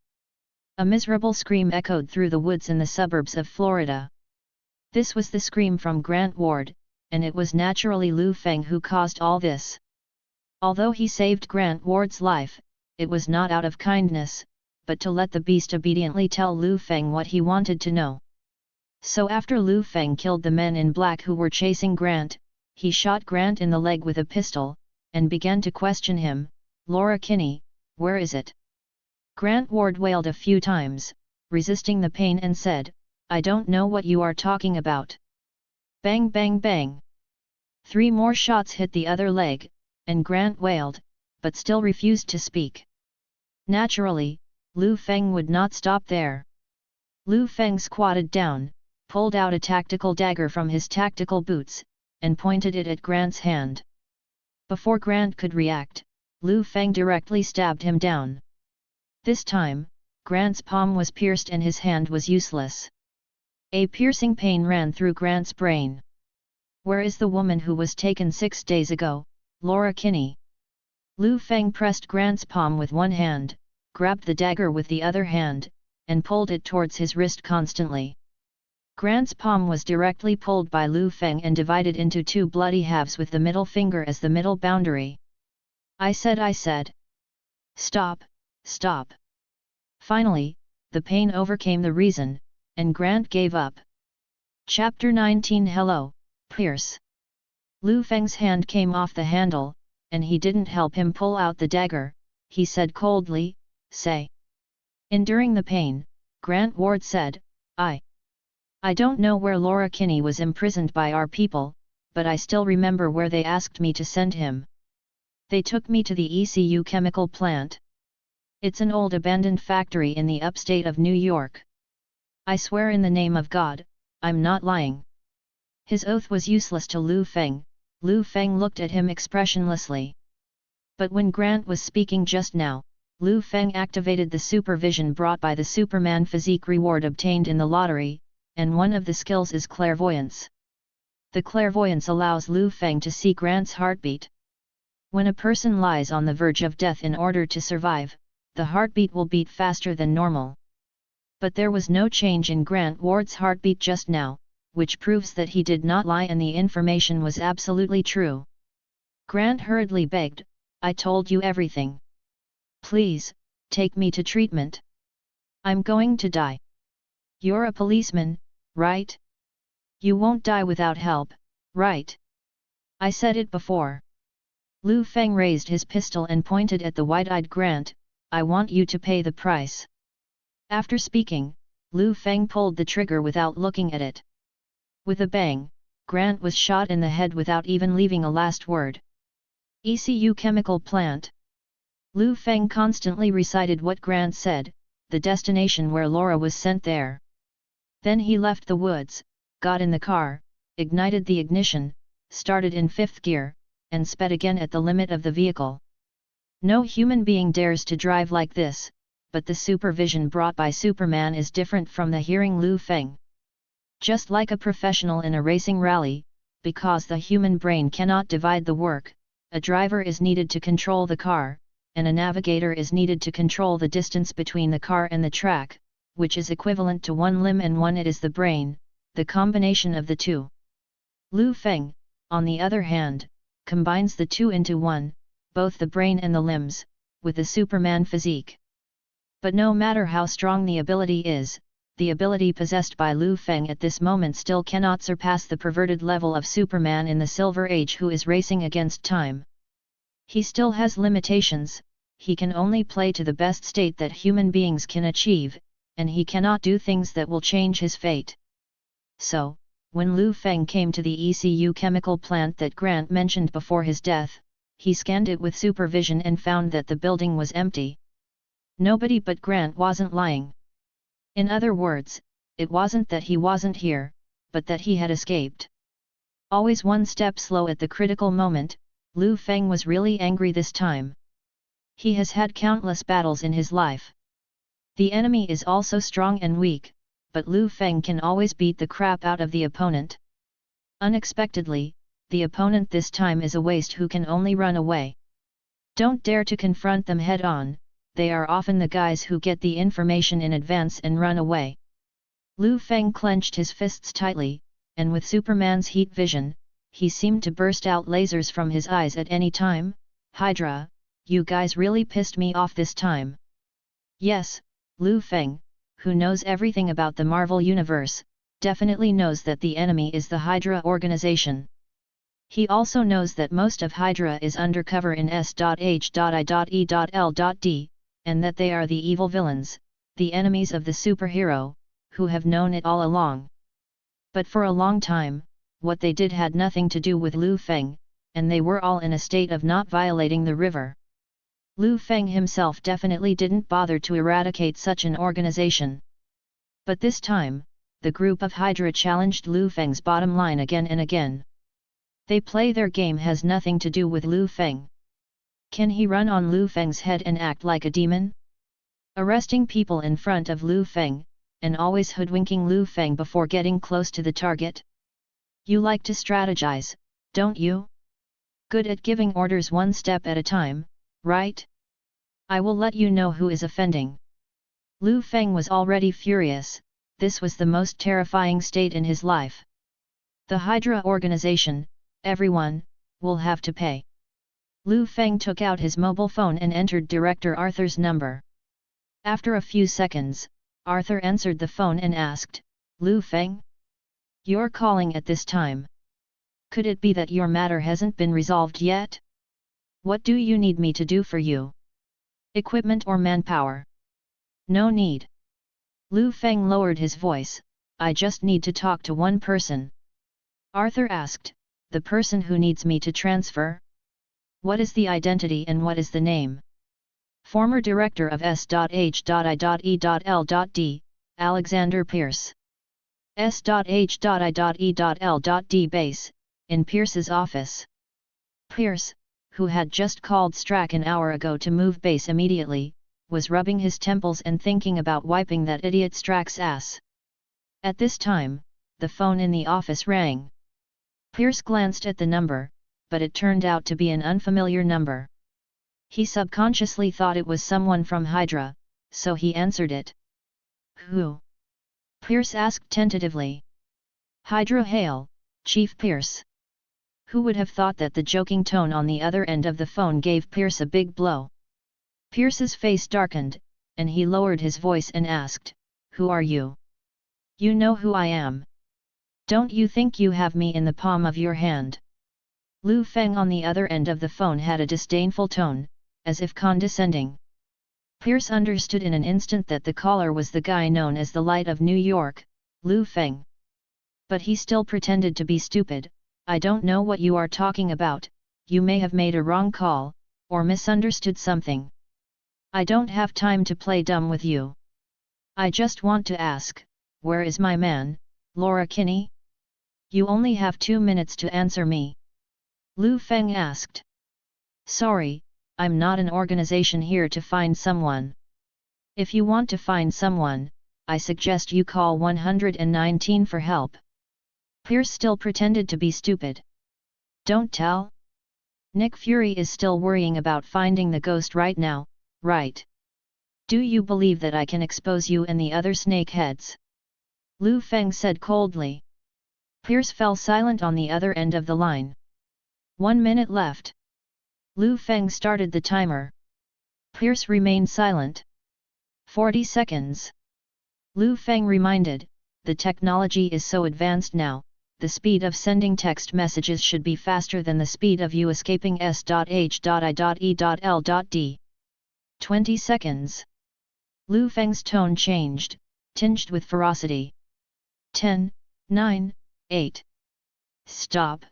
A miserable scream echoed through the woods in the suburbs of Florida. This was the scream from Grant Ward, and it was naturally Liu Feng who caused all this. Although he saved Grant Ward's life, it was not out of kindness, but to let the beast obediently tell Liu Feng what he wanted to know. So after Liu Feng killed the men in black who were chasing Grant, he shot Grant in the leg with a pistol, and began to question him. Laura Kinney, where is it? Grant Ward wailed a few times, resisting the pain, and said, I don't know what you are talking about. Bang bang bang. 3 more shots hit the other leg, and Grant wailed, but still refused to speak. Naturally, Liu Feng would not stop there. Liu Feng squatted down, pulled out a tactical dagger from his tactical boots, and pointed it at Grant's hand. Before Grant could react, Liu Feng directly stabbed him down. This time, Grant's palm was pierced and his hand was useless. A piercing pain ran through Grant's brain. Where is the woman who was taken 6 days ago, Laura Kinney? Liu Feng pressed Grant's palm with one hand, grabbed the dagger with the other hand, and pulled it towards his wrist constantly. Grant's palm was directly pulled by Liu Feng and divided into 2 bloody halves with the middle finger as the middle boundary. I said. Stop, stop. Finally, the pain overcame the reason, and Grant gave up. Chapter 19. Hello, Pierce. Liu Feng's hand came off the handle, and he didn't help him pull out the dagger. He said coldly, say. Enduring the pain, Grant Ward said, I don't know where Laura Kinney was imprisoned by our people, but I still remember where they asked me to send him. They took me to the ECU chemical plant. It's an old abandoned factory in the upstate of New York. I swear in the name of God, I'm not lying. His oath was useless to Liu Feng. Liu Feng looked at him expressionlessly. But when Grant was speaking just now, Liu Feng activated the supervision brought by the Superman physique reward obtained in the lottery, and one of the skills is clairvoyance. The clairvoyance allows Liu Feng to see Grant's heartbeat. When a person lies on the verge of death in order to survive, the heartbeat will beat faster than normal. But there was no change in Grant Ward's heartbeat just now, which proves that he did not lie and the information was absolutely true. Grant hurriedly begged, I told you everything. Please, take me to treatment. I'm going to die. You're a policeman, right? You won't die without help, right? I said it before. Liu Feng raised his pistol and pointed at the wide-eyed Grant, I want you to pay the price. After speaking, Liu Feng pulled the trigger without looking at it. With a bang, Grant was shot in the head without even leaving a last word. ECU chemical plant. Liu Feng constantly recited what Grant said, the destination where Laura was sent there. Then he left the woods, got in the car, ignited the ignition, started in 5th gear, and sped again at the limit of the vehicle. No human being dares to drive like this, but the supervision brought by Superman is different from the hearing Liu Feng. Just like a professional in a racing rally, because the human brain cannot divide the work, a driver is needed to control the car, and a navigator is needed to control the distance between the car and the track, which is equivalent to one limb and one it is the brain, the combination of the two. Liu Feng, on the other hand, combines the two into one, both the brain and the limbs, with the Superman physique. But no matter how strong the ability is, the ability possessed by Liu Feng at this moment still cannot surpass the perverted level of Superman in the Silver Age who is racing against time. He still has limitations, he can only play to the best state that human beings can achieve, and he cannot do things that will change his fate. So, when Liu Feng came to the ECU chemical plant that Grant mentioned before his death, he scanned it with supervision and found that the building was empty. Nobody but Grant wasn't lying. In other words, it wasn't that he wasn't here, but that he had escaped. Always one step slow at the critical moment, Liu Feng was really angry this time. He has had countless battles in his life. The enemy is also strong and weak, but Liu Feng can always beat the crap out of the opponent. Unexpectedly, the opponent this time is a waste who can only run away. Don't dare to confront them head-on, they are often the guys who get the information in advance and run away. Liu Feng clenched his fists tightly, and with Superman's heat vision, he seemed to burst out lasers from his eyes at any time. HYDRA, you guys really pissed me off this time. Yes, Liu Feng, who knows everything about the Marvel Universe, definitely knows that the enemy is the HYDRA organization. He also knows that most of HYDRA is undercover in S.H.I.E.L.D, and that they are the evil villains, the enemies of the superhero, who have known it all along. But for a long time, what they did had nothing to do with Liu Feng, and they were all in a state of not violating the river. Liu Feng himself definitely didn't bother to eradicate such an organization. But this time, the group of HYDRA challenged Liu Feng's bottom line again and again. They play their game has nothing to do with Liu Feng. Can he run on Liu Feng's head and act like a demon? Arresting people in front of Liu Feng, and always hoodwinking Liu Feng before getting close to the target? You like to strategize, don't you? Good at giving orders one step at a time, right? I will let you know who is offending. Liu Feng was already furious, this was the most terrifying state in his life. The HYDRA organization, everyone, will have to pay. Liu Feng took out his mobile phone and entered Director Arthur's number. After a few seconds, Arthur answered the phone and asked, Liu Feng? You're calling at this time. Could it be that your matter hasn't been resolved yet? What do you need me to do for you? Equipment or manpower? No need. Liu Feng lowered his voice, I just need to talk to one person. Arthur asked, the person who needs me to transfer? What is the identity and what is the name? Former director of S.H.I.E.L.D, Alexander Pierce. S.H.I.E.L.D base, in Pierce's office. Pierce, who had just called Strack an hour ago to move base immediately, was rubbing his temples and thinking about wiping that idiot Strack's ass. At this time, the phone in the office rang. Pierce glanced at the number, but it turned out to be an unfamiliar number. He subconsciously thought it was someone from HYDRA, so he answered it. Who? Pierce asked tentatively. HYDRA hail, Chief Pierce. Who would have thought that the joking tone on the other end of the phone gave Pierce a big blow? Pierce's face darkened, and he lowered his voice and asked, "Who are you?" "You know who I am. Don't you think you have me in the palm of your hand?" Liu Feng on the other end of the phone had a disdainful tone, as if condescending. Pierce understood in an instant that the caller was the guy known as the Light of New York, Liu Feng. But he still pretended to be stupid. "I don't know what you are talking about, you may have made a wrong call, or misunderstood something. I don't have time to play dumb with you. I just want to ask, where is my man, Laura Kinney? You only have 2 minutes to answer me." Liu Feng asked. "Sorry, I'm not an organization here to find someone. If you want to find someone, I suggest you call 119 for help." Pierce still pretended to be stupid. "Don't tell? Nick Fury is still worrying about finding the ghost right now, right? Do you believe that I can expose you and the other snakeheads?" Liu Feng said coldly. Pierce fell silent on the other end of the line. 1 minute left. Liu Feng started the timer. Pierce remained silent. 40 seconds. Liu Feng reminded, "The technology is so advanced now, the speed of sending text messages should be faster than the speed of you escaping S.H.I.E.L.D. 20 seconds. Liu Feng's tone changed, tinged with ferocity. 10, 9, 8. Stop.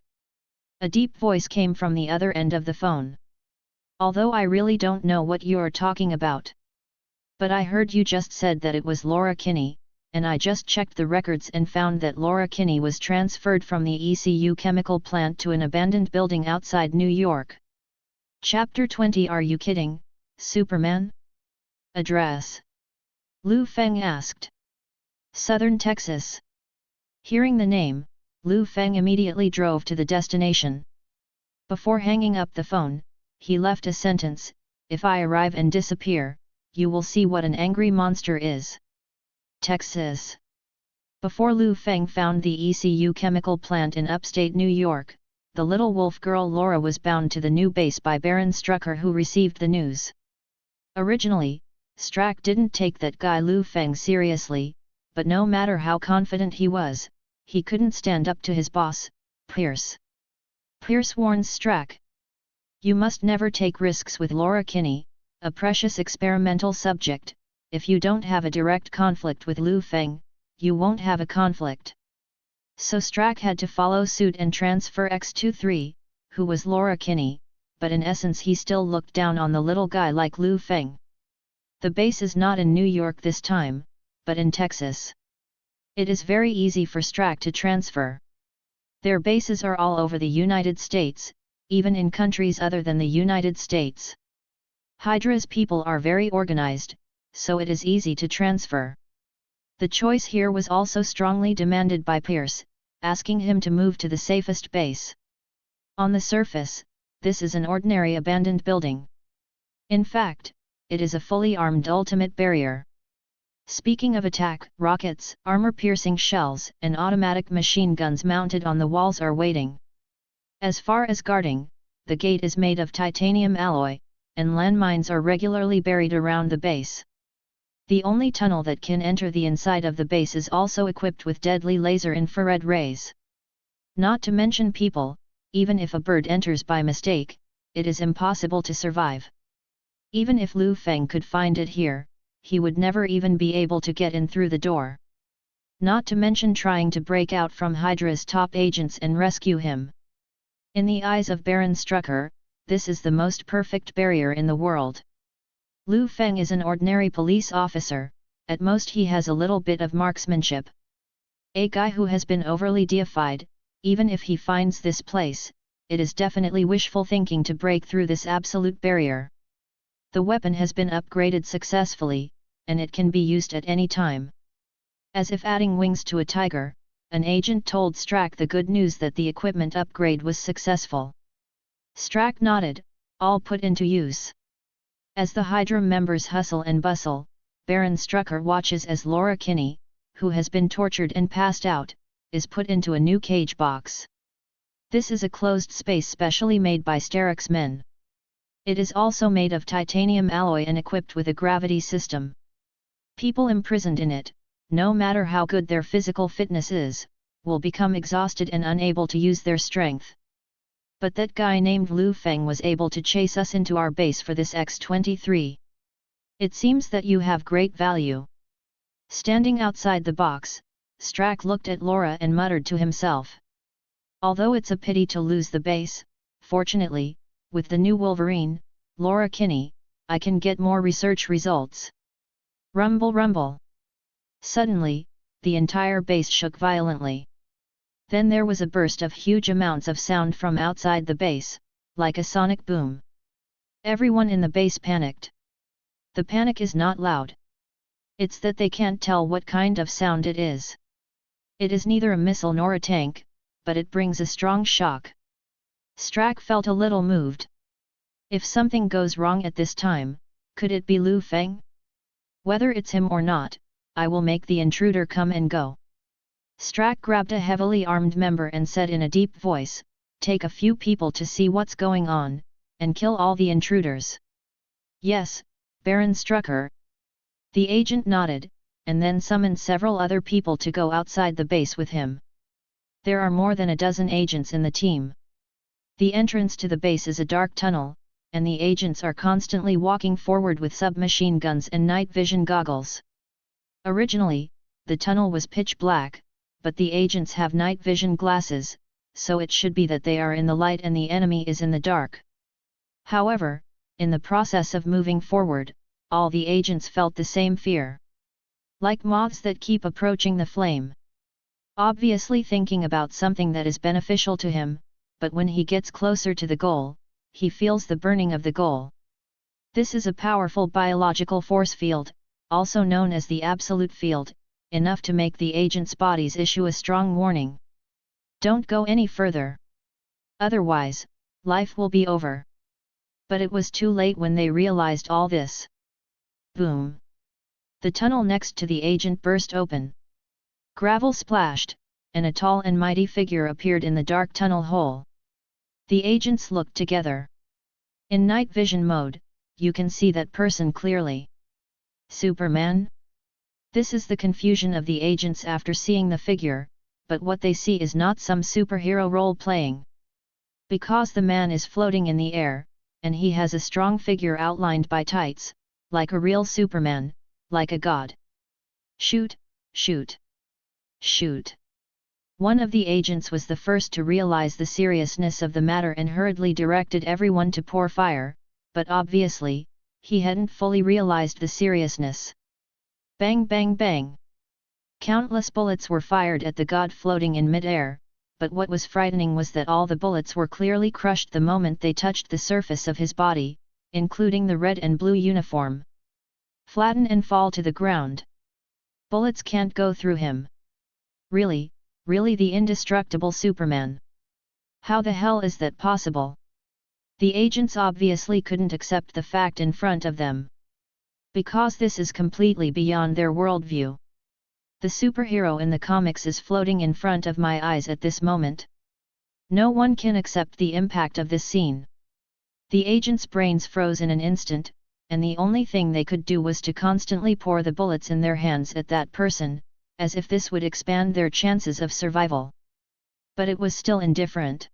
A deep voice came from the other end of the phone. "Although I really don't know what you're talking about. But I heard you just said that it was Laura Kinney, and I just checked the records and found that Laura Kinney was transferred from the ECU chemical plant to an abandoned building outside New York." Chapter 20. Are you kidding, Superman? Address? Liu Feng asked. Southern Texas. Hearing the name, Liu Feng immediately drove to the destination. Before hanging up the phone, he left a sentence, "If I arrive and disappear, you will see what an angry monster is." Texas. Before Liu Feng found the ECU chemical plant in upstate New York, the little wolf girl Laura was bound to the new base by Baron Strucker, who received the news. Originally, Strack didn't take that guy Liu Feng seriously, but no matter how confident he was, he couldn't stand up to his boss, Pierce. Pierce warns Strack, "You must never take risks with Laura Kinney, a precious experimental subject. If you don't have a direct conflict with Liu Feng, you won't have a conflict." So Strack had to follow suit and transfer X-23, who was Laura Kinney, but in essence he still looked down on the little guy like Liu Feng. The base is not in New York this time, but in Texas. It is very easy for Strack to transfer. Their bases are all over the United States, even in countries other than the United States. HYDRA's people are very organized, so it is easy to transfer. The choice here was also strongly demanded by Pierce, asking him to move to the safest base. On the surface, this is an ordinary abandoned building. In fact, it is a fully armed ultimate barrier. Speaking of attack, rockets, armor-piercing shells, and automatic machine guns mounted on the walls are waiting. As far as guarding, the gate is made of titanium alloy, and landmines are regularly buried around the base. The only tunnel that can enter the inside of the base is also equipped with deadly laser infrared rays. Not to mention people, even if a bird enters by mistake, it is impossible to survive. Even if Liu Feng could find it here, he would never even be able to get in through the door. Not to mention trying to break out from HYDRA's top agents and rescue him. In the eyes of Baron Strucker, this is the most perfect barrier in the world. Liu Feng is an ordinary police officer, at most he has a little bit of marksmanship. A guy who has been overly deified. Even if he finds this place, it is definitely wishful thinking to break through this absolute barrier. The weapon has been upgraded successfully, and it can be used at any time. As if adding wings to a tiger, an agent told Strack the good news that the equipment upgrade was successful. Strack nodded, all put into use. As the HYDRA members hustle and bustle, Baron Strucker watches as Laura Kinney, who has been tortured and passed out, is put into a new cage box. This is a closed space specially made by Sterix men. It is also made of titanium alloy and equipped with a gravity system. People imprisoned in it, no matter how good their physical fitness is, will become exhausted and unable to use their strength. But that guy named Liu Feng was able to chase us into our base for this X-23. It seems that you have great value. Standing outside the box, Strack looked at Laura and muttered to himself. Although it's a pity to lose the base, fortunately, with the new Wolverine, Laura Kinney, I can get more research results. Rumble rumble. Suddenly, the entire base shook violently. Then there was a burst of huge amounts of sound from outside the base, like a sonic boom. Everyone in the base panicked. The panic is not loud. It's that they can't tell what kind of sound it is. It is neither a missile nor a tank, but it brings a strong shock. Strack felt a little moved. If something goes wrong at this time, could it be Liu Feng? Whether it's him or not, I will make the intruder come and go. Strack grabbed a heavily armed member and said in a deep voice, "Take a few people to see what's going on, and kill all the intruders." "Yes, Baron Strucker." The agent nodded, and then summoned several other people to go outside the base with him. There are more than a dozen agents in the team. The entrance to the base is a dark tunnel, and the agents are constantly walking forward with submachine guns and night vision goggles. Originally, the tunnel was pitch black, but the agents have night vision glasses, so it should be that they are in the light and the enemy is in the dark. However, in the process of moving forward, all the agents felt the same fear. Like moths that keep approaching the flame. Obviously thinking about something that is beneficial to him, but when he gets closer to the goal, he feels the burning of the goal. This is a powerful biological force field, also known as the absolute field, enough to make the agents' bodies issue a strong warning. Don't go any further. Otherwise, life will be over. But it was too late when they realized all this. Boom! The tunnel next to the agent burst open. Gravel splashed, and a tall and mighty figure appeared in the dark tunnel hole. The agents looked together. In night vision mode, you can see that person clearly. Superman? This is the confusion of the agents after seeing the figure, but what they see is not some superhero role-playing. Because the man is floating in the air, and he has a strong figure outlined by tights, like a real Superman, like a god. Shoot, shoot, shoot. One of the agents was the first to realize the seriousness of the matter and hurriedly directed everyone to pour fire, but obviously, he hadn't fully realized the seriousness. Bang bang bang! Countless bullets were fired at the god floating in mid-air, but what was frightening was that all the bullets were clearly crushed the moment they touched the surface of his body, including the red and blue uniform. Flatten and fall to the ground. Bullets can't go through him. Really, really the indestructible Superman. How the hell is that possible? The agents obviously couldn't accept the fact in front of them. Because this is completely beyond their worldview. The superhero in the comics is floating in front of my eyes at this moment. No one can accept the impact of this scene. The agents' brains froze in an instant, and the only thing they could do was to constantly pour the bullets in their hands at that person, as if this would expand their chances of survival. But it was still indifferent.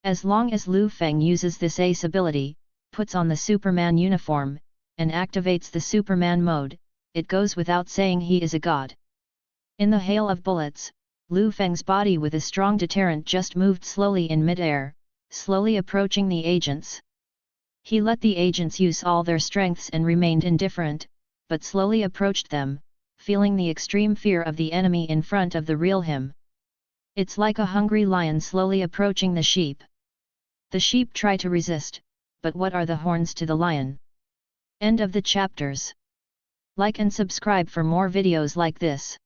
As long as Liu Feng uses this ace ability, puts on the Superman uniform, and activates the Superman mode, it goes without saying he is a god. In the hail of bullets, Liu Feng's body with a strong deterrent just moved slowly in mid-air, slowly approaching the agents. He let the agents use all their strengths and remained indifferent, but slowly approached them, feeling the extreme fear of the enemy in front of the real him. It's like a hungry lion slowly approaching the sheep. The sheep try to resist, but what are the horns to the lion? End of the chapters. Like and subscribe for more videos like this.